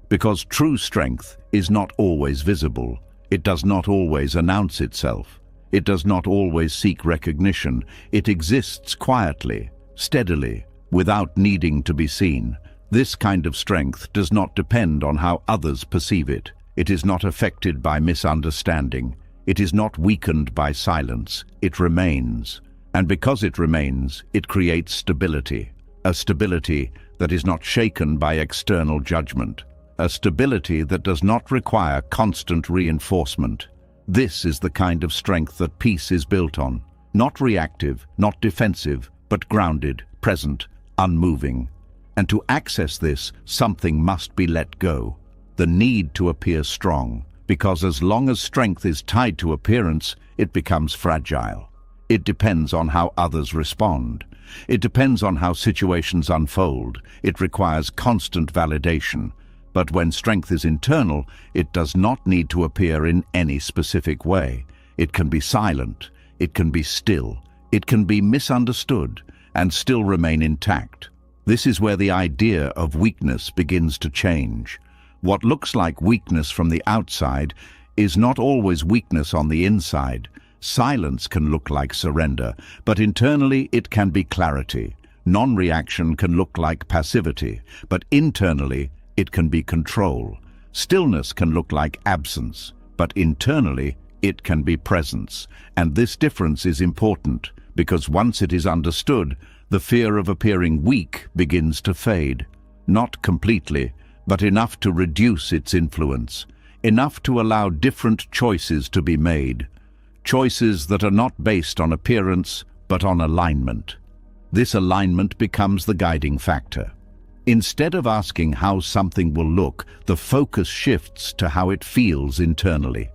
Because true strength is not always visible. It does not always announce itself. It does not always seek recognition. It exists quietly, steadily, without needing to be seen. This kind of strength does not depend on how others perceive it. It is not affected by misunderstanding. It is not weakened by silence. It remains. And because it remains, it creates stability. A stability that is not shaken by external judgment. A stability that does not require constant reinforcement. This is the kind of strength that peace is built on. Not reactive, not defensive, but grounded, present, unmoving. And to access this, something must be let go. The need to appear strong. Because as long as strength is tied to appearance, it becomes fragile. It depends on how others respond. It depends on how situations unfold. It requires constant validation. But when strength is internal, it does not need to appear in any specific way. It can be silent, it can be still, it can be misunderstood, and still remain intact. This is where the idea of weakness begins to change. What looks like weakness from the outside is not always weakness on the inside. Silence can look like surrender, but internally it can be clarity. Non-reaction can look like passivity, but internally it can be control. Stillness can look like absence, but internally it can be presence. And this difference is important, because once it is understood, the fear of appearing weak begins to fade. Not completely, but enough to reduce its influence, enough to allow different choices to be made. Choices that are not based on appearance, but on alignment. This alignment becomes the guiding factor. Instead of asking how something will look, the focus shifts to how it feels internally.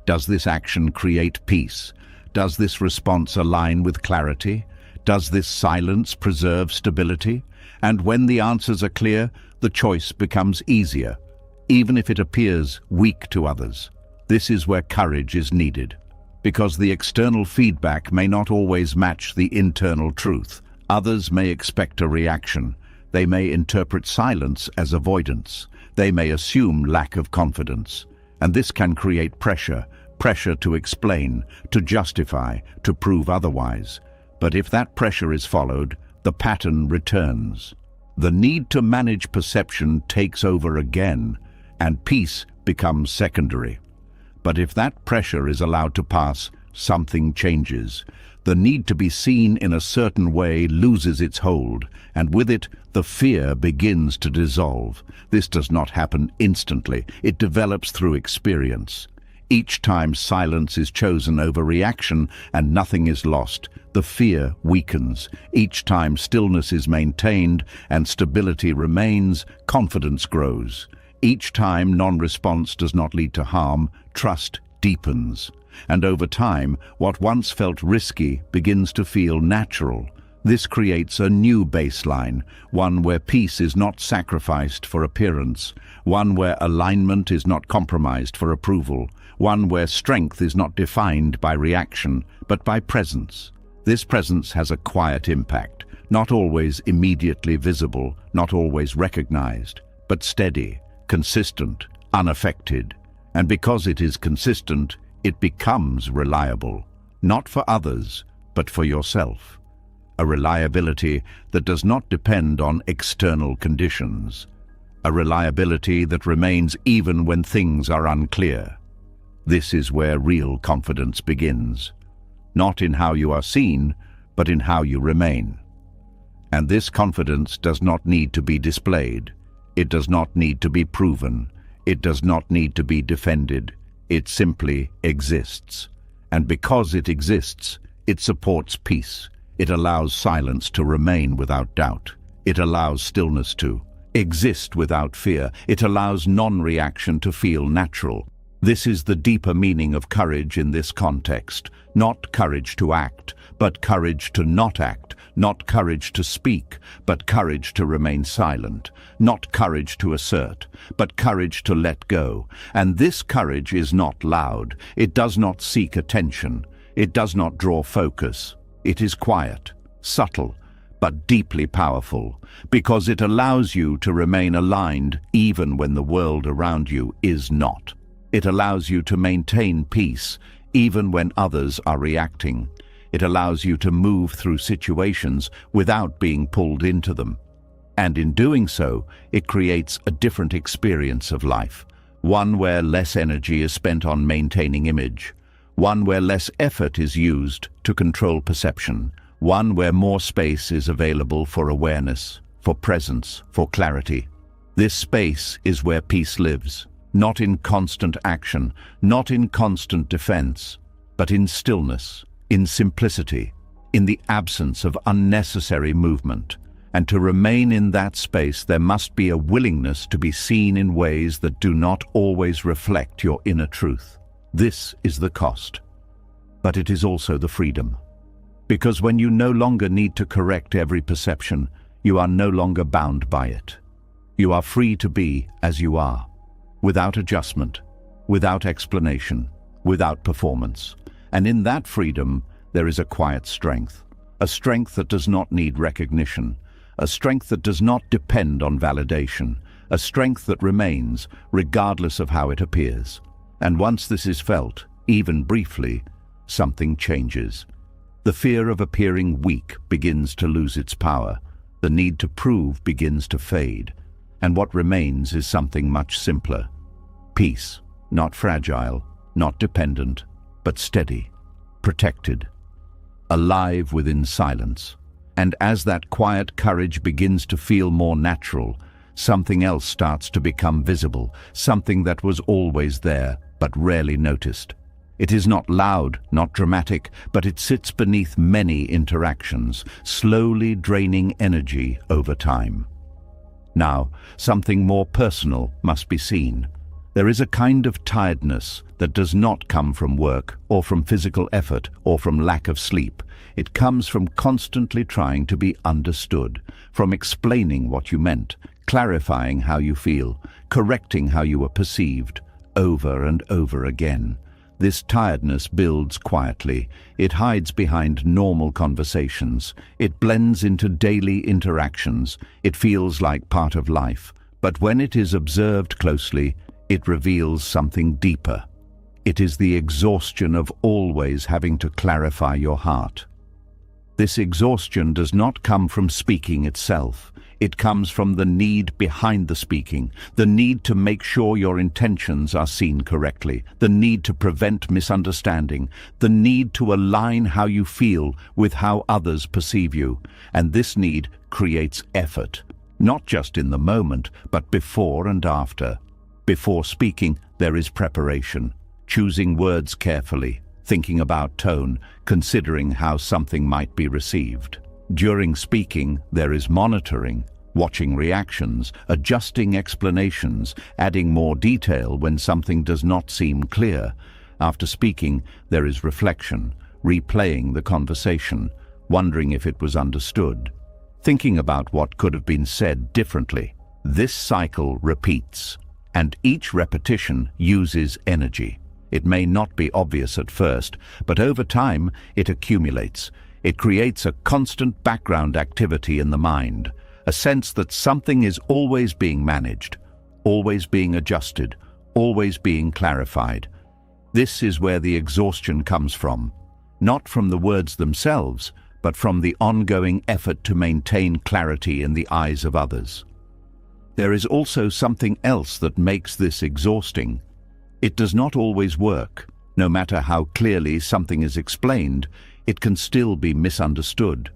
Does this action create peace? Does this response align with clarity? Does this silence preserve stability? And when the answers are clear, the choice becomes easier, even if it appears weak to others. This is where courage is needed, because the external feedback may not always match the internal truth. Others may expect a reaction. They may interpret silence as avoidance. They may assume lack of confidence. And this can create pressure to explain, to justify, to prove otherwise. But if that pressure is followed, the pattern returns. The need to manage perception takes over again, and peace becomes secondary. But if that pressure is allowed to pass, something changes. The need to be seen in a certain way loses its hold, and with it, the fear begins to dissolve. This does not happen instantly. It develops through experience. Each time silence is chosen over reaction and nothing is lost, the fear weakens. Each time stillness is maintained and stability remains, confidence grows. Each time non-response does not lead to harm, trust deepens. And over time, what once felt risky begins to feel natural. This creates a new baseline, one where peace is not sacrificed for appearance, one where alignment is not compromised for approval, one where strength is not defined by reaction, but by presence. This presence has a quiet impact, not always immediately visible, not always recognized, but steady, consistent, unaffected. And because it is consistent, it becomes reliable, not for others, but for yourself. A reliability that does not depend on external conditions. a reliability that remains even when things are unclear. This is where real confidence begins, not in how you are seen, but in how you remain. And this confidence does not need to be displayed. It does not need to be proven. It does not need to be defended. It simply exists. And because it exists, it supports peace. It allows silence to remain without doubt. It allows stillness to exist without fear. It allows non-reaction to feel natural. This is the deeper meaning of courage in this context. Not courage to act, but courage to not act. Not courage to speak, but courage to remain silent. Not courage to assert, but courage to let go. And this courage is not loud. It does not seek attention. It does not draw focus. It is quiet, subtle, but deeply powerful, because it allows you to remain aligned even when the world around you is not. It allows you to maintain peace even when others are reacting. It allows you to move through situations without being pulled into them. And in doing so, it creates a different experience of life, one where less energy is spent on maintaining image, one where less effort is used to control perception, one where more space is available for awareness, for presence, for clarity. This space is where peace lives, not in constant action, not in constant defense, but in stillness, in simplicity, in the absence of unnecessary movement. And to remain in that space, there must be a willingness to be seen in ways that do not always reflect your inner truth. This is the cost. But it is also the freedom. Because when you no longer need to correct every perception, you are no longer bound by it. You are free to be as you are, without adjustment, without explanation, without performance. And in that freedom, there is a quiet strength, a strength that does not need recognition, a strength that does not depend on validation, a strength that remains regardless of how it appears. And once this is felt, even briefly, something changes. The fear of appearing weak begins to lose its power. The need to prove begins to fade. And what remains is something much simpler. Peace, not fragile, not dependent, but steady, protected, alive within silence. And as that quiet courage begins to feel more natural, something else starts to become visible, something that was always there, but rarely noticed. It is not loud, not dramatic, but it sits beneath many interactions, slowly draining energy over time. Now, something more personal must be seen. There is a kind of tiredness that does not come from work or from physical effort or from lack of sleep. It comes from constantly trying to be understood, from explaining what you meant, clarifying how you feel, correcting how you were perceived, over and over again. This tiredness builds quietly. It hides behind normal conversations. It blends into daily interactions. It feels like part of life. But when it is observed closely, it reveals something deeper. It is the exhaustion of always having to clarify your heart. This exhaustion does not come from speaking itself. It comes from the need behind the speaking, the need to make sure your intentions are seen correctly, the need to prevent misunderstanding, the need to align how you feel with how others perceive you. And this need creates effort, not just in the moment, but before and after. Before speaking, there is preparation, choosing words carefully, thinking about tone, considering how something might be received. During speaking, there is monitoring, watching reactions, adjusting explanations, adding more detail when something does not seem clear. After speaking, there is reflection, replaying the conversation, wondering if it was understood, thinking about what could have been said differently. This cycle repeats, and each repetition uses energy. It may not be obvious at first, but over time it accumulates. It creates a constant background activity in the mind, a sense that something is always being managed, always being adjusted, always being clarified. This is where the exhaustion comes from, not from the words themselves, but from the ongoing effort to maintain clarity in the eyes of others. There is also something else that makes this exhausting. It does not always work. No matter how clearly something is explained, it can still be misunderstood.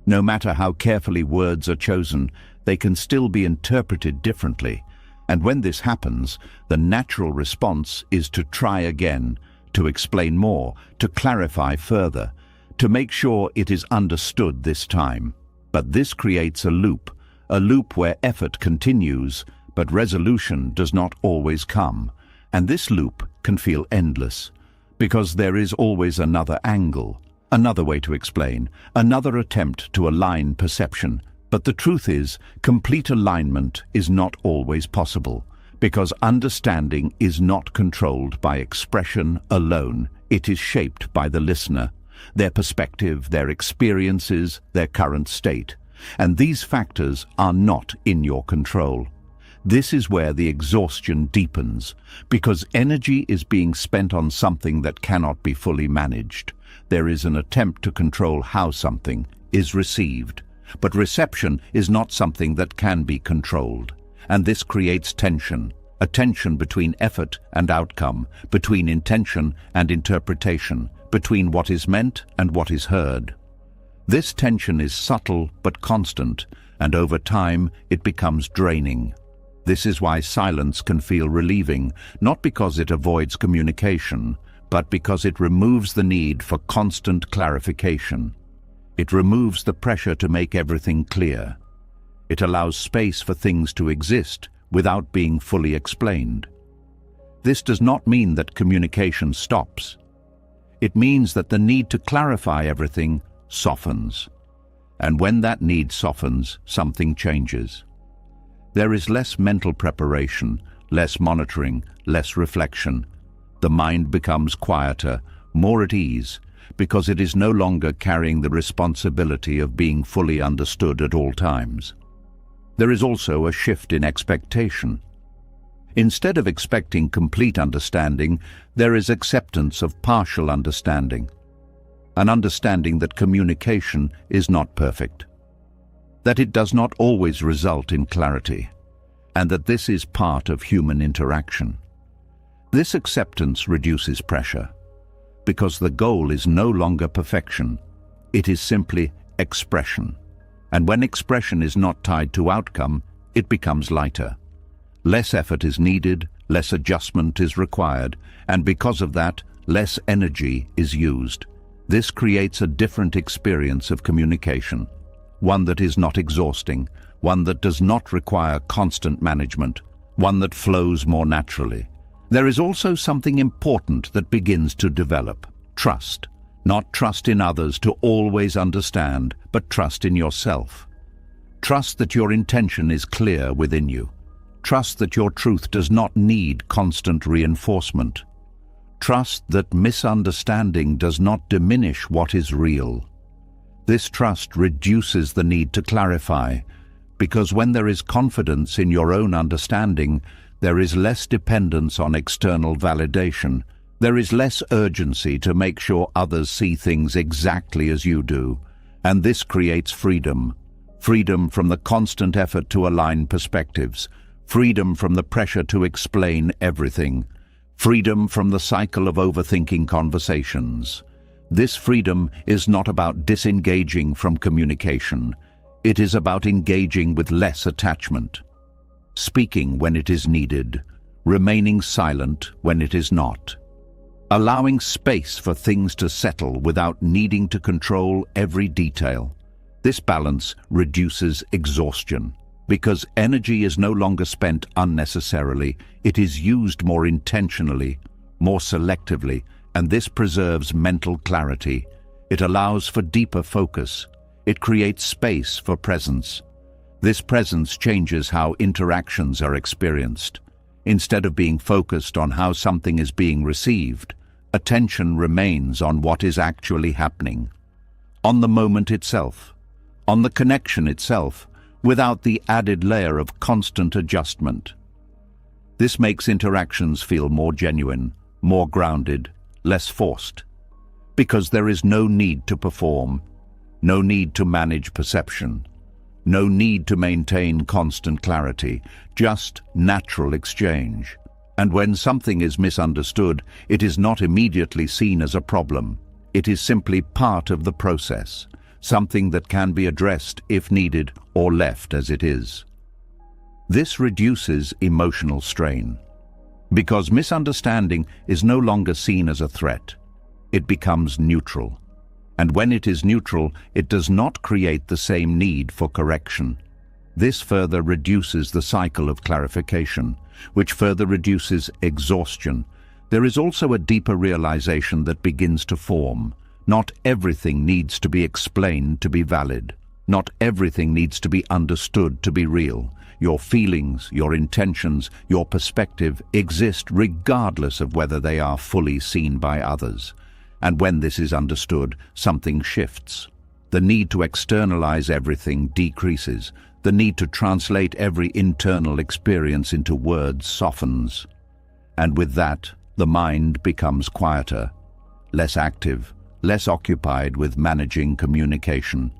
No matter how carefully words are chosen, they can still be interpreted differently. And when this happens, the natural response is to try again, to explain more, to clarify further, to make sure it is understood this time. But this creates a loop where effort continues, but resolution does not always come. And this loop can feel endless, because there is always another angle, another way to explain, another attempt to align perception. But the truth is, complete alignment is not always possible, because understanding is not controlled by expression alone. It is shaped by the listener, their perspective, their experiences, their current state. And these factors are not in your control. This is where the exhaustion deepens, because energy is being spent on something that cannot be fully managed. There is an attempt to control how something is received, but reception is not something that can be controlled. And this creates tension, a tension between effort and outcome, between intention and interpretation, between what is meant and what is heard. This tension is subtle but constant, and over time it becomes draining. This is why silence can feel relieving, not because it avoids communication, but because it removes the need for constant clarification. It removes the pressure to make everything clear. It allows space for things to exist without being fully explained. This does not mean that communication stops. It means that the need to clarify everything softens. And when that need softens, something changes. There is less mental preparation, less monitoring, less reflection. The mind becomes quieter, more at ease, because it is no longer carrying the responsibility of being fully understood at all times. There is also a shift in expectation. Instead of expecting complete understanding, there is acceptance of partial understanding. An understanding that communication is not perfect, that it does not always result in clarity, and that this is part of human interaction. This acceptance reduces pressure, because the goal is no longer perfection, it is simply expression. And when expression is not tied to outcome, it becomes lighter. Less effort is needed, less adjustment is required, and because of that, less energy is used. This creates a different experience of communication, one that is not exhausting, one that does not require constant management, one that flows more naturally. There is also something important that begins to develop: trust. Not trust in others to always understand, but trust in yourself. Trust that your intention is clear within you. Trust that your truth does not need constant reinforcement. Trust that misunderstanding does not diminish what is real. This trust reduces the need to clarify, because when there is confidence in your own understanding, there is less dependence on external validation. There is less urgency to make sure others see things exactly as you do. And this creates freedom. Freedom from the constant effort to align perspectives. Freedom from the pressure to explain everything. Freedom from the cycle of overthinking conversations. This freedom is not about disengaging from communication. It is about engaging with less attachment. Speaking when it is needed. Remaining silent when it is not. Allowing space for things to settle without needing to control every detail. This balance reduces exhaustion, because energy is no longer spent unnecessarily. It is used more intentionally, more selectively, and this preserves mental clarity. It allows for deeper focus. It creates space for presence. This presence changes how interactions are experienced. Instead of being focused on how something is being received, attention remains on what is actually happening, on the moment itself, on the connection itself, without the added layer of constant adjustment. This makes interactions feel more genuine, more grounded, less forced, because there is no need to perform, no need to manage perception. No need to maintain constant clarity, just natural exchange. And when something is misunderstood, it is not immediately seen as a problem. It is simply part of the process, something that can be addressed if needed or left as it is. This reduces emotional strain, because misunderstanding is no longer seen as a threat. It becomes neutral. And when it is neutral, it does not create the same need for correction. This further reduces the cycle of clarification, which further reduces exhaustion. There is also a deeper realization that begins to form. Not everything needs to be explained to be valid. Not everything needs to be understood to be real. Your feelings, your intentions, your perspective exist regardless of whether they are fully seen by others. And when this is understood, something shifts. The need to externalize everything decreases. The need to translate every internal experience into words softens. And with that, the mind becomes quieter, less active, less occupied with managing communication.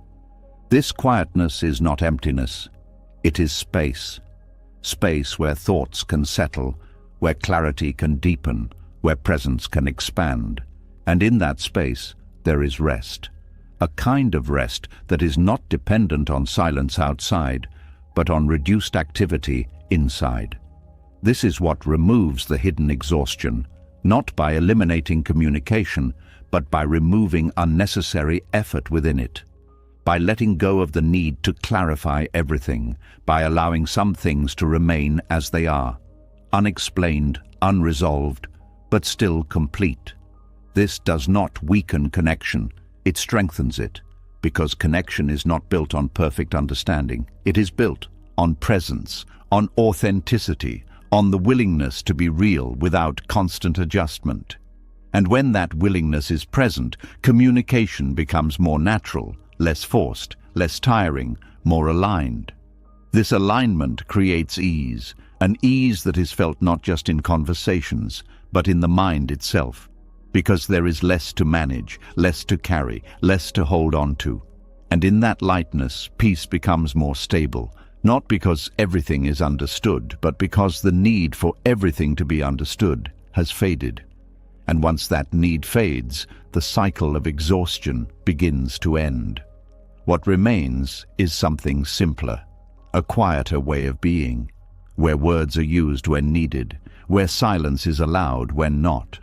This quietness is not emptiness. It is space. Space where thoughts can settle, where clarity can deepen, where presence can expand. And in that space, there is rest. A kind of rest that is not dependent on silence outside, but on reduced activity inside. This is what removes the hidden exhaustion, not by eliminating communication, but by removing unnecessary effort within it. By letting go of the need to clarify everything, by allowing some things to remain as they are, unexplained, unresolved, but still complete. This does not weaken connection, it strengthens it, because connection is not built on perfect understanding. It is built on presence, on authenticity, on the willingness to be real without constant adjustment. And when that willingness is present, communication becomes more natural, less forced, less tiring, more aligned. This alignment creates ease, an ease that is felt not just in conversations, but in the mind itself, because there is less to manage, less to carry, less to hold on to. And in that lightness, peace becomes more stable, not because everything is understood, but because the need for everything to be understood has faded. And once that need fades, the cycle of exhaustion begins to end. What remains is something simpler, a quieter way of being, where words are used when needed, where silence is allowed when not,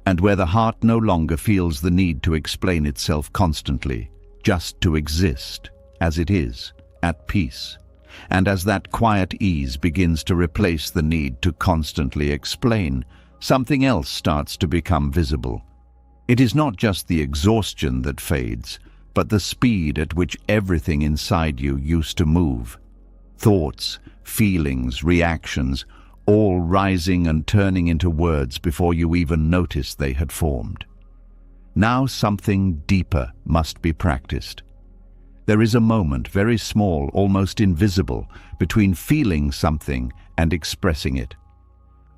and where the heart no longer feels the need to explain itself constantly, just to exist as it is, at peace. And as that quiet ease begins to replace the need to constantly explain, something else starts to become visible. It is not just the exhaustion that fades, but the speed at which everything inside you used to move. Thoughts, feelings, reactions, all rising and turning into words before you even noticed they had formed. Now something deeper must be practiced. There is a moment, very small, almost invisible, between feeling something and expressing it.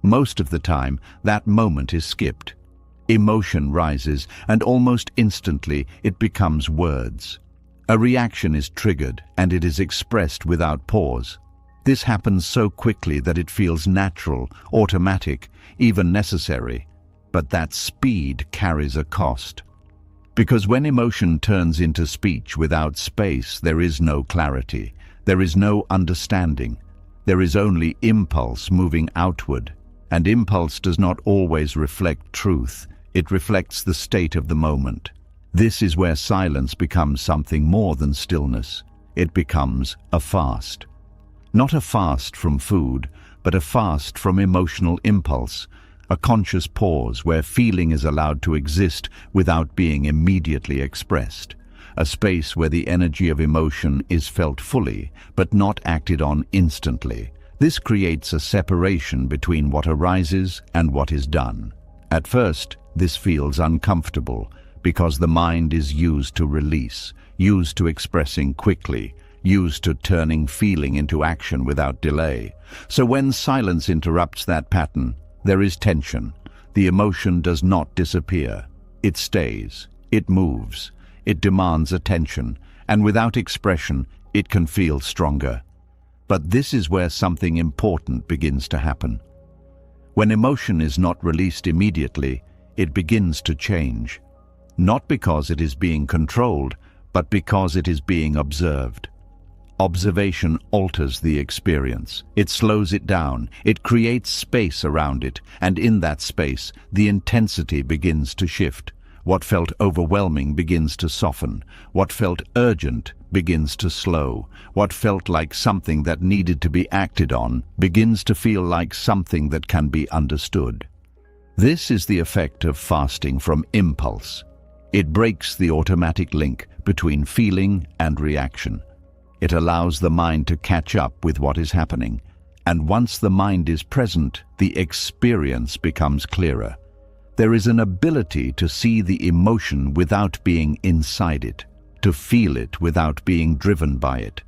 Most of the time, that moment is skipped. Emotion rises, and almost instantly it becomes words. A reaction is triggered, and it is expressed without pause. This happens so quickly that it feels natural, automatic, even necessary. But that speed carries a cost. Because when emotion turns into speech without space, there is no clarity. There is no understanding. There is only impulse moving outward. And impulse does not always reflect truth. It reflects the state of the moment. This is where silence becomes something more than stillness. It becomes a fast. Not a fast from food, but a fast from emotional impulse, a conscious pause where feeling is allowed to exist without being immediately expressed, a space where the energy of emotion is felt fully, but not acted on instantly. This creates a separation between what arises and what is done. At first, this feels uncomfortable because the mind is used to release, used to expressing quickly, used to turning feeling into action without delay. So when silence interrupts that pattern, there is tension. The emotion does not disappear. It stays. It moves. It demands attention. And without expression, it can feel stronger. But this is where something important begins to happen. When emotion is not released immediately, it begins to change. Not because it is being controlled, but because it is being observed. Observation alters the experience. It slows it down. It creates space around it, and in that space, the intensity begins to shift. What felt overwhelming begins to soften. What felt urgent begins to slow. What felt like something that needed to be acted on begins to feel like something that can be understood. This is the effect of fasting from impulse. It breaks the automatic link between feeling and reaction. It allows the mind to catch up with what is happening, and once the mind is present, the experience becomes clearer. There is an ability to see the emotion without being inside it, to feel it without being driven by it,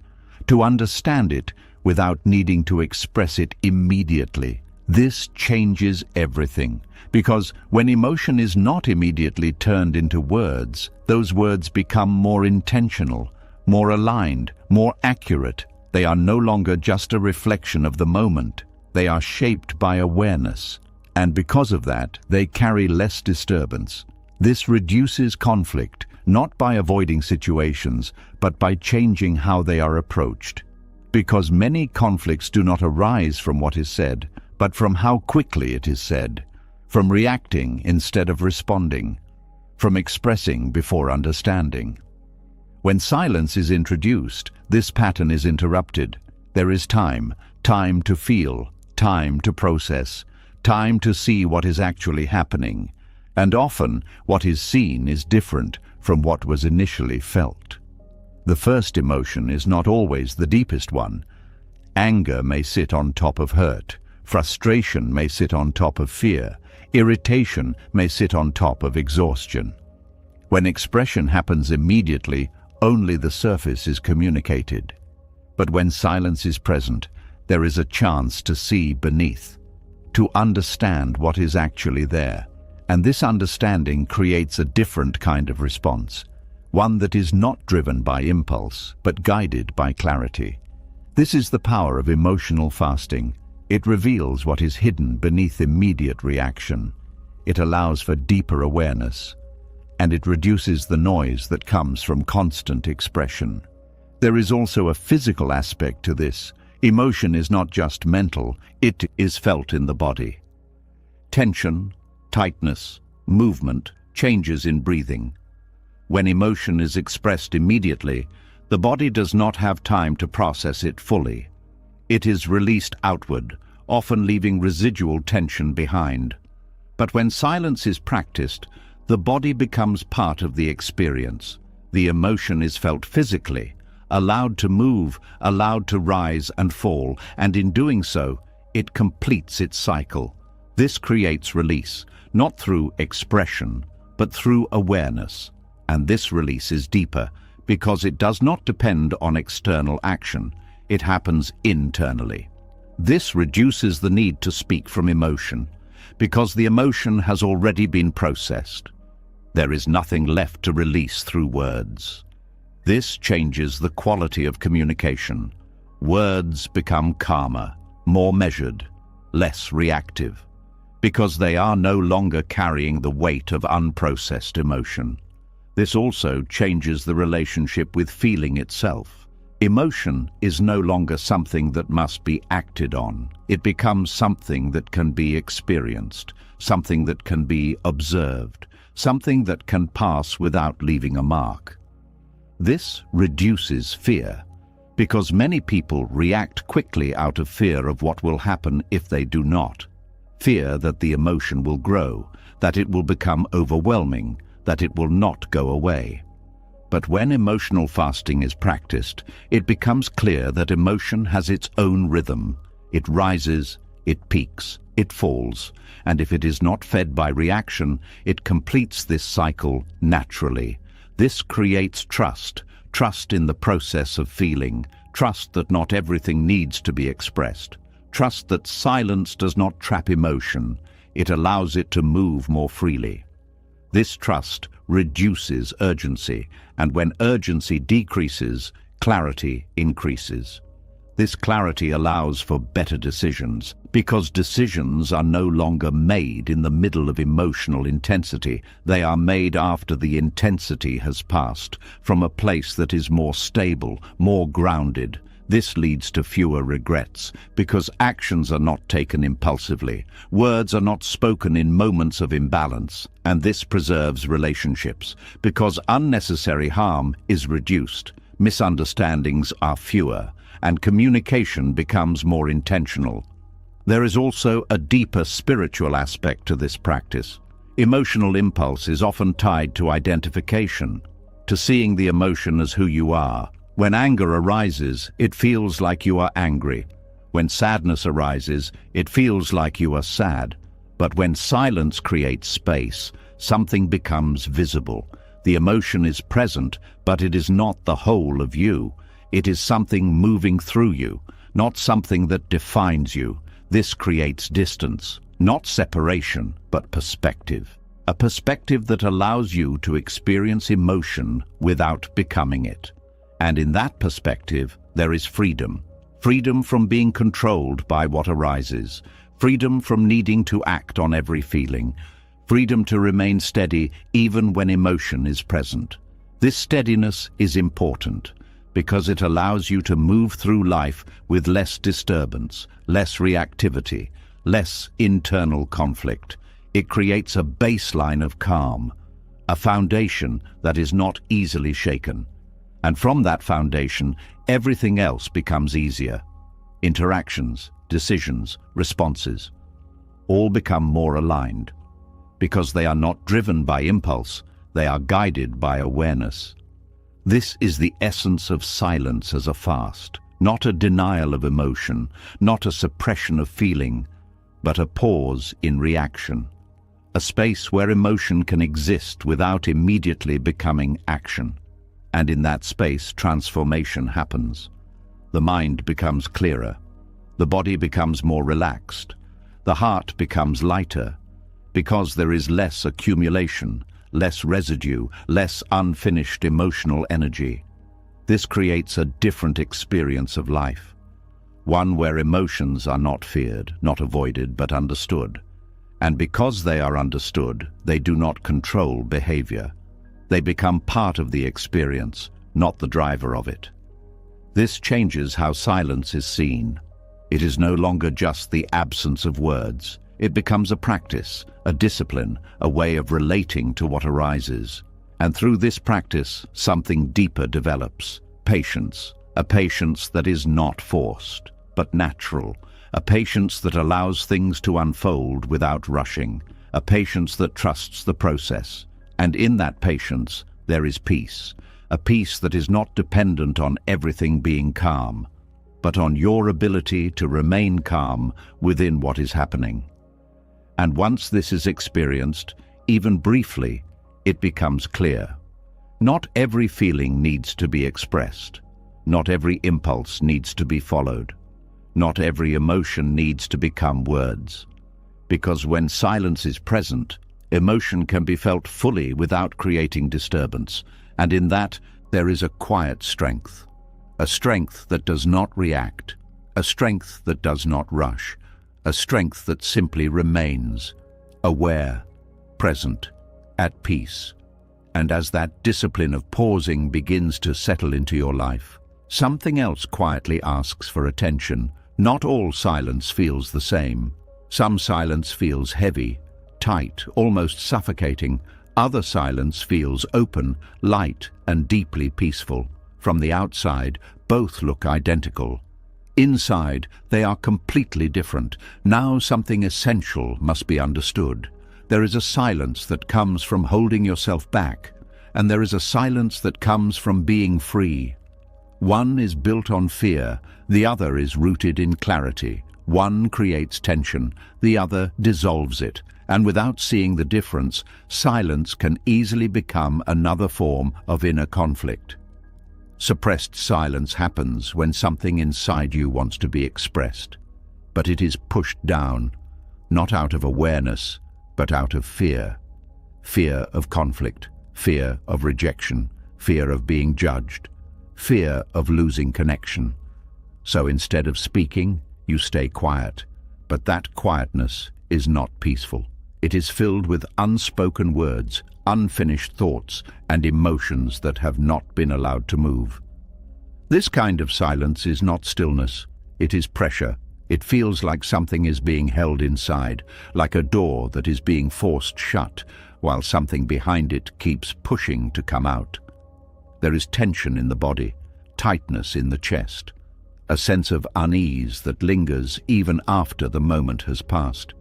to understand it without needing to express it immediately. This changes everything, because when emotion is not immediately turned into words, those words become more intentional, more aligned, more accurate. They are no longer just a reflection of the moment. They are shaped by awareness, and because of that, they carry less disturbance. This reduces conflict, not by avoiding situations, but by changing how they are approached. Because many conflicts do not arise from what is said, but from how quickly it is said, from reacting instead of responding, from expressing before understanding. When silence is introduced, this pattern is interrupted. There is time to feel, time to process, time to see what is actually happening. And often, what is seen is different from what was initially felt. The first emotion is not always the deepest one. Anger may sit on top of hurt. Frustration may sit on top of fear. Irritation may sit on top of exhaustion. When expression happens immediately, only the surface is communicated. But when silence is present, there is a chance to see beneath, to understand what is actually there. And this understanding creates a different kind of response, one that is not driven by impulse, but guided by clarity. This is the power of emotional fasting. It reveals what is hidden beneath immediate reaction. It allows for deeper awareness, and it reduces the noise that comes from constant expression. There is also a physical aspect to this. Emotion is not just mental, it is felt in the body. Tension, tightness, movement, changes in breathing. When emotion is expressed immediately, the body does not have time to process it fully. It is released outward, often leaving residual tension behind. But when silence is practiced, the body becomes part of the experience. The emotion is felt physically, allowed to move, allowed to rise and fall, and in doing so, it completes its cycle. This creates release, not through expression, but through awareness. And this release is deeper, because it does not depend on external action. It happens internally. This reduces the need to speak from emotion, because the emotion has already been processed. There is nothing left to release through words. This changes the quality of communication. Words become calmer, more measured, less reactive, because they are no longer carrying the weight of unprocessed emotion. This also changes the relationship with feeling itself. Emotion is no longer something that must be acted on. It becomes something that can be experienced, something that can be observed, something that can pass without leaving a mark. This reduces fear, because many people react quickly out of fear of what will happen if they do not. Fear that the emotion will grow, that it will become overwhelming, that it will not go away. But when emotional fasting is practiced, it becomes clear that emotion has its own rhythm. It rises, it peaks, it falls, and if it is not fed by reaction, it completes this cycle naturally. This creates trust, trust in the process of feeling, trust that not everything needs to be expressed, trust that silence does not trap emotion, it allows it to move more freely. This trust reduces urgency, and when urgency decreases, clarity increases. This clarity allows for better decisions, because decisions are no longer made in the middle of emotional intensity. They are made after the intensity has passed, from a place that is more stable, more grounded. This leads to fewer regrets, because actions are not taken impulsively. Words are not spoken in moments of imbalance, and this preserves relationships, because unnecessary harm is reduced, misunderstandings are fewer, and communication becomes more intentional. There is also a deeper spiritual aspect to this practice. Emotional impulse is often tied to identification, to seeing the emotion as who you are. When anger arises, it feels like you are angry. When sadness arises, it feels like you are sad. But when silence creates space, something becomes visible. The emotion is present, but it is not the whole of you. It is something moving through you, not something that defines you. This creates distance, not separation, but perspective. A perspective that allows you to experience emotion without becoming it. And in that perspective, there is freedom. Freedom from being controlled by what arises. Freedom from needing to act on every feeling. Freedom to remain steady even when emotion is present. This steadiness is important, because it allows you to move through life with less disturbance, less reactivity, less internal conflict. It creates a baseline of calm, a foundation that is not easily shaken. And from that foundation, everything else becomes easier. Interactions, decisions, responses, all become more aligned, because they are not driven by impulse, they are guided by awareness. This is the essence of silence as a fast, not a denial of emotion, not a suppression of feeling, but a pause in reaction. A space where emotion can exist without immediately becoming action. And in that space, transformation happens. The mind becomes clearer. The body becomes more relaxed. The heart becomes lighter, because there is less accumulation, less residue, less unfinished emotional energy. This creates a different experience of life, one where emotions are not feared, not avoided, but understood. And because they are understood, they do not control behavior. They become part of the experience, not the driver of it. This changes how silence is seen. It is no longer just the absence of words. It becomes a practice, a discipline, a way of relating to what arises. And through this practice, something deeper develops. Patience, a patience that is not forced, but natural. A patience that allows things to unfold without rushing. A patience that trusts the process. And in that patience, there is peace. A peace that is not dependent on everything being calm, but on your ability to remain calm within what is happening. And once this is experienced, even briefly, it becomes clear. Not every feeling needs to be expressed. Not every impulse needs to be followed. Not every emotion needs to become words. Because when silence is present, emotion can be felt fully without creating disturbance. And in that, there is a quiet strength. A strength that does not react. A strength that does not rush. A strength that simply remains, aware, present, at peace. And as that discipline of pausing begins to settle into your life, something else quietly asks for attention. Not all silence feels the same. Some silence feels heavy, tight, almost suffocating. Other silence feels open, light, and deeply peaceful. From the outside, both look identical. Inside, they are completely different. Now something essential must be understood. There is a silence that comes from holding yourself back, and there is a silence that comes from being free. One is built on fear, the other is rooted in clarity. One creates tension, the other dissolves it, and without seeing the difference, silence can easily become another form of inner conflict. Suppressed silence happens when something inside you wants to be expressed, but it is pushed down, not out of awareness, but out of fear. Fear of conflict, fear of rejection, fear of being judged. fear of losing connection. So instead of speaking, you stay quiet. But that quietness is not peaceful. It is filled with unspoken words, unfinished thoughts, and emotions that have not been allowed to move. This kind of silence is not stillness. It is pressure. It feels like something is being held inside, like a door that is being forced shut, while something behind it keeps pushing to come out. There is tension in the body, tightness in the chest, a sense of unease that lingers even after the moment has passed.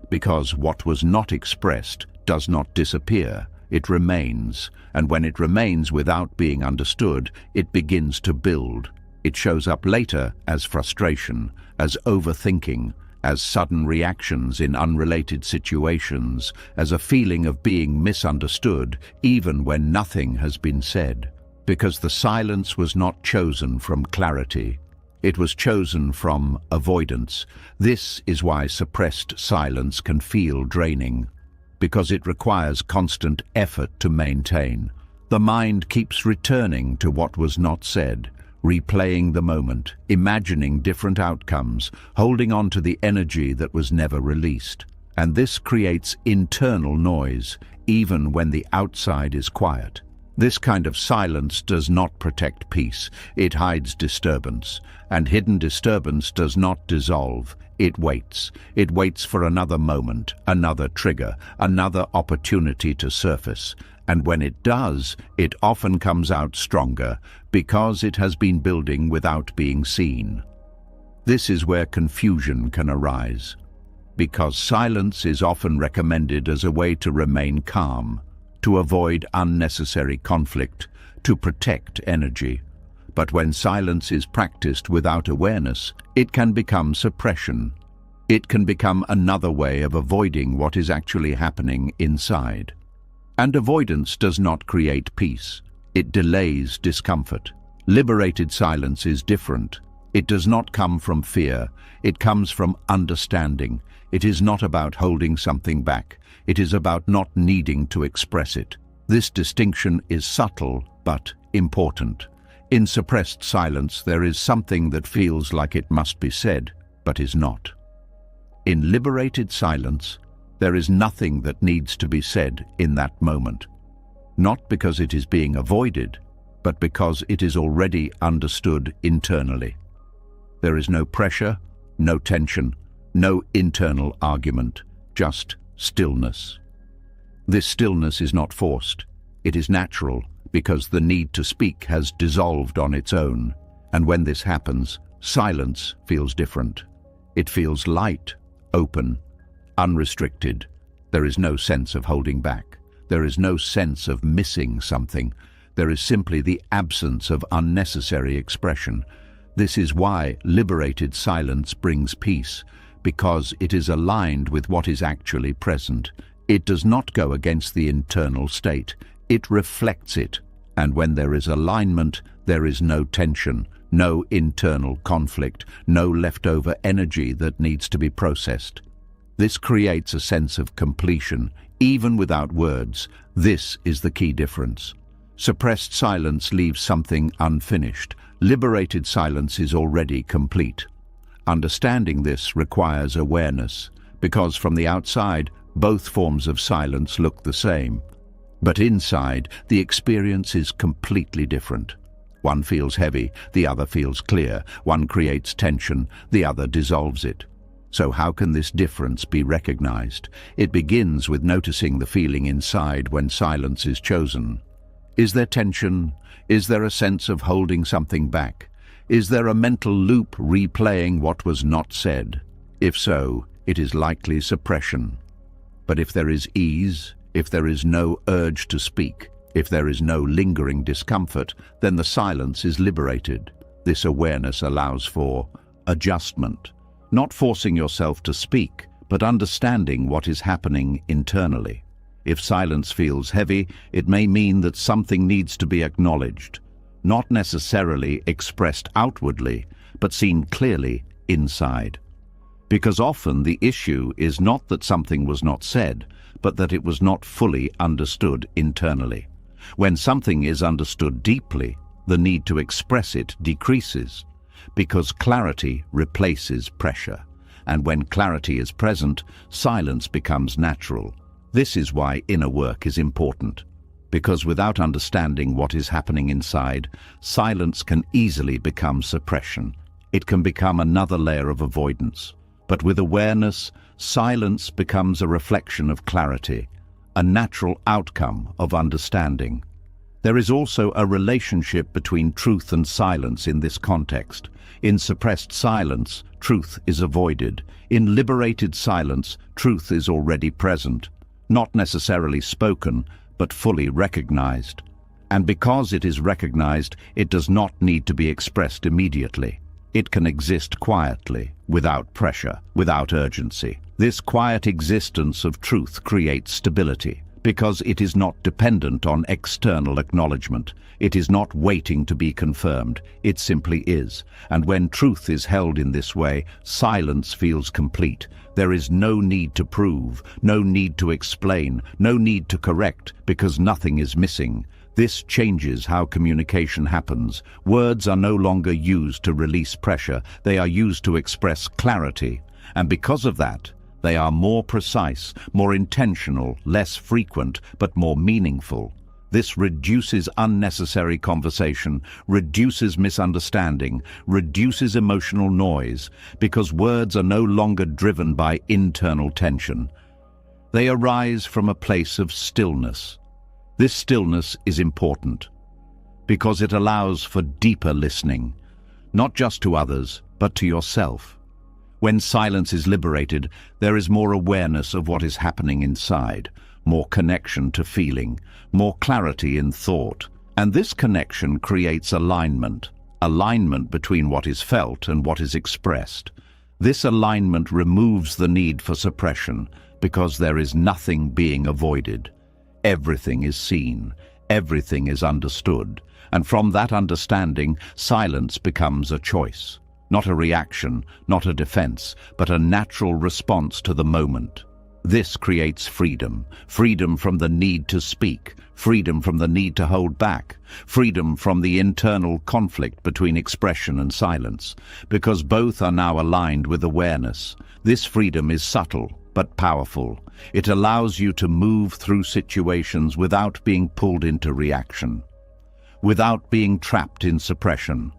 Because what was not expressed does not disappear, it remains, and when it remains without being understood, it begins to build. It shows up later as frustration, as overthinking, as sudden reactions in unrelated situations, as a feeling of being misunderstood, even when nothing has been said. Because the silence was not chosen from clarity. It was chosen from avoidance. This is why suppressed silence can feel draining, because it requires constant effort to maintain. The mind keeps returning to what was not said, replaying the moment, imagining different outcomes, holding on to the energy that was never released. And this creates internal noise, even when the outside is quiet. This kind of silence does not protect peace, it hides disturbance, and hidden disturbance does not dissolve. It waits. It waits for another moment, another trigger, another opportunity to surface. And when it does, it often comes out stronger, because it has been building without being seen. This is where confusion can arise, because silence is often recommended as a way to remain calm, to avoid unnecessary conflict, to protect energy. But when silence is practiced without awareness, it can become suppression. It can become another way of avoiding what is actually happening inside. And avoidance does not create peace. It delays discomfort. Liberated silence is different. It does not come from fear. It comes from understanding. It is not about holding something back. It is about not needing to express it. This distinction is subtle but important. In suppressed silence, there is something that feels like it must be said, but is not. In liberated silence, there is nothing that needs to be said in that moment. Not because it is being avoided, but because it is already understood internally. There is no pressure, no tension, no internal argument, just stillness. This stillness is not forced. It is natural, because the need to speak has dissolved on its own. And when this happens, silence feels different. It feels light, open, unrestricted. There is no sense of holding back. There is no sense of missing something. There is simply the absence of unnecessary expression. This is why liberated silence brings peace, because it is aligned with what is actually present. It does not go against the internal state. It reflects it. And when there is alignment, there is no tension, no internal conflict, no leftover energy that needs to be processed. This creates a sense of completion, even without words. This is the key difference. Suppressed silence leaves something unfinished. Liberated silence is already complete. Understanding this requires awareness, because from the outside, both forms of silence look the same. But inside, the experience is completely different. One feels heavy, the other feels clear. One creates tension, the other dissolves it. So how can this difference be recognized? It begins with noticing the feeling inside when silence is chosen. Is there tension? Is there a sense of holding something back? Is there a mental loop replaying what was not said? If so, it is likely suppression. But if there is ease, if there is no urge to speak, if there is no lingering discomfort, then the silence is liberated. This awareness allows for adjustment, not forcing yourself to speak, but understanding what is happening internally. If silence feels heavy, it may mean that something needs to be acknowledged, not necessarily expressed outwardly, but seen clearly inside. Because often the issue is not that something was not said, but that it was not fully understood internally. When something is understood deeply, the need to express it decreases, because clarity replaces pressure. And when clarity is present, silence becomes natural. This is why inner work is important, because without understanding what is happening inside, silence can easily become suppression. It can become another layer of avoidance. But with awareness, silence becomes a reflection of clarity, a natural outcome of understanding. There is also a relationship between truth and silence in this context. In suppressed silence, truth is avoided. In liberated silence, truth is already present, not necessarily spoken, but fully recognized. And because it is recognized, it does not need to be expressed immediately. It can exist quietly, without pressure, without urgency. This quiet existence of truth creates stability, because it is not dependent on external acknowledgement. It is not waiting to be confirmed. It simply is. And when truth is held in this way, silence feels complete. There is no need to prove, no need to explain, no need to correct, because nothing is missing. This changes how communication happens. Words are no longer used to release pressure. They are used to express clarity. And because of that, they are more precise, more intentional, less frequent, but more meaningful. This reduces unnecessary conversation, reduces misunderstanding, reduces emotional noise, because words are no longer driven by internal tension. They arise from a place of stillness. This stillness is important, because it allows for deeper listening, not just to others, but to yourself. When silence is liberated, there is more awareness of what is happening inside, more connection to feeling, more clarity in thought. And this connection creates alignment between what is felt and what is expressed. This alignment removes the need for suppression, because there is nothing being avoided. Everything is seen, everything is understood, and from that understanding, silence becomes a choice. Not a reaction, not a defense, but a natural response to the moment. This creates freedom, freedom from the need to speak, freedom from the need to hold back, freedom from the internal conflict between expression and silence, because both are now aligned with awareness. This freedom is subtle but powerful. It allows you to move through situations without being pulled into reaction, without being trapped in suppression,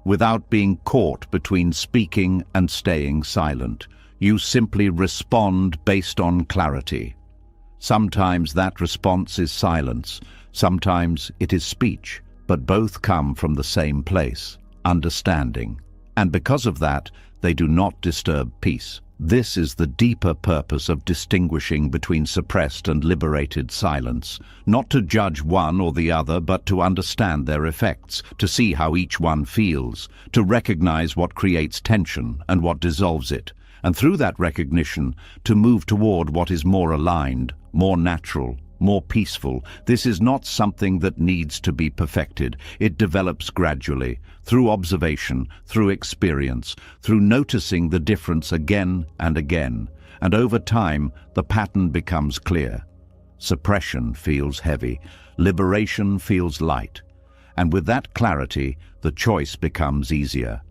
without being caught between speaking and staying silent. You simply respond based on clarity. Sometimes that response is silence, sometimes it is speech, but both come from the same place, understanding. And because of that, they do not disturb peace. This is the deeper purpose of distinguishing between suppressed and liberated silence, not to judge one or the other, but to understand their effects, to see how each one feels, to recognize what creates tension and what dissolves it, and through that recognition, to move toward what is more aligned, more natural, more peaceful. This is not something that needs to be perfected. It develops gradually, through observation, through experience, through noticing the difference again and again. And over time, the pattern becomes clear. Suppression feels heavy, liberation feels light. And with that clarity, the choice becomes easier.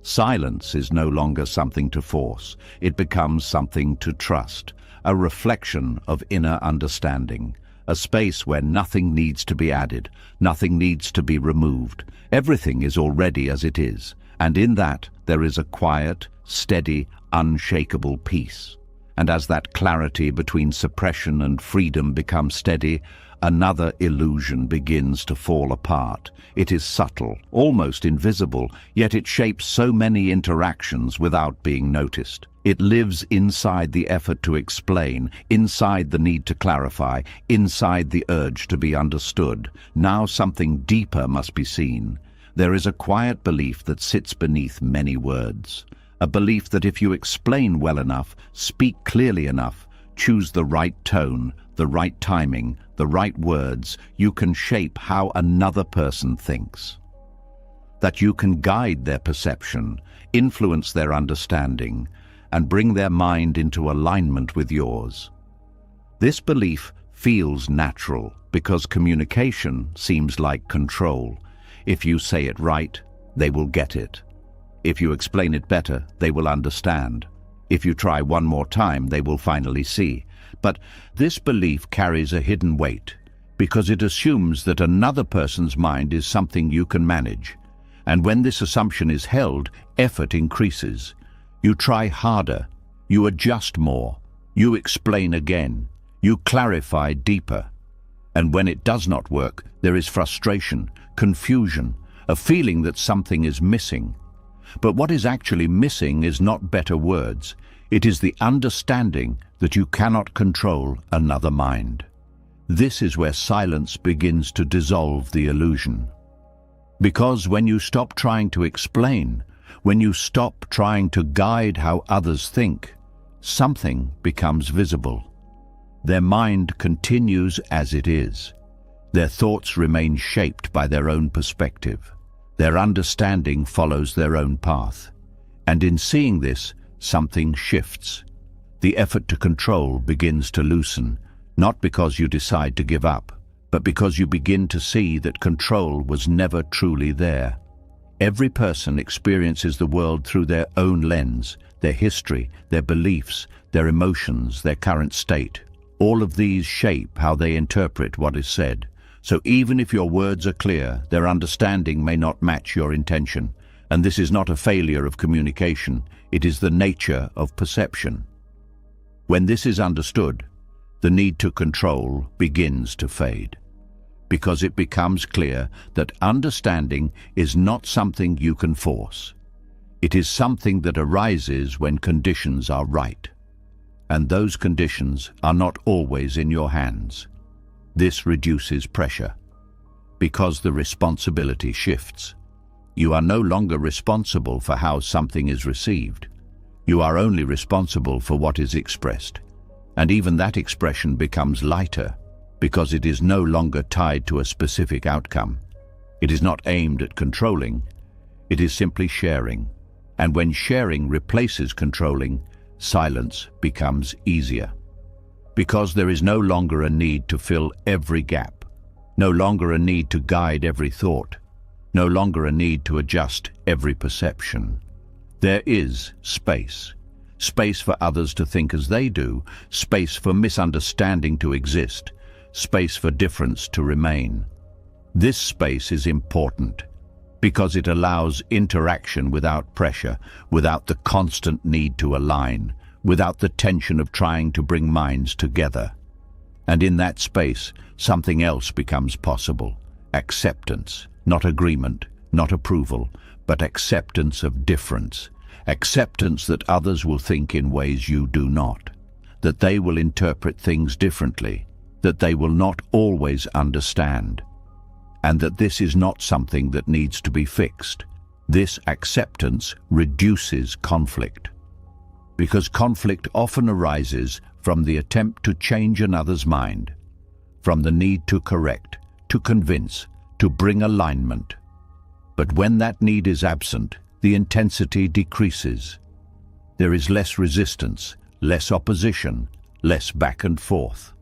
Silence is no longer something to force. It becomes something to trust. A reflection of inner understanding, a space where nothing needs to be added, nothing needs to be removed. Everything is already as it is, and in that there is a quiet, steady, unshakable peace. And as that clarity between suppression and freedom becomes steady, another illusion begins to fall apart. It is subtle, almost invisible, yet it shapes so many interactions without being noticed. It lives inside the effort to explain, inside the need to clarify, inside the urge to be understood. Now something deeper must be seen. There is a quiet belief that sits beneath many words. A belief that if you explain well enough, speak clearly enough, choose the right tone, the right timing, the right words, you can shape how another person thinks. That you can guide their perception, influence their understanding, and bring their mind into alignment with yours. This belief feels natural because communication seems like control. If you say it right, they will get it. If you explain it better, they will understand. If you try one more time, they will finally see. But this belief carries a hidden weight, because it assumes that another person's mind is something you can manage. And when this assumption is held, effort increases. You try harder, you adjust more, you explain again, you clarify deeper. And when it does not work, there is frustration, confusion, a feeling that something is missing. But what is actually missing is not better words. It is the understanding that you cannot control another mind. This is where silence begins to dissolve the illusion. Because when you stop trying to explain, when you stop trying to guide how others think, something becomes visible. Their mind continues as it is. Their thoughts remain shaped by their own perspective. Their understanding follows their own path. And in seeing this, something shifts. The effort to control begins to loosen, not because you decide to give up, but because you begin to see that control was never truly there. Every person experiences the world through their own lens, their history, their beliefs, their emotions, their current state. All of these shape how they interpret what is said. So even if your words are clear, their understanding may not match your intention. And this is not a failure of communication, it is the nature of perception. When this is understood, the need to control begins to fade, because it becomes clear that understanding is not something you can force. It is something that arises when conditions are right. And those conditions are not always in your hands. This reduces pressure, because the responsibility shifts. You are no longer responsible for how something is received. You are only responsible for what is expressed. And even that expression becomes lighter, because it is no longer tied to a specific outcome. It is not aimed at controlling, it is simply sharing. And when sharing replaces controlling, silence becomes easier. Because there is no longer a need to fill every gap, no longer a need to guide every thought, no longer a need to adjust every perception. There is space. Space for others to think as they do, space for misunderstanding to exist, space for difference to remain. This space is important because it allows interaction without pressure, without the constant need to align, without the tension of trying to bring minds together. And in that space, something else becomes possible. Acceptance, not agreement, not approval, but acceptance of difference. Acceptance that others will think in ways you do not, that they will interpret things differently, that they will not always understand, and that this is not something that needs to be fixed. This acceptance reduces conflict, because conflict often arises from the attempt to change another's mind, from the need to correct, to convince, to bring alignment. But when that need is absent, the intensity decreases. There is less resistance, less opposition, less back and forth.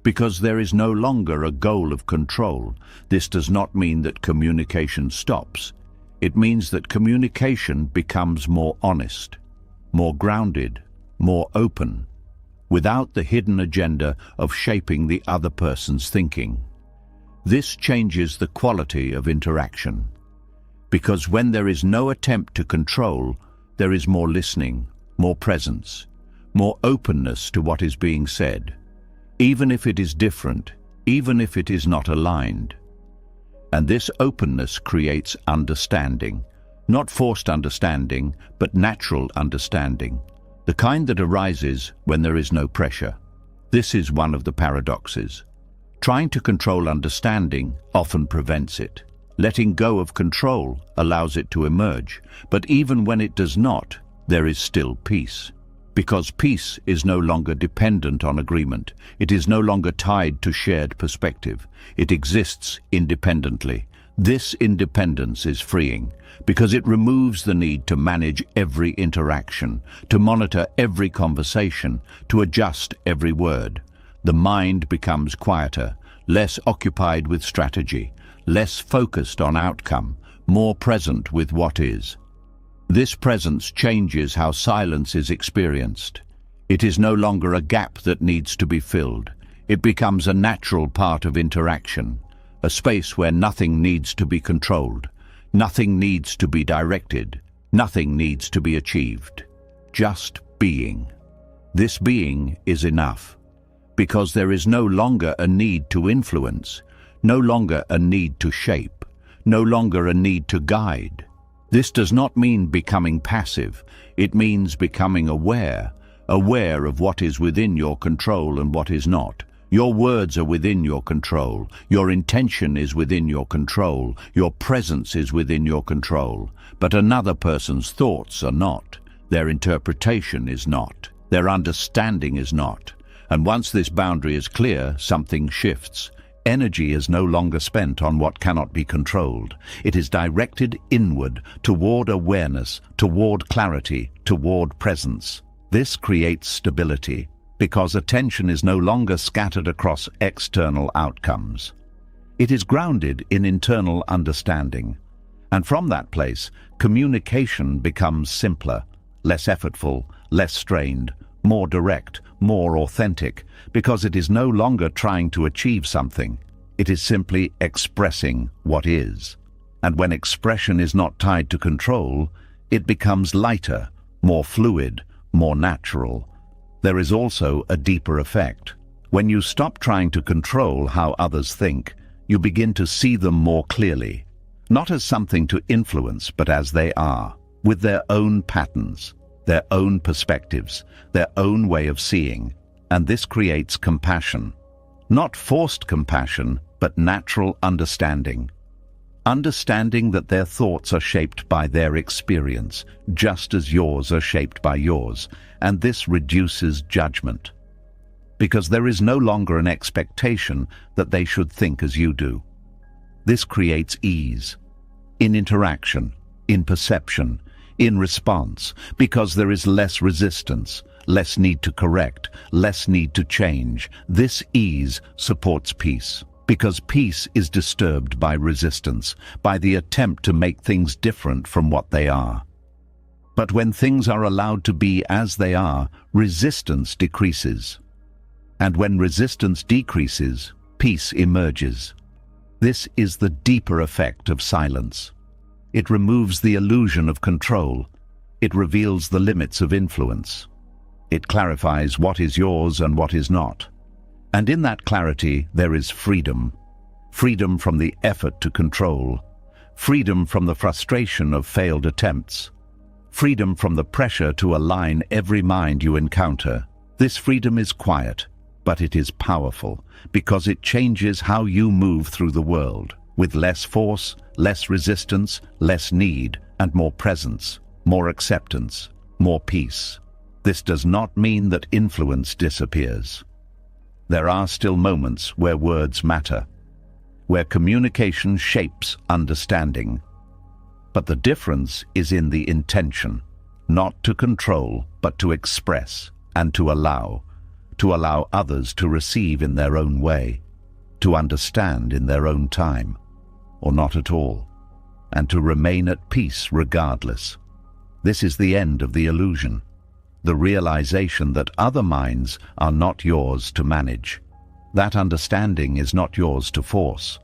Because there is no longer a goal of control, this does not mean that communication stops. It means that communication becomes more honest, more grounded, more open, without the hidden agenda of shaping the other person's thinking. This changes the quality of interaction. Because when there is no attempt to control, there is more listening, more presence, more openness to what is being said, even if it is different, even if it is not aligned. And this openness creates understanding, not forced understanding, but natural understanding, the kind that arises when there is no pressure. This is one of the paradoxes. Trying to control understanding often prevents it. Letting go of control allows it to emerge, but even when it does not, there is still peace. Because peace is no longer dependent on agreement. It is no longer tied to shared perspective. It exists independently. This independence is freeing, because it removes the need to manage every interaction, to monitor every conversation, to adjust every word. The mind becomes quieter, less occupied with strategy, less focused on outcome, more present with what is. This presence changes how silence is experienced. It is no longer a gap that needs to be filled. It becomes a natural part of interaction, a space where nothing needs to be controlled, nothing needs to be directed, nothing needs to be achieved. Just being. This being is enough, because there is no longer a need to influence, no longer a need to shape, no longer a need to guide. This does not mean becoming passive. It means becoming aware of what is within your control and what is not. Your words are within your control. Your intention is within your control. Your presence is within your control. But another person's thoughts are not. Their interpretation is not. Their understanding is not. And once this boundary is clear, something shifts. Energy is no longer spent on what cannot be controlled. It is directed inward, toward awareness, toward clarity, toward presence. This creates stability, because attention is no longer scattered across external outcomes. It is grounded in internal understanding. And from that place, communication becomes simpler, less effortful, less strained, more direct, more authentic, because it is no longer trying to achieve something. It is simply expressing what is. And when expression is not tied to control, it becomes lighter, more fluid, more natural. There is also a deeper effect. When you stop trying to control how others think, you begin to see them more clearly, not as something to influence, but as they are, with their own patterns, their own perspectives, their own way of seeing. And this creates compassion. Not forced compassion, but natural understanding. Understanding that their thoughts are shaped by their experience, just as yours are shaped by yours, and this reduces judgment. Because there is no longer an expectation that they should think as you do. This creates ease, in interaction, in perception, in response, because there is less resistance, less need to correct, less need to change. This ease supports peace. Because peace is disturbed by resistance, by the attempt to make things different from what they are. But when things are allowed to be as they are, resistance decreases. And when resistance decreases, peace emerges. This is the deeper effect of silence. It removes the illusion of control. It reveals the limits of influence. It clarifies what is yours and what is not. And in that clarity, there is freedom. Freedom from the effort to control. Freedom from the frustration of failed attempts. Freedom from the pressure to align every mind you encounter. This freedom is quiet, but it is powerful, because it changes how you move through the world, with less force, less resistance, less need, and more presence, more acceptance, more peace. This does not mean that influence disappears. There are still moments where words matter, where communication shapes understanding. But the difference is in the intention, not to control, but to express and to allow others to receive in their own way, to understand in their own time, or not at all, and to remain at peace regardless. This is the end of the illusion. The realization that other minds are not yours to manage. That understanding is not yours to force.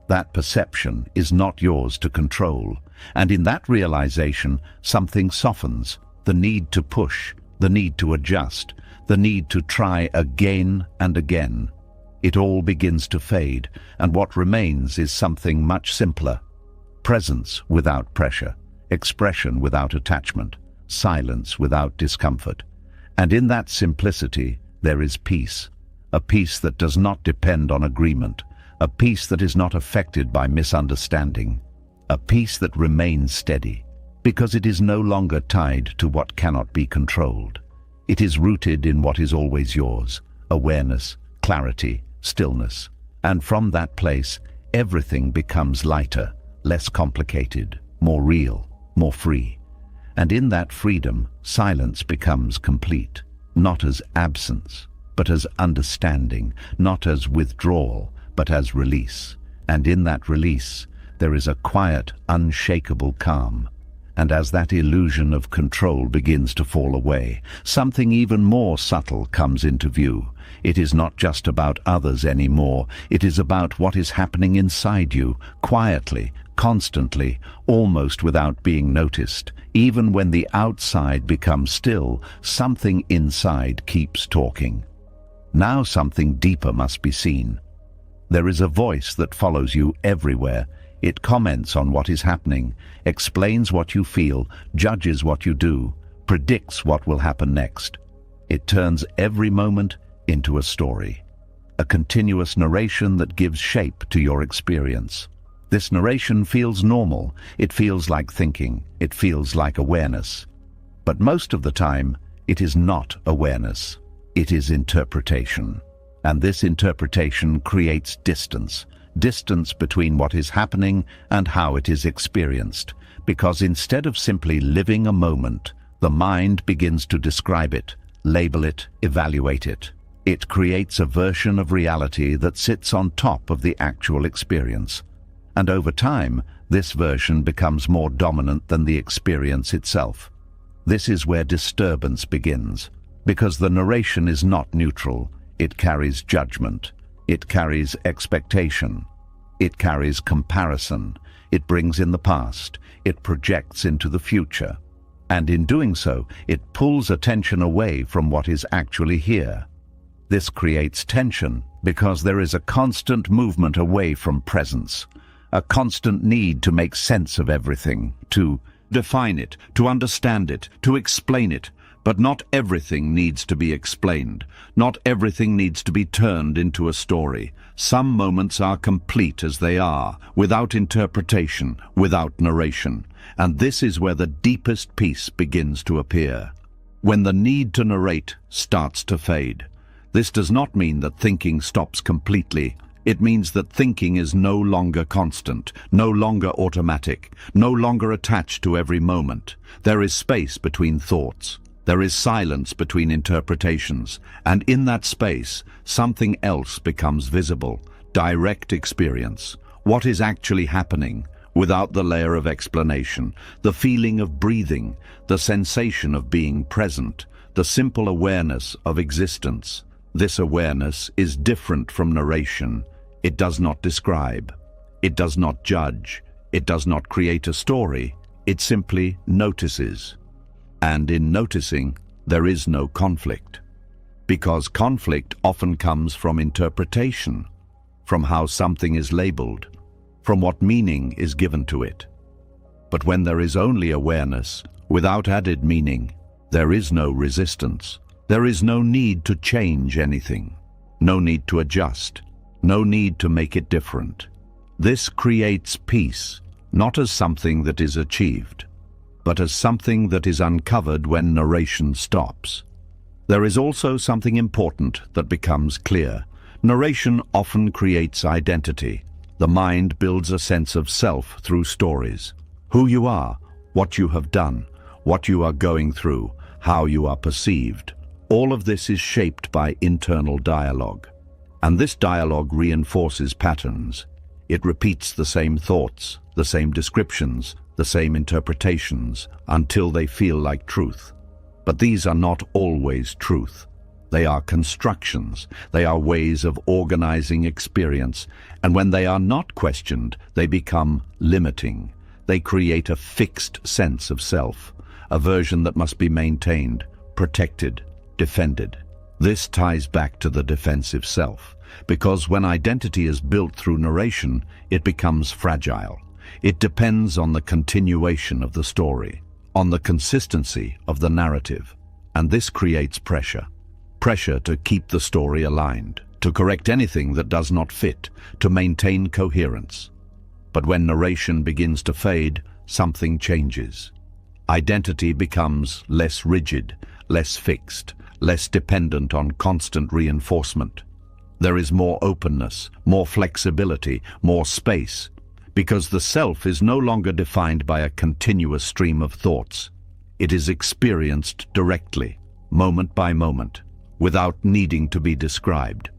That perception is not yours to control. And in that realization, something softens. The need to push, the need to adjust, the need to try again and again. It all begins to fade, and what remains is something much simpler. Presence without pressure, expression without attachment, silence without discomfort. And in that simplicity, there is peace, a peace that does not depend on agreement, a peace that is not affected by misunderstanding, a peace that remains steady, because it is no longer tied to what cannot be controlled. It is rooted in what is always yours, awareness, clarity, stillness. And from that place, everything becomes lighter, less complicated, more real, more free. And in that freedom, silence becomes complete, not as absence, but as understanding, not as withdrawal, but as release. And in that release, there is a quiet, unshakable calm. And as that illusion of control begins to fall away, something even more subtle comes into view. It is not just about others anymore. It is about what is happening inside you, quietly, constantly, almost without being noticed. Even when the outside becomes still, something inside keeps talking. Now something deeper must be seen. There is a voice that follows you everywhere. It comments on what is happening, explains what you feel, judges what you do, predicts what will happen next. It turns every moment into a story, a continuous narration that gives shape to your experience. This narration feels normal, it feels like thinking, it feels like awareness. But most of the time, it is not awareness, it is interpretation. And this interpretation creates distance between what is happening and how it is experienced. Because instead of simply living a moment, the mind begins to describe it, label it, evaluate it. It creates a version of reality that sits on top of the actual experience. And over time, this version becomes more dominant than the experience itself. This is where disturbance begins, because the narration is not neutral. It carries judgment. It carries expectation. It carries comparison. It brings in the past. It projects into the future. And in doing so, it pulls attention away from what is actually here. This creates tension because there is a constant movement away from presence, a constant need to make sense of everything, to define it, to understand it, to explain it. But not everything needs to be explained. Not everything needs to be turned into a story. Some moments are complete as they are, without interpretation, without narration. And this is where the deepest peace begins to appear. When the need to narrate starts to fade. This does not mean that thinking stops completely. It means that thinking is no longer constant, no longer automatic, no longer attached to every moment. There is space between thoughts. There is silence between interpretations, and in that space, something else becomes visible, direct experience. What is actually happening, without the layer of explanation, the feeling of breathing, the sensation of being present, the simple awareness of existence. This awareness is different from narration. It does not describe. It does not judge. It does not create a story. It simply notices. And in noticing, there is no conflict. Because conflict often comes from interpretation, from how something is labeled, from what meaning is given to it. But when there is only awareness, without added meaning, there is no resistance. There is no need to change anything, no need to adjust, no need to make it different. This creates peace, not as something that is achieved, but as something that is uncovered when narration stops. There is also something important that becomes clear. Narration often creates identity. The mind builds a sense of self through stories. Who you are, what you have done, what you are going through, how you are perceived. All of this is shaped by internal dialogue. And this dialogue reinforces patterns. It repeats the same thoughts, the same descriptions, the same interpretations, until they feel like truth. But these are not always truth. They are constructions. They are ways of organizing experience. And when they are not questioned, they become limiting. They create a fixed sense of self, a version that must be maintained, protected, defended. This ties back to the defensive self, because when identity is built through narration, it becomes fragile. It depends on the continuation of the story, on the consistency of the narrative. And this creates pressure. Pressure to keep the story aligned, to correct anything that does not fit, to maintain coherence. But when narration begins to fade, something changes. Identity becomes less rigid, less fixed, less dependent on constant reinforcement. There is more openness, more flexibility, more space, because the self is no longer defined by a continuous stream of thoughts. It is experienced directly, moment by moment, without needing to be described.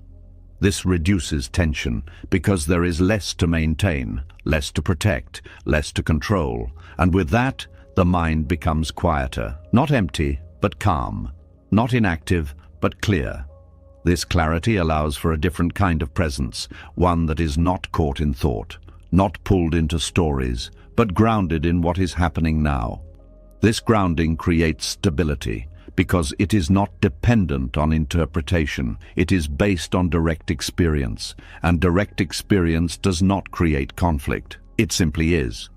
This reduces tension because there is less to maintain, less to protect, less to control, and with that, the mind becomes quieter, not empty, but calm, not inactive, but clear. This clarity allows for a different kind of presence, one that is not caught in thought, not pulled into stories, but grounded in what is happening now. This grounding creates stability, because it is not dependent on interpretation, it is based on direct experience, and direct experience does not create conflict. It simply is.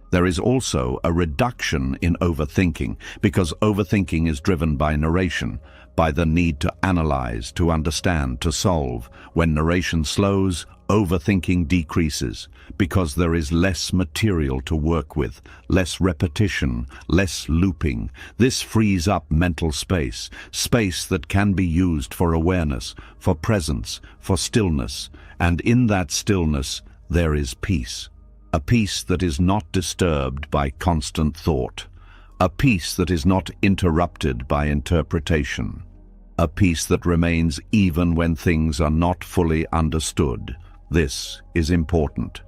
There is also a reduction in overthinking, because overthinking is driven by narration, by the need to analyze, to understand, to solve. When narration slows, overthinking decreases, because there is less material to work with, less repetition, less looping. This frees up mental space, space that can be used for awareness, for presence, for stillness, and in that stillness there is peace. A peace that is not disturbed by constant thought, a peace that is not interrupted by interpretation, a peace that remains even when things are not fully understood. This is important,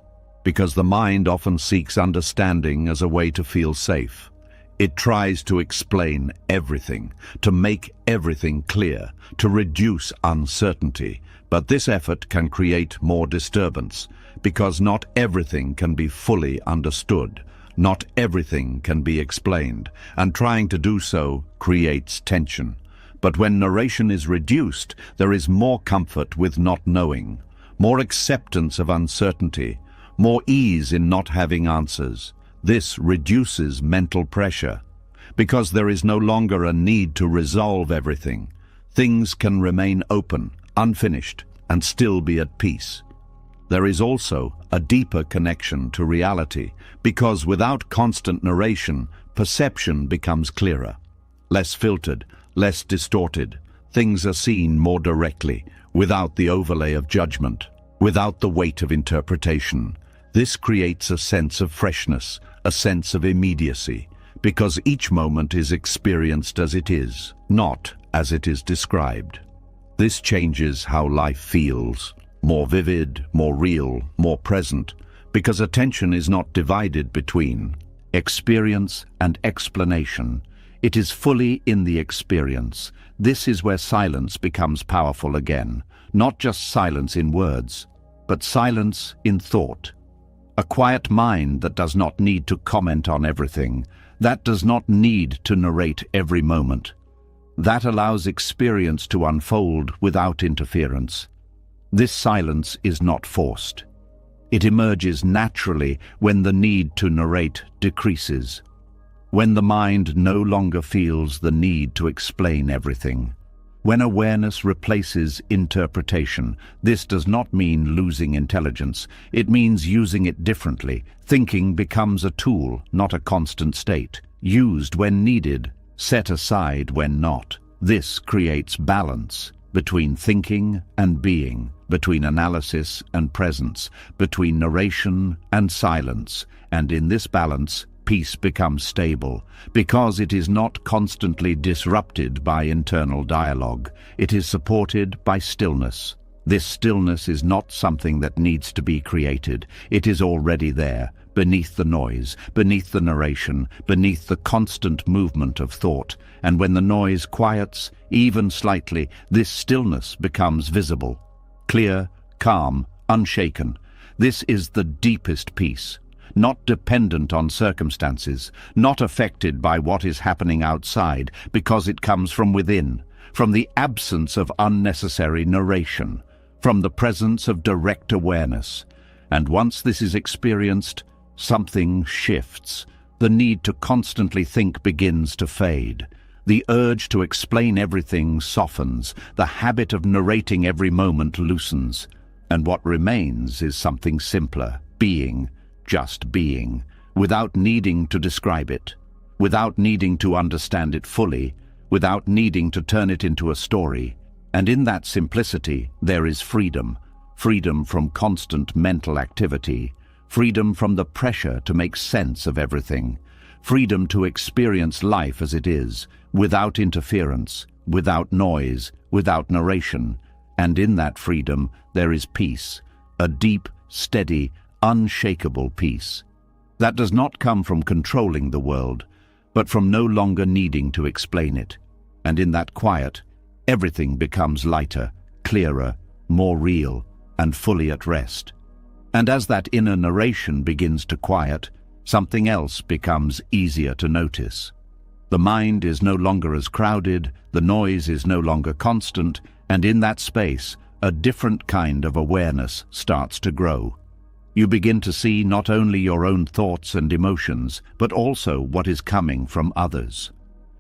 because the mind often seeks understanding as a way to feel safe. It tries to explain everything, to make everything clear, to reduce uncertainty, but this effort can create more disturbance, because not everything can be fully understood, not everything can be explained, and trying to do so creates tension. But when narration is reduced, there is more comfort with not knowing, more acceptance of uncertainty, more ease in not having answers. This reduces mental pressure, because there is no longer a need to resolve everything. Things can remain open, unfinished, and still be at peace. There is also a deeper connection to reality, because without constant narration, perception becomes clearer, less filtered, less distorted. Things are seen more directly, without the overlay of judgment, without the weight of interpretation. This creates a sense of freshness, a sense of immediacy, because each moment is experienced as it is, not as it is described. This changes how life feels, more vivid, more real, more present, because attention is not divided between experience and explanation. It is fully in the experience. This is where silence becomes powerful again, not just silence in words, but silence in thought. A quiet mind that does not need to comment on everything, that does not need to narrate every moment. That allows experience to unfold without interference. This silence is not forced. It emerges naturally when the need to narrate decreases, when the mind no longer feels the need to explain everything. When awareness replaces interpretation, this does not mean losing intelligence. It means using it differently. Thinking becomes a tool, not a constant state, used when needed, set aside when not. This creates balance between thinking and being, between analysis and presence, between narration and silence, and in this balance, peace becomes stable, because it is not constantly disrupted by internal dialogue. It is supported by stillness. This stillness is not something that needs to be created. It is already there, beneath the noise, beneath the narration, beneath the constant movement of thought. And when the noise quiets, even slightly, this stillness becomes visible, clear, calm, unshaken. This is the deepest peace, not dependent on circumstances, not affected by what is happening outside, because it comes from within, from the absence of unnecessary narration, from the presence of direct awareness. And once this is experienced, something shifts. The need to constantly think begins to fade. The urge to explain everything softens. The habit of narrating every moment loosens. And what remains is something simpler, being, just being, without needing to describe it, without needing to understand it fully, without needing to turn it into a story. And in that simplicity, there is freedom. Freedom from constant mental activity. Freedom from the pressure to make sense of everything. Freedom to experience life as it is, without interference, without noise, without narration. And in that freedom, there is peace, a deep, steady, unshakable peace. That does not come from controlling the world, but from no longer needing to explain it. And in that quiet, everything becomes lighter, clearer, more real, and fully at rest. And as that inner narration begins to quiet, something else becomes easier to notice. The mind is no longer as crowded, the noise is no longer constant, and in that space, a different kind of awareness starts to grow. You begin to see not only your own thoughts and emotions, but also what is coming from others.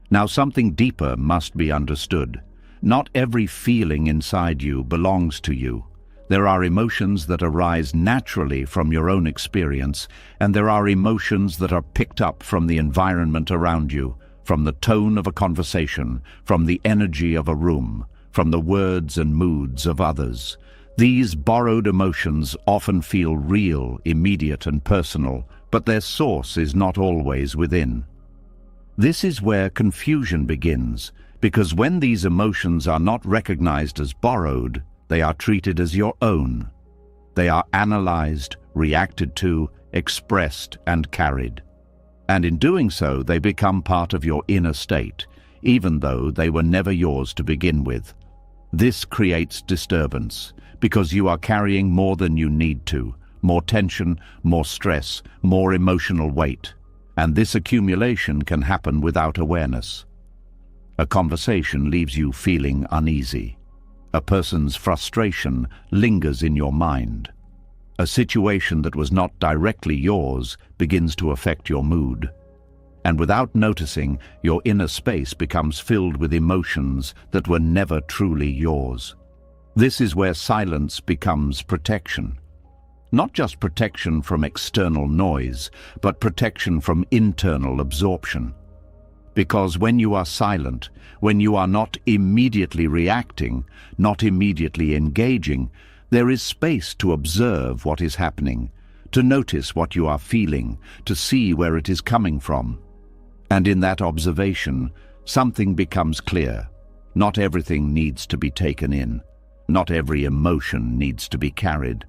Now, something deeper must be understood. Not every feeling inside you belongs to you. There are emotions that arise naturally from your own experience, and there are emotions that are picked up from the environment around you, from the tone of a conversation, from the energy of a room, from the words and moods of others. These borrowed emotions often feel real, immediate, and personal, but their source is not always within. This is where confusion begins, because when these emotions are not recognized as borrowed, they are treated as your own. They are analyzed, reacted to, expressed, and carried. And in doing so, they become part of your inner state, even though they were never yours to begin with. This creates disturbance, because you are carrying more than you need to, more tension, more stress, more emotional weight. And this accumulation can happen without awareness. A conversation leaves you feeling uneasy. A person's frustration lingers in your mind. A situation that was not directly yours begins to affect your mood. And without noticing, your inner space becomes filled with emotions that were never truly yours. This is where silence becomes protection. Not just protection from external noise, but protection from internal absorption. Because when you are silent, when you are not immediately reacting, not immediately engaging, there is space to observe what is happening, to notice what you are feeling, to see where it is coming from. And in that observation, something becomes clear. Not everything needs to be taken in. Not every emotion needs to be carried.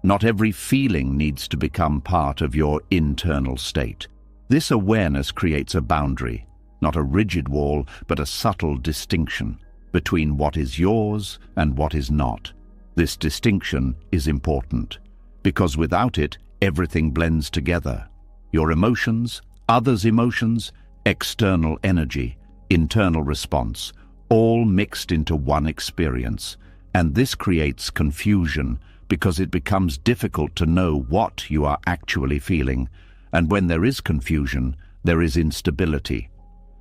Not every feeling needs to become part of your internal state. This awareness creates a boundary, not a rigid wall, but a subtle distinction between what is yours and what is not. This distinction is important, because without it, everything blends together. Your emotions, others' emotions, external energy, internal response, all mixed into one experience. And this creates confusion, because it becomes difficult to know what you are actually feeling. And when there is confusion, there is instability.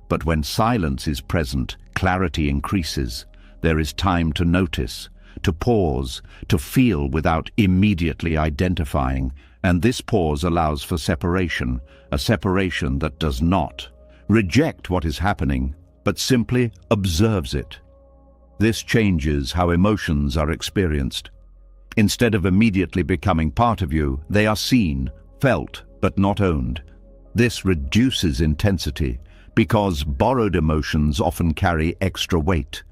But when silence is present, clarity increases. There is time to notice, to pause, to feel without immediately identifying. And this pause allows for separation, a separation that does not reject what is happening, but simply observes it. This changes how emotions are experienced. Instead of immediately becoming part of you, they are seen, felt, but not owned. This reduces intensity, because borrowed emotions often carry extra weight.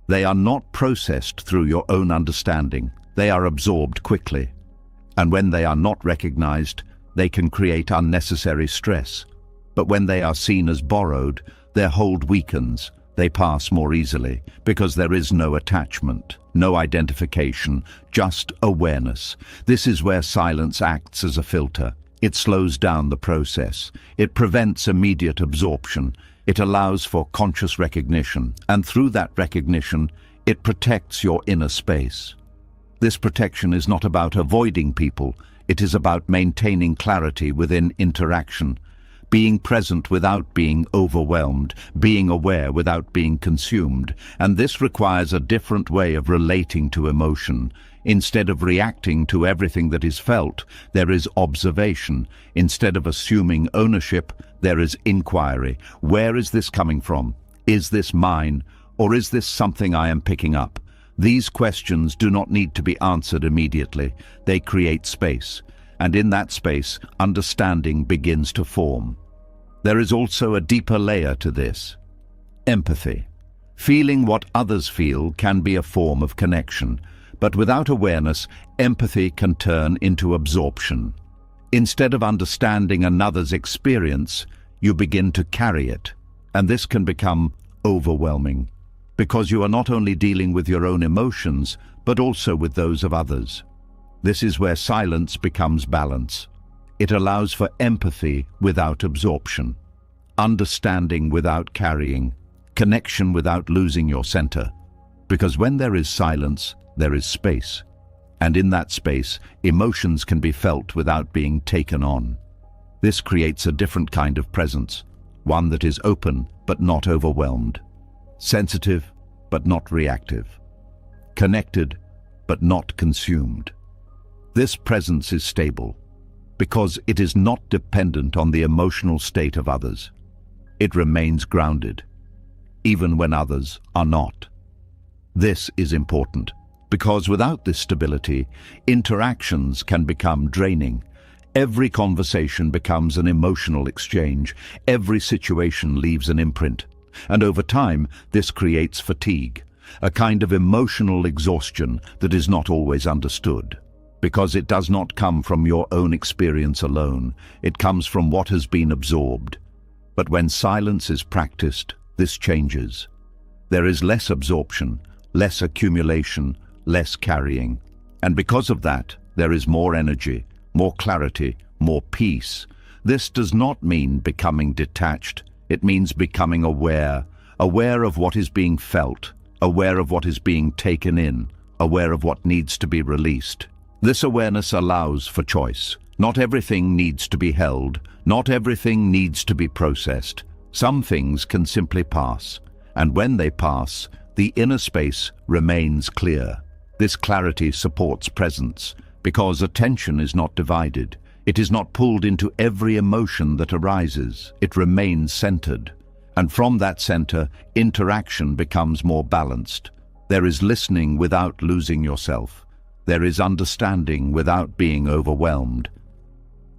They are not processed through your own understanding. They are absorbed quickly. And when they are not recognized, they can create unnecessary stress. But when they are seen as borrowed, their hold weakens. They pass more easily, because there is no attachment, no identification, just awareness. This is where silence acts as a filter. It slows down the process. It prevents immediate absorption. It allows for conscious recognition, and through that recognition, it protects your inner space. This protection is not about avoiding people. It is about maintaining clarity within interaction, being present without being overwhelmed, being aware without being consumed. And this requires a different way of relating to emotion. Instead of reacting to everything that is felt, there is observation. Instead of assuming ownership, there is inquiry. Where is this coming from? Is this mine? Or is this something I am picking up? These questions do not need to be answered immediately. They create space. And in that space, understanding begins to form. There is also a deeper layer to this: empathy. Feeling what others feel can be a form of connection, but without awareness, empathy can turn into absorption. Instead of understanding another's experience, you begin to carry it, and this can become overwhelming, because you are not only dealing with your own emotions, but also with those of others. This is where silence becomes balance. It allows for empathy without absorption, understanding without carrying, connection without losing your center. Because when there is silence, there is space. And in that space, emotions can be felt without being taken on. This creates a different kind of presence, one that is open but not overwhelmed, sensitive but not reactive, connected but not consumed. This presence is stable because it is not dependent on the emotional state of others. It remains grounded, even when others are not. This is important because without this stability, interactions can become draining. Every conversation becomes an emotional exchange. Every situation leaves an imprint. And over time, this creates fatigue, a kind of emotional exhaustion that is not always understood. Because it does not come from your own experience alone, it comes from what has been absorbed. But when silence is practiced, this changes. There is less absorption, less accumulation, less carrying. And because of that, there is more energy, more clarity, more peace. This does not mean becoming detached. It means becoming aware of what is being felt, aware of what is being taken in, aware of what needs to be released. This awareness allows for choice. Not everything needs to be held. Not everything needs to be processed. Some things can simply pass. And when they pass, the inner space remains clear. This clarity supports presence, because attention is not divided. It is not pulled into every emotion that arises. It remains centered. And from that center, interaction becomes more balanced. There is listening without losing yourself. There is understanding without being overwhelmed.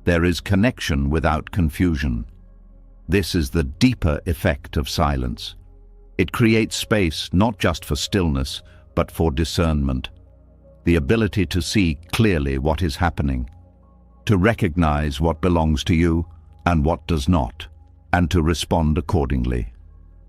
There is connection without confusion. This is the deeper effect of silence. It creates space not just for stillness, but for discernment. The ability to see clearly what is happening, to recognize what belongs to you and what does not, and to respond accordingly.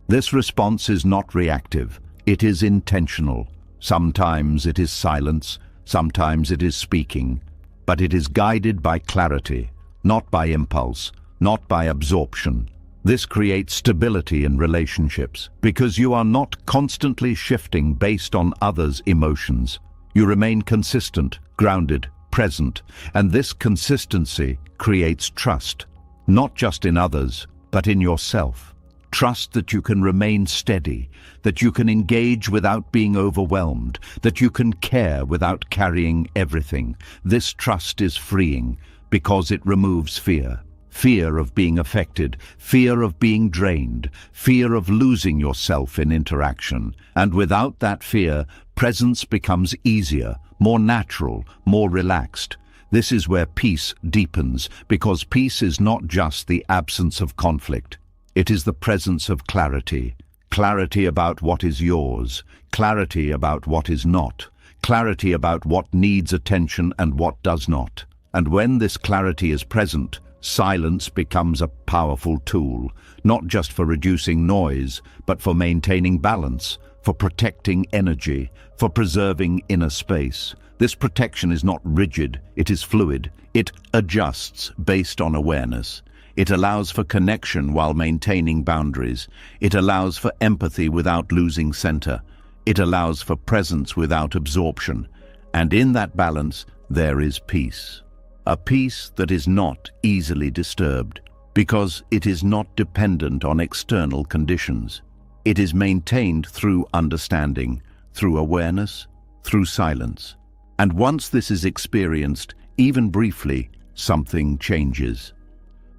This response is not reactive, it is intentional. Sometimes it is silence, sometimes it is speaking, but it is guided by clarity, not by impulse, not by absorption. This creates stability in relationships, because you are not constantly shifting based on others' emotions. You remain consistent, grounded, present, and this consistency creates trust, not just in others, but in yourself. Trust that you can remain steady, that you can engage without being overwhelmed, that you can care without carrying everything. This trust is freeing because it removes fear. Fear of being affected, fear of being drained, fear of losing yourself in interaction. And without that fear, presence becomes easier, more natural, more relaxed. This is where peace deepens, because peace is not just the absence of conflict. It is the presence of clarity. Clarity about what is yours, clarity about what is not, clarity about what needs attention and what does not. And when this clarity is present, silence becomes a powerful tool, not just for reducing noise, but for maintaining balance, for protecting energy, for preserving inner space. This protection is not rigid, it is fluid. It adjusts based on awareness. It allows for connection while maintaining boundaries. It allows for empathy without losing center. It allows for presence without absorption. And in that balance, there is peace. A peace that is not easily disturbed, because it is not dependent on external conditions. It is maintained through understanding, through awareness, through silence. And once this is experienced, even briefly, something changes.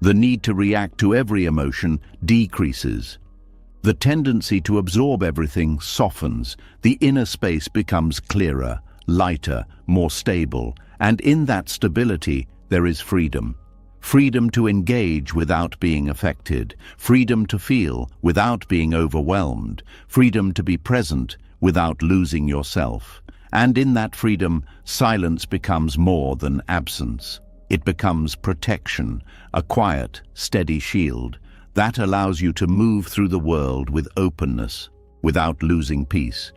The need to react to every emotion decreases. The tendency to absorb everything softens. The inner space becomes clearer, lighter, more stable, and in that stability there is freedom. freedom to engage without being affected, freedom to feel without being overwhelmed, freedom to be present without losing yourself. And in that freedom, silence becomes more than absence. It becomes protection, a quiet, steady shield that allows you to move through the world with openness, without losing peace.